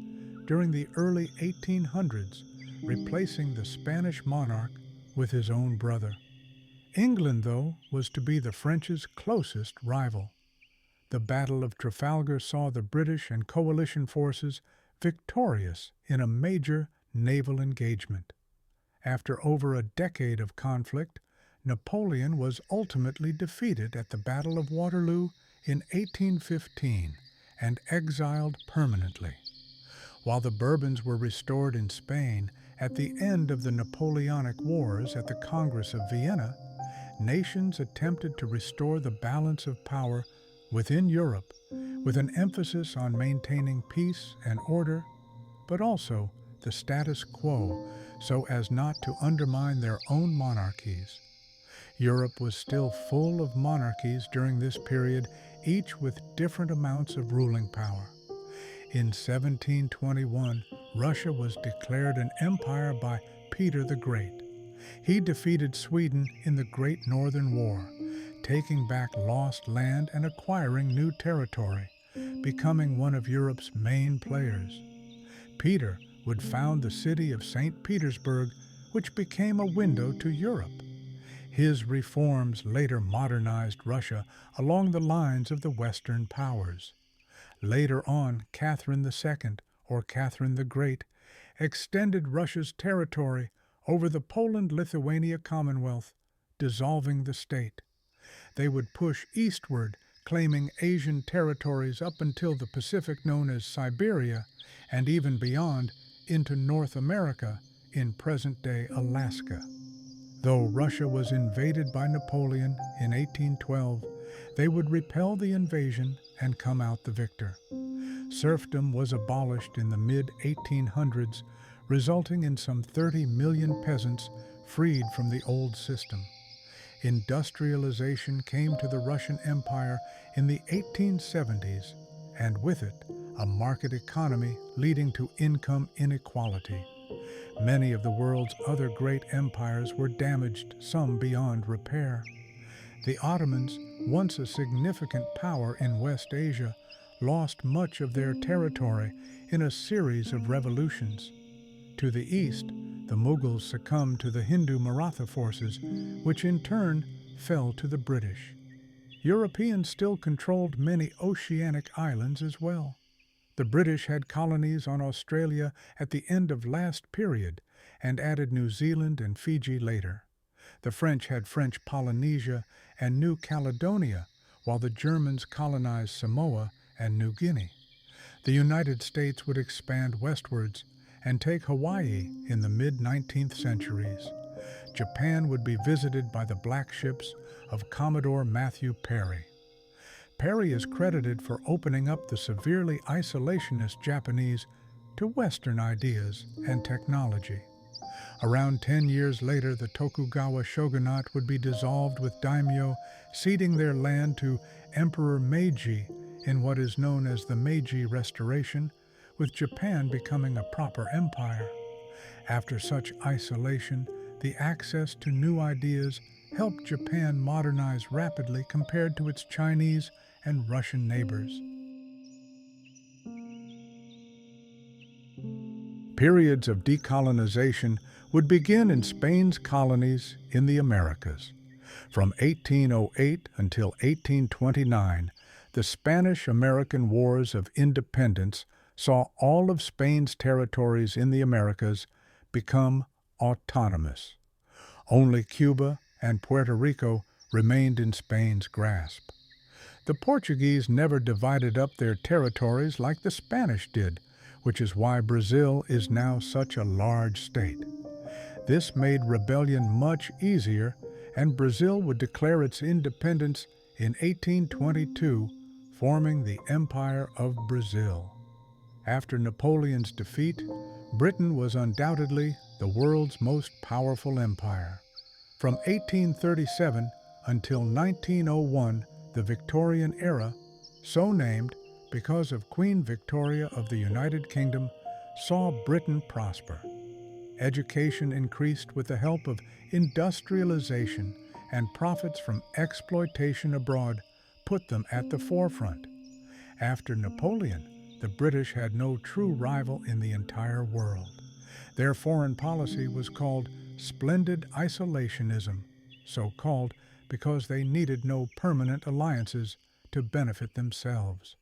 during the early 1800s, replacing the Spanish monarch with his own brother. England, though, was to be the French's closest rival. The Battle of Trafalgar saw the British and coalition forces victorious in a major naval engagement. After over a decade of conflict, Napoleon was ultimately defeated at the Battle of Waterloo in 1815 and exiled permanently. While the Bourbons were restored in Spain at the end of the Napoleonic Wars at the Congress of Vienna, nations attempted to restore the balance of power within Europe with an emphasis on maintaining peace and order, but also the status quo so as not to undermine their own monarchies. Europe was still full of monarchies during this period, each with different amounts of ruling power. In 1721, Russia was declared an empire by Peter the Great. He defeated Sweden in the Great Northern War, taking back lost land and acquiring new territory, becoming one of Europe's main players. Peter would found the city of St. Petersburg, which became a window to Europe. His reforms later modernized Russia along the lines of the Western powers. Later on, Catherine II, or Catherine the Great, extended Russia's territory over the Poland-Lithuania Commonwealth, dissolving the state. They would push eastward, claiming Asian territories up until the Pacific known as Siberia, and even beyond into North America in present-day Alaska. Though Russia was invaded by Napoleon in 1812, they would repel the invasion and come out the victor. Serfdom was abolished in the mid-1800s, resulting in some 30 million peasants freed from the old system. Industrialization came to the Russian Empire in the 1870s, and with it, a market economy leading to income inequality. Many of the world's other great empires were damaged, some beyond repair. The Ottomans, once a significant power in West Asia, lost much of their territory in a series of revolutions. To the east, the Mughals succumbed to the Hindu Maratha forces, which in turn fell to the British. Europeans still controlled many oceanic islands as well. The British had colonies on Australia at the end of last period and added New Zealand and Fiji later. The French had French Polynesia and New Caledonia, while the Germans colonized Samoa and New Guinea. The United States would expand westwards and take Hawaii in the mid-19th centuries. Japan would be visited by the black ships of Commodore Matthew Perry. Perry is credited for opening up the severely isolationist Japanese to Western ideas and technology. Around 10 years later, the Tokugawa shogunate would be dissolved with daimyo ceding their land to Emperor Meiji in what is known as the Meiji Restoration, with Japan becoming a proper empire. After such isolation, the access to new ideas helped Japan modernize rapidly compared to its Chinese and Russian neighbors. Periods of decolonization would begin in Spain's colonies in the Americas. From 1808 until 1829, the Spanish-American Wars of Independence saw all of Spain's territories in the Americas become autonomous. Only Cuba and Puerto Rico remained in Spain's grasp. The Portuguese never divided up their territories like the Spanish did, which is why Brazil is now such a large state. This made rebellion much easier, and Brazil would declare its independence in 1822 forming the Empire of Brazil. After Napoleon's defeat, Britain was undoubtedly the world's most powerful empire. From 1837 until 1901, the Victorian era, so named because of Queen Victoria of the United Kingdom, saw Britain prosper. Education increased with the help of industrialization, and profits from exploitation abroad put them at the forefront. After Napoleon, the British had no true rival in the entire world. Their foreign policy was called splendid isolationism, so called because they needed no permanent alliances to benefit themselves.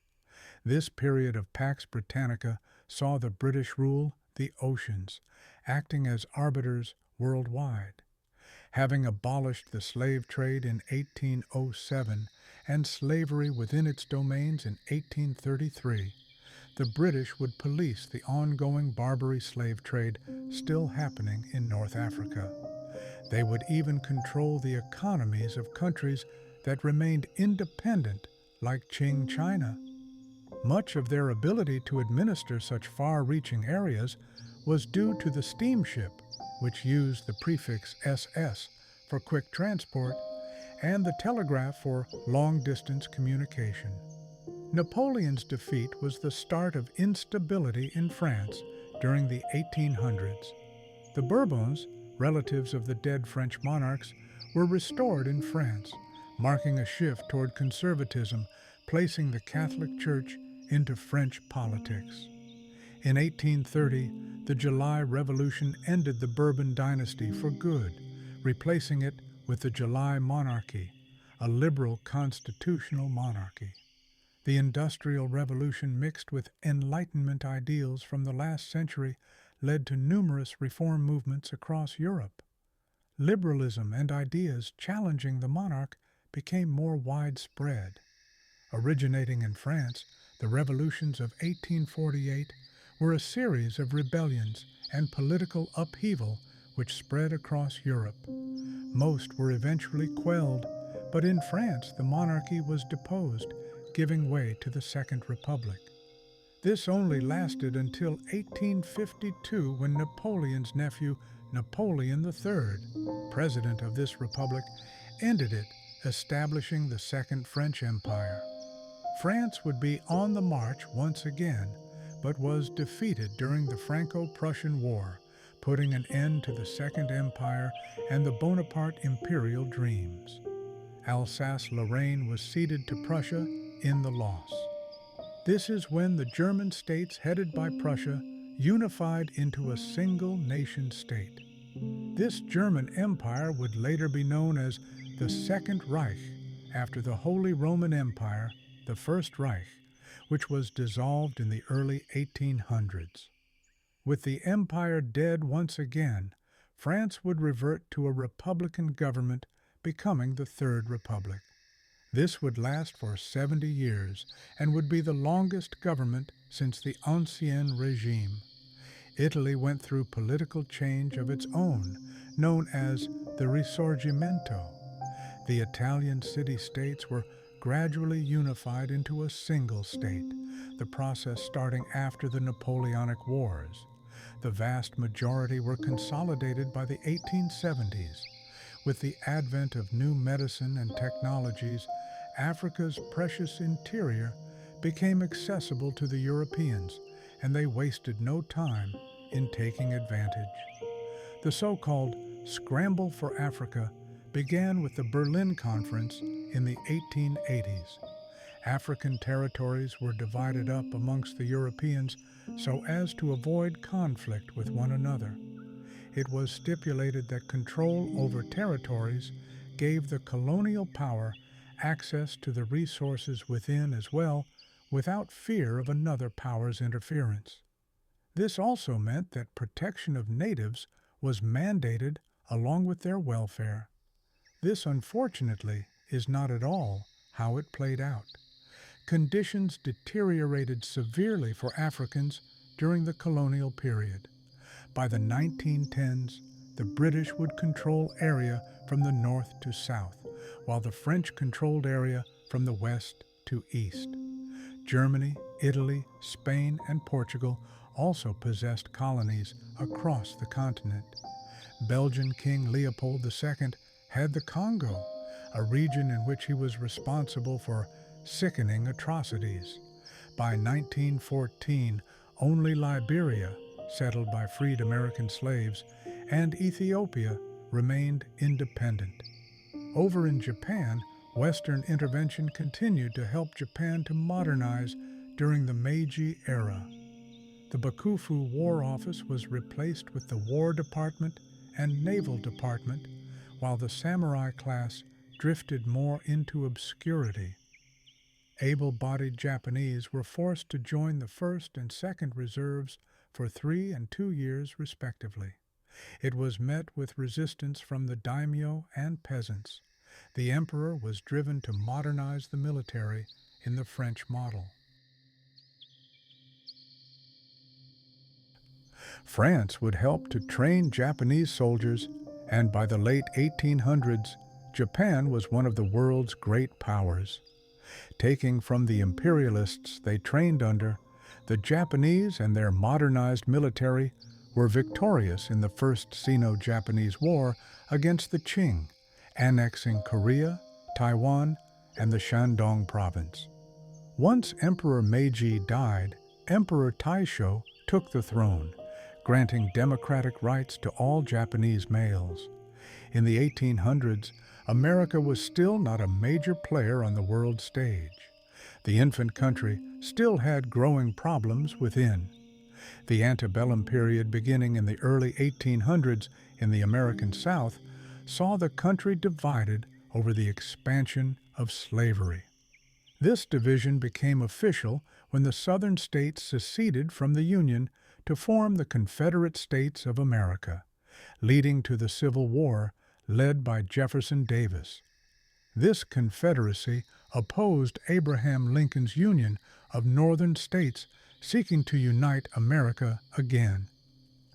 This period of Pax Britannica saw the British rule the oceans, acting as arbiters worldwide. Having abolished the slave trade in 1807 and slavery within its domains in 1833, the British would police the ongoing Barbary slave trade still happening in North Africa. They would even control the economies of countries that remained independent, like Qing China. Much of their ability to administer such far-reaching areas was due to the steamship, which used the prefix SS for quick transport, and the telegraph for long-distance communication. Napoleon's defeat was the start of instability in France during the 1800s. The Bourbons, relatives of the dead French monarchs, were restored in France, marking a shift toward conservatism, placing the Catholic Church into French politics. In 1830, the July Revolution ended the Bourbon dynasty for good, replacing it with the July monarchy, a liberal constitutional monarchy. The Industrial Revolution, mixed with Enlightenment ideals from the last century, led to numerous reform movements across Europe. Liberalism and ideas challenging the monarch became more widespread. Originating in France, the revolutions of 1848 were a series of rebellions and political upheaval which spread across Europe. Most were eventually quelled, but in France the monarchy was deposed, giving way to the Second Republic. This only lasted until 1852, when Napoleon's nephew, Napoleon III, president of this republic, ended it, establishing the Second French Empire. France would be on the march once again, but was defeated during the Franco-Prussian War, putting an end to the Second Empire and the Bonaparte imperial dreams. Alsace-Lorraine was ceded to Prussia in the loss. This is when the German states headed by Prussia unified into a single nation-state. This German Empire would later be known as the Second Reich, after the Holy Roman Empire, the First Reich, which was dissolved in the early 1800s. With the empire dead once again, France would revert to a republican government, becoming the Third Republic. This would last for 70 years and would be the longest government since the Ancien Regime. Italy went through political change of its own, known as the Risorgimento. The Italian city-states were gradually unified into a single state, the process starting after the Napoleonic Wars. The vast majority were consolidated by the 1870s. With the advent of new medicine and technologies, Africa's precious interior became accessible to the Europeans, and they wasted no time in taking advantage. The so-called Scramble for Africa began with the Berlin Conference in the 1880s. African territories were divided up amongst the Europeans so as to avoid conflict with one another. It was stipulated that control over territories gave the colonial power access to the resources within as well, without fear of another power's interference. This also meant that protection of natives was mandated along with their welfare. This, unfortunately, is not at all how it played out. Conditions deteriorated severely for Africans during the colonial period. By the 1910s, the British would control area from the north to south, while the French controlled area from the west to east. Germany, Italy, Spain, and Portugal also possessed colonies across the continent. Belgian King Leopold II had the Congo, a region in which he was responsible for sickening atrocities. By 1914, only Liberia, settled by freed American slaves, and Ethiopia remained independent. Over in Japan, Western intervention continued to help Japan to modernize during the Meiji era. The Bakufu War Office was replaced with the War Department and Naval Department, while the samurai class drifted more into obscurity. Able-bodied Japanese were forced to join the 1st and 2nd Reserves for 3 and 2 years respectively. It was met with resistance from the daimyo and peasants. The emperor was driven to modernize the military in the French model. France would help to train Japanese soldiers, and by the late 1800s, Japan was one of the world's great powers. Taking from the imperialists they trained under, the Japanese and their modernized military were victorious in the First Sino-Japanese War against the Qing, annexing Korea, Taiwan, and the Shandong province. Once Emperor Meiji died, Emperor Taisho took the throne, granting democratic rights to all Japanese males. In the 1800s, America was still not a major player on the world stage. The infant country still had growing problems within. The antebellum period beginning in the early 1800s in the American South saw the country divided over the expansion of slavery. This division became official when the Southern states seceded from the Union to form the Confederate States of America, leading to the Civil War led by Jefferson Davis. This Confederacy opposed Abraham Lincoln's Union of Northern states seeking to unite America again.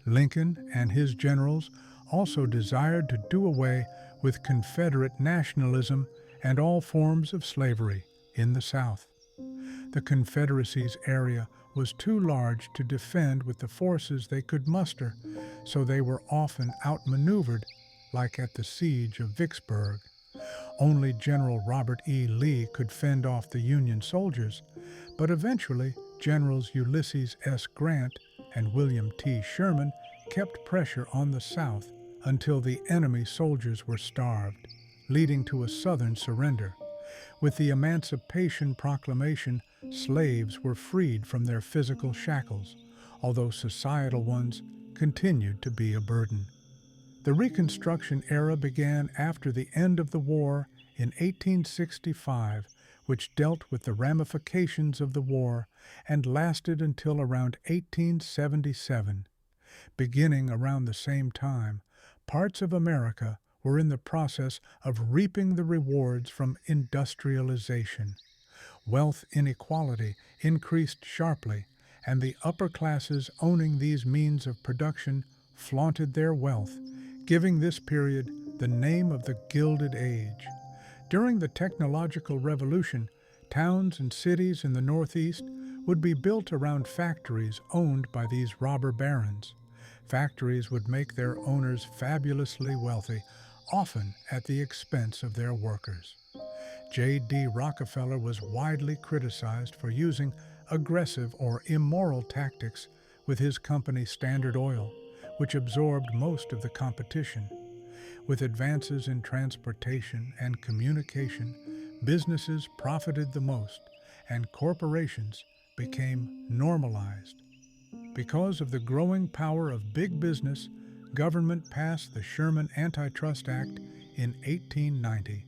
Lincoln and his generals also desired to do away with Confederate nationalism and all forms of slavery in the South. The Confederacy's area was too large to defend with the forces they could muster, so they were often outmaneuvered, like at the siege of Vicksburg. Only General Robert E. Lee could fend off the Union soldiers, but eventually Generals Ulysses S. Grant and William T. Sherman kept pressure on the South until the enemy soldiers were starved, leading to a Southern surrender. With the Emancipation Proclamation, slaves were freed from their physical shackles, although societal ones continued to be a burden. The Reconstruction era began after the end of the war in 1865, which dealt with the ramifications of the war and lasted until around 1877. Beginning around the same time, parts of America were in the process of reaping the rewards from industrialization. Wealth inequality increased sharply, and the upper classes owning these means of production flaunted their wealth, giving this period the name of the Gilded Age. During the technological revolution, towns and cities in the Northeast would be built around factories owned by these robber barons. Factories would make their owners fabulously wealthy, often at the expense of their workers. J.D. Rockefeller was widely criticized for using aggressive or immoral tactics with his company Standard Oil, which absorbed most of the competition. With advances in transportation and communication, businesses profited the most, and corporations became normalized. Because of the growing power of big business, government passed the Sherman Antitrust Act in 1890,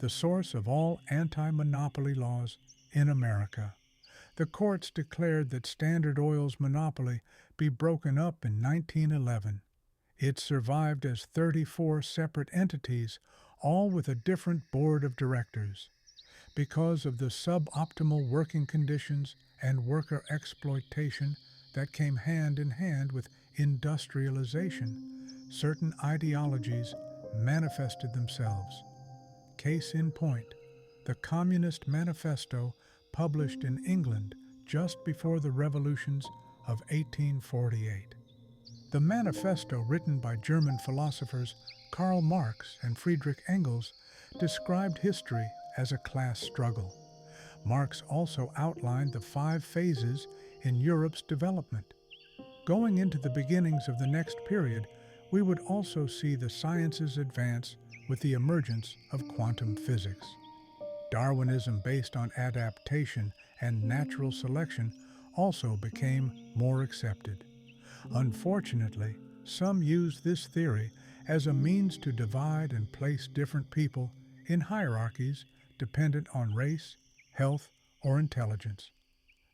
the source of all anti-monopoly laws in America. The courts declared that Standard Oil's monopoly be broken up in 1911. It survived as 34 separate entities, all with a different board of directors. Because of the suboptimal working conditions and worker exploitation that came hand in hand with industrialization, certain ideologies manifested themselves. Case in point, the Communist Manifesto, published in England just before the revolutions of 1848. The manifesto written by German philosophers Karl Marx and Friedrich Engels described history as a class struggle. Marx also outlined the 5 phases in Europe's development. Going into the beginnings of the next period, we would also see the sciences advance with the emergence of quantum physics. Darwinism based on adaptation and natural selection also became more accepted. Unfortunately, some use this theory as a means to divide and place different people in hierarchies dependent on race, health, or intelligence.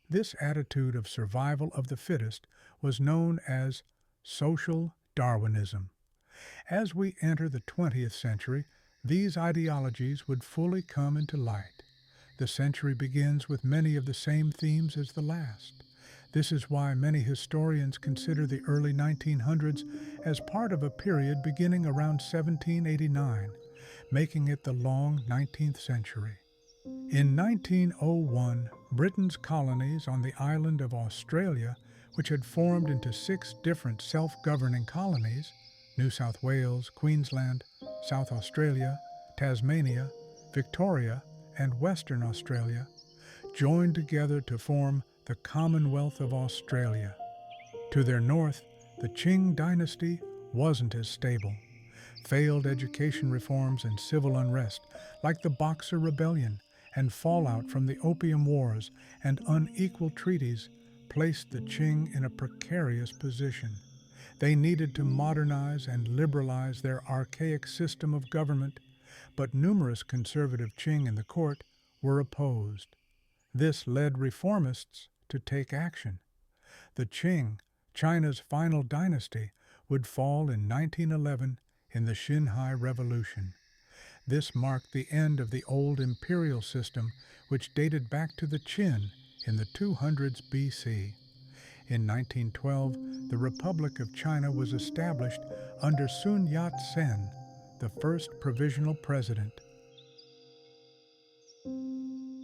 This attitude of survival of the fittest was known as social Darwinism. As we enter the 20th century, these ideologies would fully come into light. The century begins with many of the same themes as the last. This is why many historians consider the early 1900s as part of a period beginning around 1789, making it the long 19th century. In 1901, Britain's colonies on the island of Australia, which had formed into 6 different self-governing colonies, New South Wales, Queensland, South Australia, Tasmania, Victoria, and Western Australia, joined together to form the Commonwealth of Australia. To their north, the Qing dynasty wasn't as stable. Failed education reforms and civil unrest, like the Boxer Rebellion and fallout from the Opium Wars and unequal treaties, placed the Qing in a precarious position. They needed to modernize and liberalize their archaic system of government, but numerous conservative Qing in the court were opposed. This led reformists to take action. The Qing, China's final dynasty, would fall in 1911 in the Xinhai Revolution. This marked the end of the old imperial system, which dated back to the Qin in the 200s BC. In 1912, the Republic of China was established under Sun Yat-sen, the first provisional president.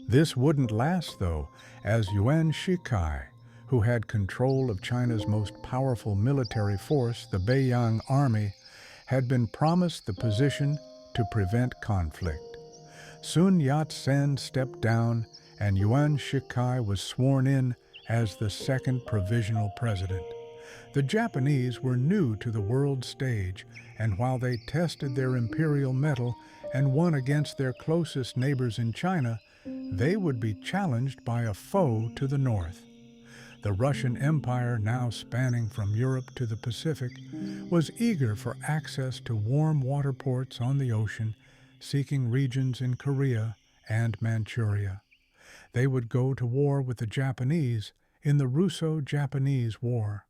This wouldn't last, though, as Yuan Shikai, who had control of China's most powerful military force, the Beiyang Army, had been promised the position to prevent conflict. Sun Yat-sen stepped down, and Yuan Shikai was sworn in as the second provisional president. The Japanese were new to the world stage, and while they tested their imperial mettle and won against their closest neighbors in China, they would be challenged by a foe to the north. The Russian Empire, now spanning from Europe to the Pacific, was eager for access to warm water ports on the ocean, seeking regions in Korea and Manchuria. They would go to war with the Japanese in the Russo-Japanese War.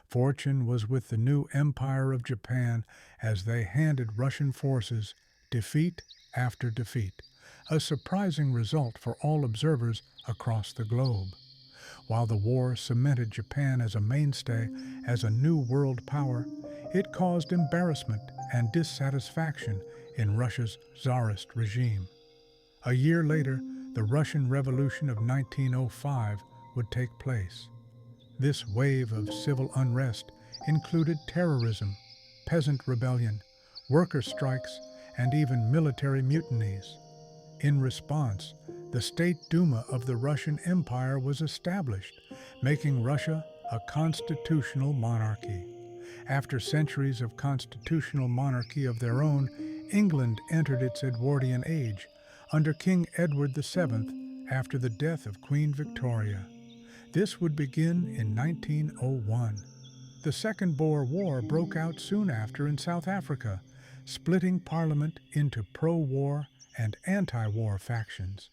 Fortune was with the new Empire of Japan as they handed Russian forces defeat after defeat, a surprising result for all observers across the globe. While the war cemented Japan as a mainstay, as a new world power, it caused embarrassment and dissatisfaction in Russia's Tsarist regime. A year later, the Russian Revolution of 1905 would take place. This wave of civil unrest included terrorism, peasant rebellion, worker strikes, and even military mutinies. In response, the State Duma of the Russian Empire was established, making Russia a constitutional monarchy. After centuries of constitutional monarchy of their own, England entered its Edwardian age under King Edward VII after the death of Queen Victoria. This would begin in 1901. The Second Boer War broke out soon after in South Africa, splitting Parliament into pro-war and anti-war factions.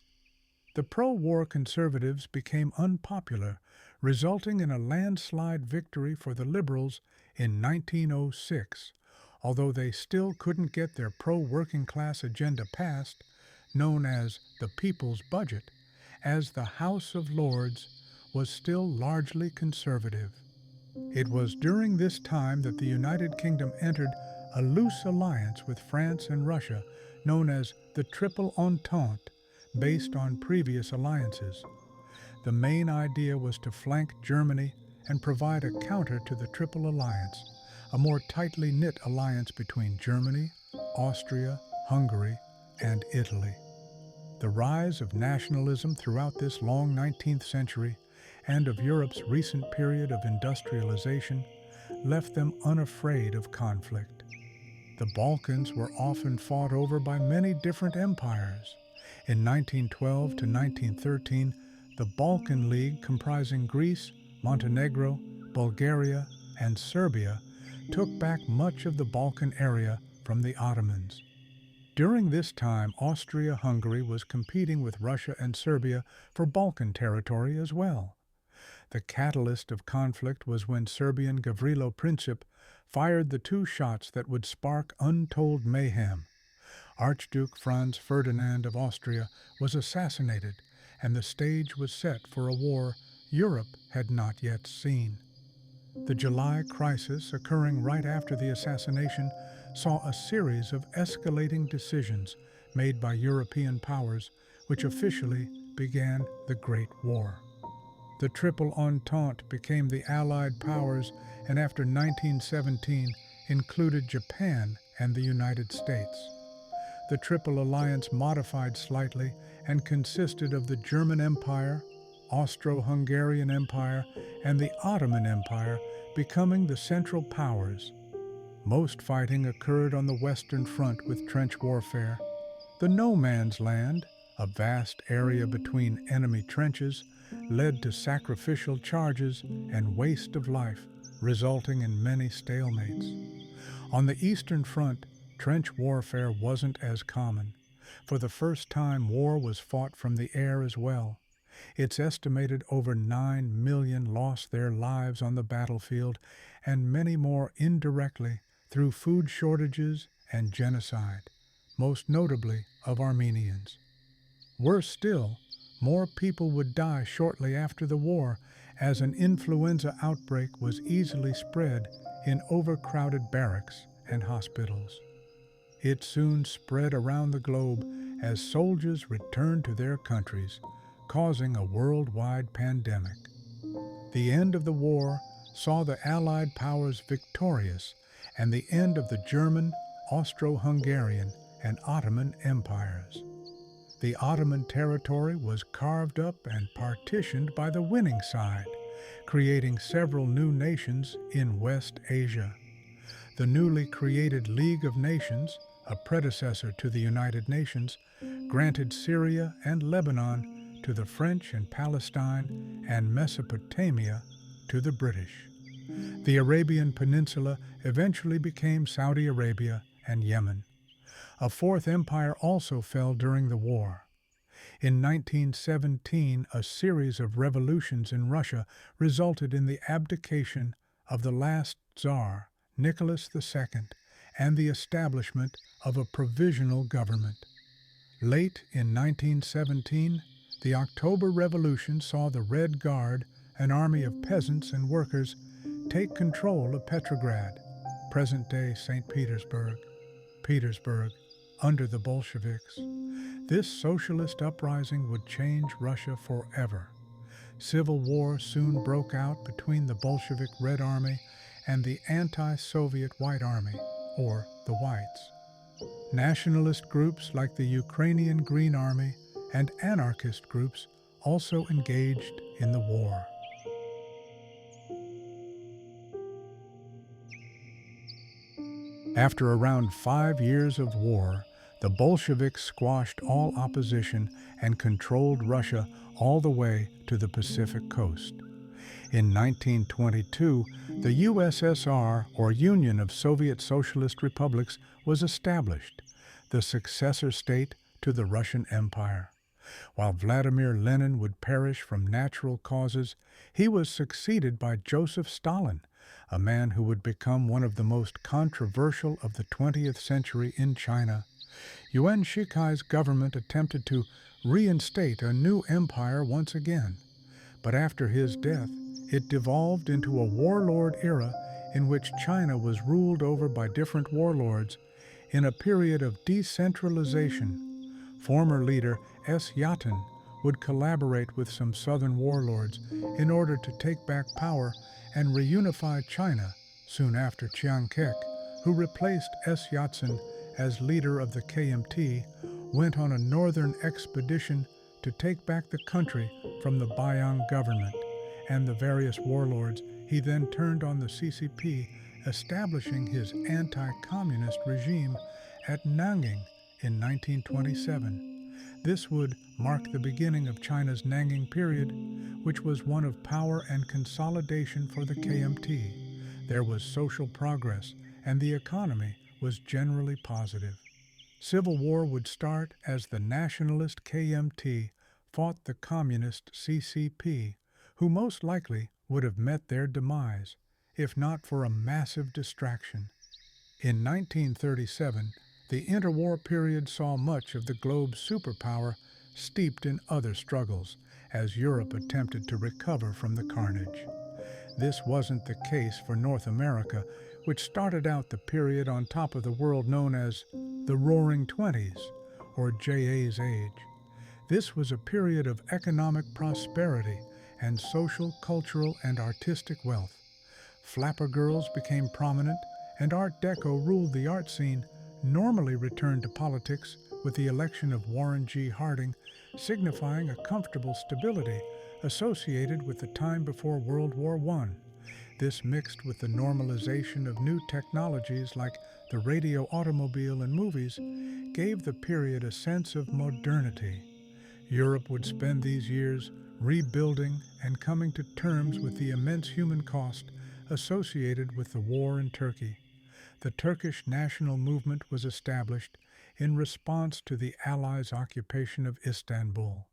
The pro-war conservatives became unpopular, resulting in a landslide victory for the Liberals in 1906, although they still couldn't get their pro-working class agenda passed, known as the People's Budget, as the House of Lords was still largely conservative. It was during this time that the United Kingdom entered a loose alliance with France and Russia known as the Triple Entente, based on previous alliances. The main idea was to flank Germany and provide a counter to the Triple Alliance, a more tightly knit alliance between Germany, Austria, Hungary, and Italy. The rise of nationalism throughout this long 19th century and of Europe's recent period of industrialization left them unafraid of conflict. The Balkans were often fought over by many different empires. In 1912 to 1913, the Balkan League, comprising Greece, Montenegro, Bulgaria, and Serbia, took back much of the Balkan area from the Ottomans. During this time, Austria-Hungary was competing with Russia and Serbia for Balkan territory as well. The catalyst of conflict was when Serbian Gavrilo Princip fired the two shots that would spark untold mayhem. Archduke Franz Ferdinand of Austria was assassinated, and the stage was set for a war Europe had not yet seen. The July crisis, occurring right after the assassination, saw a series of escalating decisions made by European powers, which officially began the Great War. The Triple Entente became the Allied powers, and after 1917 included Japan and the United States. The Triple Alliance modified slightly and consisted of the German Empire, Austro-Hungarian Empire, and the Ottoman Empire becoming the central powers. Most fighting occurred on the Western Front with trench warfare. The no man's land, a vast area between enemy trenches, led to sacrificial charges and waste of life, resulting in many stalemates. On the Eastern Front, trench warfare wasn't as common. For the first time, war was fought from the air as well. It's estimated over 9 million lost their lives on the battlefield, and many more indirectly through food shortages and genocide, most notably of Armenians. Worse still, more people would die shortly after the war, as an influenza outbreak was easily spread in overcrowded barracks and hospitals. It soon spread around the globe as soldiers returned to their countries, causing a worldwide pandemic. The end of the war saw the Allied powers victorious and the end of the German, Austro-Hungarian, and Ottoman empires. The Ottoman territory was carved up and partitioned by the winning side, creating several new nations in West Asia. The newly created League of Nations, a predecessor to the United Nations, granted Syria and Lebanon to the French and Palestine and Mesopotamia to the British. The Arabian Peninsula eventually became Saudi Arabia and Yemen. A fourth empire also fell during the war. In 1917, a series of revolutions in Russia resulted in the abdication of the last Tsar, Nicholas II, and the establishment of a provisional government. Late in 1917, the October Revolution saw the Red Guard, an army of peasants and workers, take control of Petrograd, present-day St. Petersburg, under the Bolsheviks. This socialist uprising would change Russia forever. Civil war soon broke out between the Bolshevik Red Army and the anti-Soviet White Army, or the Whites. Nationalist groups like the Ukrainian Green Army and anarchist groups also engaged in the war. After around 5 years of war, the Bolsheviks squashed all opposition and controlled Russia all the way to the Pacific coast. In 1922, the USSR, or Union of Soviet Socialist Republics, was established, the successor state to the Russian Empire. While Vladimir Lenin would perish from natural causes, he was succeeded by Joseph Stalin, a man who would become one of the most controversial of the 20th century in China. Yuan Shikai's government attempted to reinstate a new empire once again, but after his death, it devolved into a warlord era in which China was ruled over by different warlords in a period of decentralization. Former leader S. Yaten would collaborate with some southern warlords in order to take back power and reunify China soon after Chiang Kai, who replaced S. Yat-sen as leader of the KMT, went on a northern expedition to take back the country from the Beiyang government and the various warlords. He then turned on the CCP, establishing his anti-communist regime at Nanking in 1927. This would mark the beginning of China's Nanking period, which was one of power and consolidation for the KMT. There was social progress, and the economy was generally positive. Civil war would start as the nationalist KMT fought the communist CCP, who most likely would have met their demise, if not for a massive distraction. In 1937, the interwar period saw much of the globe's superpower steeped in other struggles as Europe attempted to recover from the carnage. This wasn't the case for North America, which started out the period on top of the world known as the Roaring Twenties, or JA's age. This was a period of economic prosperity and social, cultural, and artistic wealth. Flapper girls became prominent, and Art Deco ruled the art scene. Normally returned to politics with the election of Warren G. Harding, signifying a comfortable stability associated with the time before World War I. This mixed with the normalization of new technologies like the radio, automobile, and movies gave the period a sense of modernity. Europe would spend these years rebuilding and coming to terms with the immense human cost associated with the war in Turkey. The Turkish national movement was established in response to the Allies' occupation of Istanbul.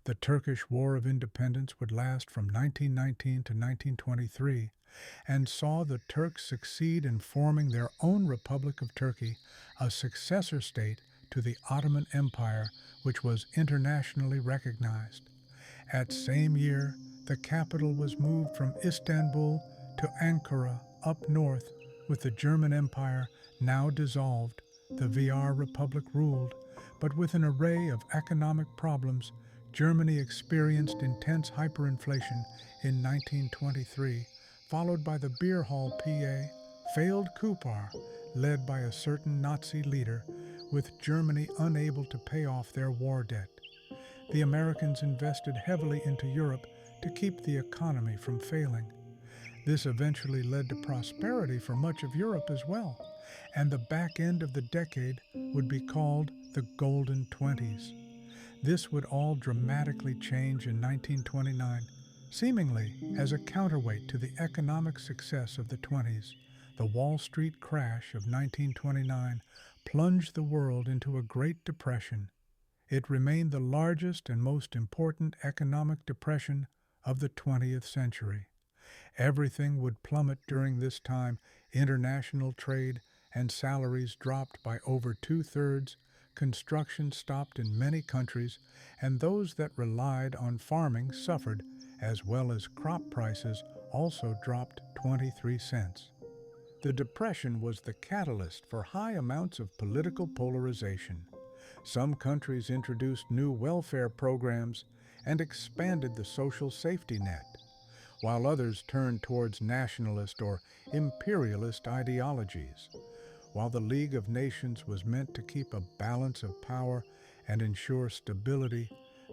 The Turkish War of Independence would last from 1919 to 1923 and saw the Turks succeed in forming their own Republic of Turkey, a successor state to the Ottoman Empire, which was internationally recognized. That same year, the capital was moved from Istanbul to Ankara up north. With the German Empire now dissolved, the VR Republic ruled, but with an array of economic problems, Germany experienced intense hyperinflation in 1923, followed by the beer hall PA, failed coup led by a certain Nazi leader, with Germany unable to pay off their war debt. The Americans invested heavily into Europe to keep the economy from failing. This eventually led to prosperity for much of Europe as well, and the back end of the decade would be called the Golden Twenties. This would all dramatically change in 1929, seemingly as a counterweight to the economic success of the 20s. The Wall Street crash of 1929 plunged the world into a Great Depression. It remained the largest and most important economic depression of the 20th century. Everything would plummet during this time. International trade and salaries dropped by over 2/3, construction stopped in many countries, and those that relied on farming suffered, as well as crop prices also dropped 23 cents. The Depression was the catalyst for high amounts of political polarization. Some countries introduced new welfare programs and expanded the social safety net, while others turned towards nationalist or imperialist ideologies. While the League of Nations was meant to keep a balance of power and ensure stability,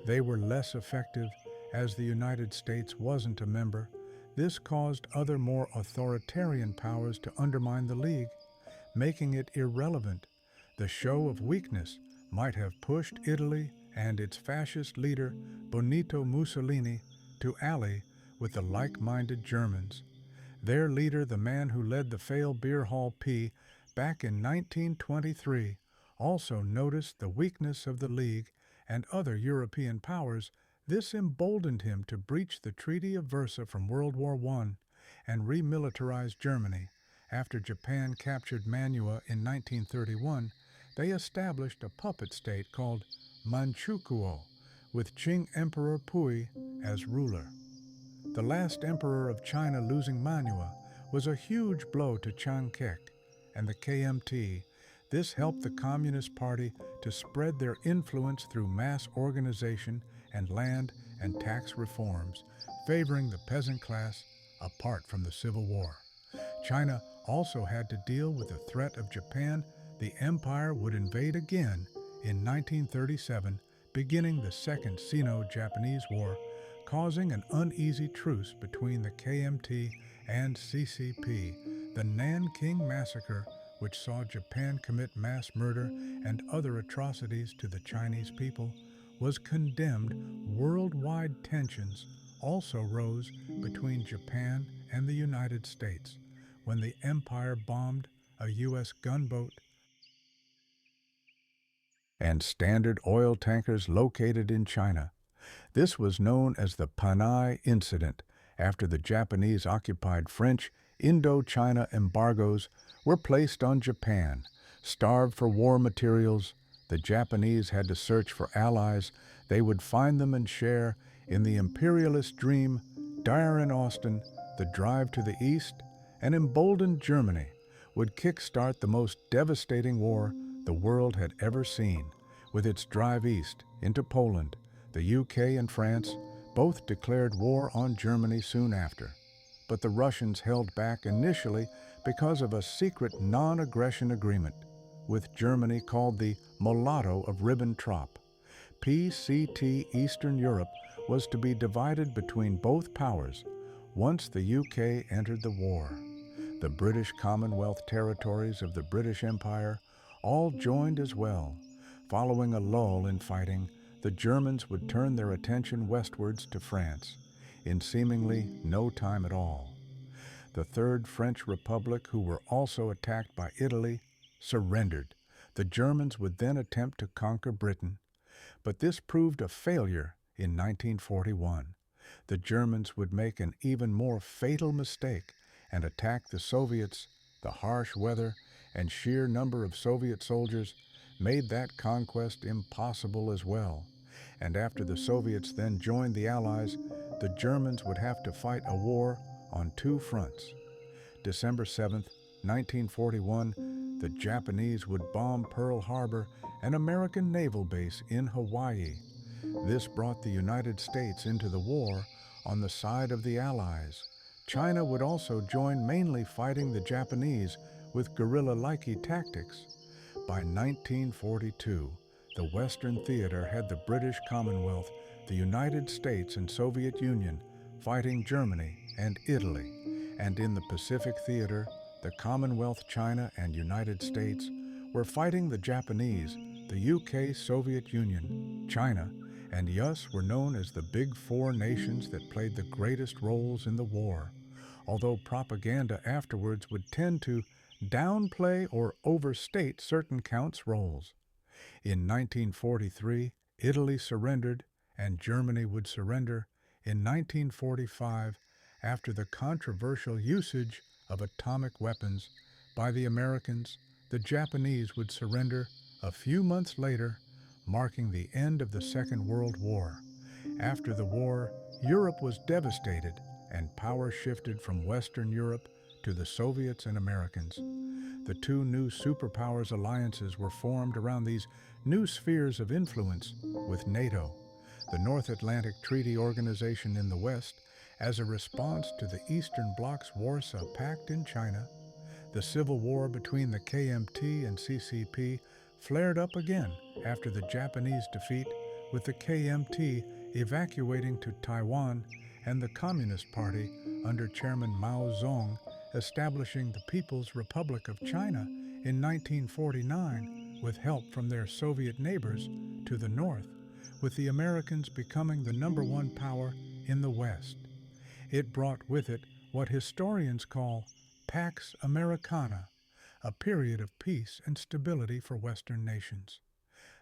they were less effective as the United States wasn't a member. This caused other more authoritarian powers to undermine the League, making it irrelevant. The show of weakness might have pushed Italy and its fascist leader, Benito Mussolini, to ally with the like-minded Germans. Their leader, the man who led the failed beer hall P back in 1923, also noticed the weakness of the League and other European powers. This emboldened him to breach the Treaty of Versailles from World War I and remilitarize Germany. After Japan captured Mantua in 1931, they established a puppet state called Manchukuo, with Qing Emperor Pui as ruler. The last emperor of China losing Mantua was a huge blow to Chiang Kai and the KMT. This helped the Communist Party to spread their influence through mass organization and land and tax reforms, favoring the peasant class apart from the Civil War. China also had to deal with the threat of Japan. The empire would invade again in 1937, beginning the Second Sino-Japanese War, causing an uneasy truce between the KMT and CCP. The Nanking Massacre, which saw Japan commit mass murder and other atrocities to the Chinese people, was condemned. Worldwide tensions also rose between Japan and the United States when the empire bombed a U.S. gunboat and Standard oil tankers located in China. This was known as the Panay Incident, after the Japanese-occupied French Indochina embargoes were placed on Japan. Starved for war materials, the Japanese had to search for allies. They would find them and share in the imperialist dream. Dyer and Austin, the drive to the east, and emboldened Germany would kickstart the most devastating war the world had ever seen, with its drive east into Poland. The UK and France both declared war on Germany soon after, but the Russians held back initially because of a secret non-aggression agreement with Germany called the Mulatto of Ribbentrop. PCT Eastern Europe was to be divided between both powers once the UK entered the war. The British Commonwealth territories of the British Empire all joined as well. Following a lull in fighting, the Germans would turn their attention westwards to France in seemingly no time at all. The Third French Republic, who were also attacked by Italy, surrendered. The Germans would then attempt to conquer Britain, but this proved a failure in 1941. The Germans would make an even more fatal mistake and attack the Soviets. The harsh weather and sheer number of Soviet soldiers made that conquest impossible as well. And after the Soviets then joined the Allies, the Germans would have to fight a war on two fronts. December 7, 1941, the Japanese would bomb Pearl Harbor, an American naval base in Hawaii. This brought the United States into the war on the side of the Allies. China would also join, mainly fighting the Japanese with guerrilla-like tactics. By 1942, the Western Theater had the British Commonwealth, the United States and Soviet Union fighting Germany and Italy, and in the Pacific Theater, the Commonwealth, China, and United States were fighting the Japanese, the UK, Soviet Union, China, and US were known as the Big Four nations that played the greatest roles in the war, although propaganda afterwards would tend to downplay or overstate certain counts' roles. In 1943, Italy surrendered and Germany would surrender in 1945 after the controversial usage of atomic weapons by the Americans. The Japanese would surrender a few months later, marking the end of the Second World War. After the war, Europe was devastated and power shifted from Western Europe to the Soviets and Americans. The two new superpowers alliances were formed around these new spheres of influence, with NATO, the North Atlantic Treaty Organization in the West, as a response to the Eastern Bloc's Warsaw Pact in China. The civil war between the KMT and CCP flared up again after the Japanese defeat, with the KMT evacuating to Taiwan and the Communist Party under Chairman Mao Zedong establishing the People's Republic of China in 1949 with help from their Soviet neighbors to the north, with the Americans becoming the #1 power in the West. It brought with it what historians call Pax Americana, a period of peace and stability for Western nations.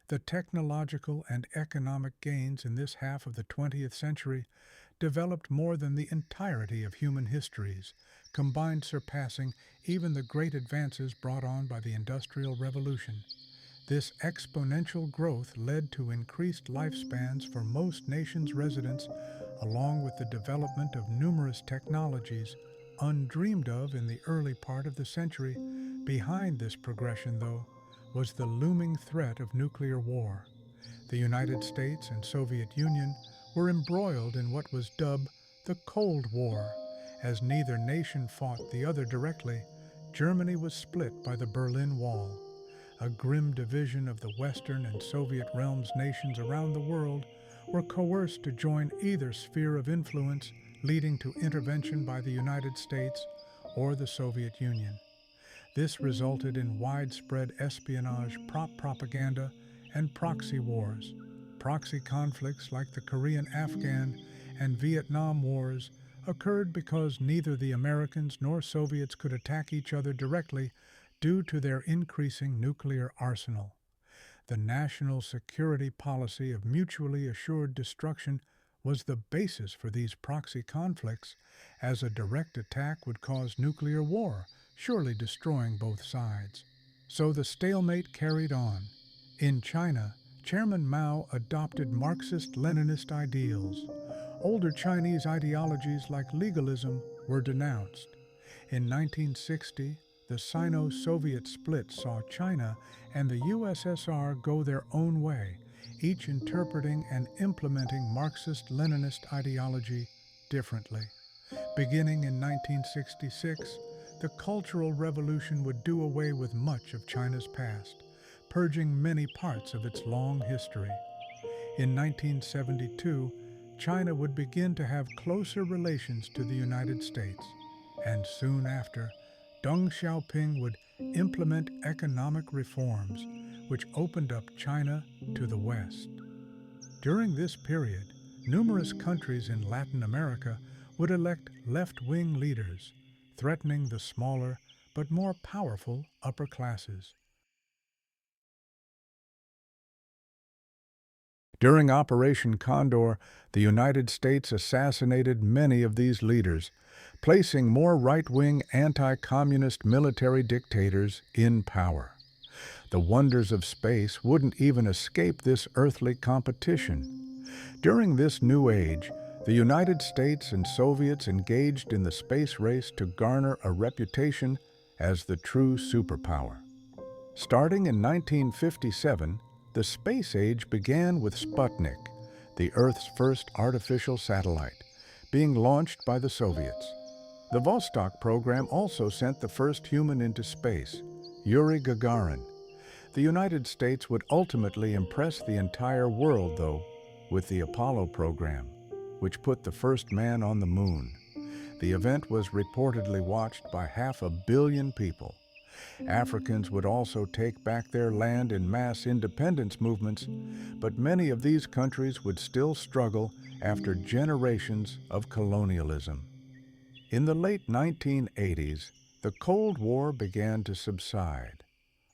The technological and economic gains in this half of the 20th century developed more than the entirety of human histories, combined surpassing even the great advances brought on by the Industrial Revolution. This exponential growth led to increased lifespans for most nations' residents, along with the development of numerous technologies undreamed of in the early part of the century. Behind this progression, though, was the looming threat of nuclear war. The United States and Soviet Union were embroiled in what was dubbed the Cold War. As neither nation fought the other directly, Germany was split by the Berlin Wall. A grim division of the Western and Soviet realms nations around the world were coerced to join either sphere of influence, leading to intervention by the United States or the Soviet Union. This resulted in widespread espionage, propaganda, and proxy wars. Proxy conflicts like the Korean, Afghan, and Vietnam Wars occurred because neither the Americans nor Soviets could attack each other directly due to their increasing nuclear arsenal. The national security policy of mutually assured destruction was the basis for these proxy conflicts, as a direct attack would cause nuclear war, surely destroying both sides. So the stalemate carried on. In China, Chairman Mao adopted Marxist-Leninist ideals. Older Chinese ideologies like legalism were denounced. In 1960, the Sino-Soviet split saw China and the USSR go their own way, each interpreting and implementing Marxist-Leninist ideology differently. Beginning in 1966, the Cultural Revolution would do away with much of China's past, purging many parts of its long history. In 1972, China would begin to have closer relations to the United States, and soon after, Deng Xiaoping would implement economic reforms which opened up China to the West. During this period, numerous countries in Latin America would elect left-wing leaders, threatening the smaller but more powerful upper classes. During Operation Condor, the United States assassinated many of these leaders, placing more right-wing anti-communist military dictators in power. The wonders of space wouldn't even escape this earthly competition. During this new age, the United States and Soviets engaged in the space race to garner a reputation as the true superpower. Starting in 1957, the space age began with Sputnik, the Earth's first artificial satellite, being launched by the Soviets. The Vostok program also sent the first human into space, Yuri Gagarin. The United States would ultimately impress the entire world, though, with the Apollo program, which put the first man on the moon. The event was reportedly watched by 500 million people. Africans would also take back their land in mass independence movements, but many of these countries would still struggle after generations of colonialism. In the late 1980s, the Cold War began to subside.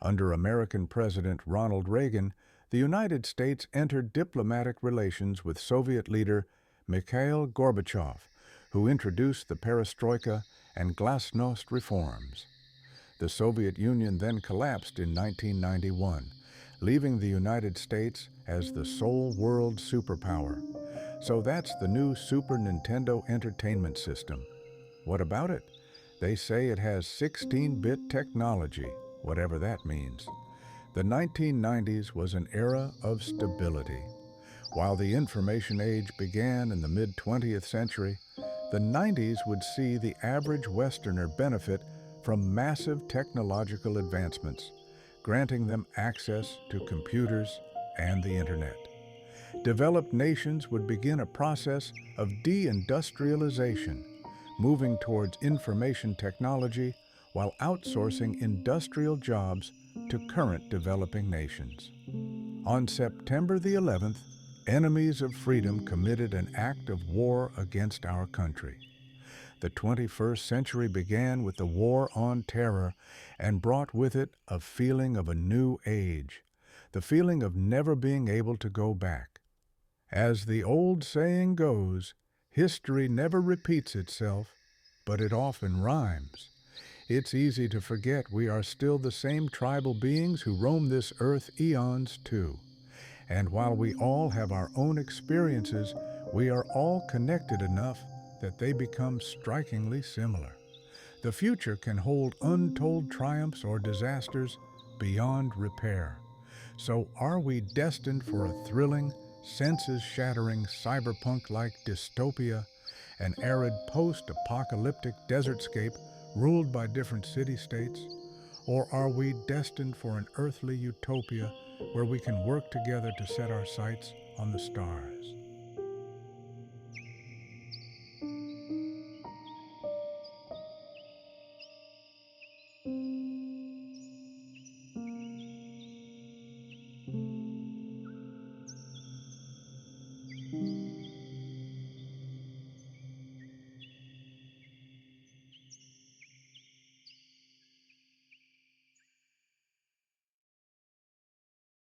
Under American President Ronald Reagan, the United States entered diplomatic relations with Soviet leader Mikhail Gorbachev, who introduced the perestroika and glasnost reforms. The Soviet Union then collapsed in 1991, leaving the United States as the sole world superpower. So that's the new Super Nintendo Entertainment System. What about it? They say it has 16-bit technology, whatever that means. The 1990s was an era of stability. While the information age began in the mid-20th century, the 90s would see the average Westerner benefit from massive technological advancements, granting them access to computers and the internet. Developed nations would begin a process of deindustrialization, moving towards information technology while outsourcing industrial jobs to current developing nations. On September the 11th, enemies of freedom committed an act of war against our country. The 21st century began with the War on Terror and brought with it a feeling of a new age, the feeling of never being able to go back. As the old saying goes, history never repeats itself, but it often rhymes. It's easy to forget we are still the same tribal beings who roam this earth eons too. And while we all have our own experiences, we are all connected enough that they become strikingly similar. The future can hold untold triumphs or disasters beyond repair. So are we destined for a thrilling, senses-shattering, cyberpunk-like dystopia, an arid post-apocalyptic desertscape ruled by different city-states? Or are we destined for an earthly utopia where we can work together to set our sights on the stars?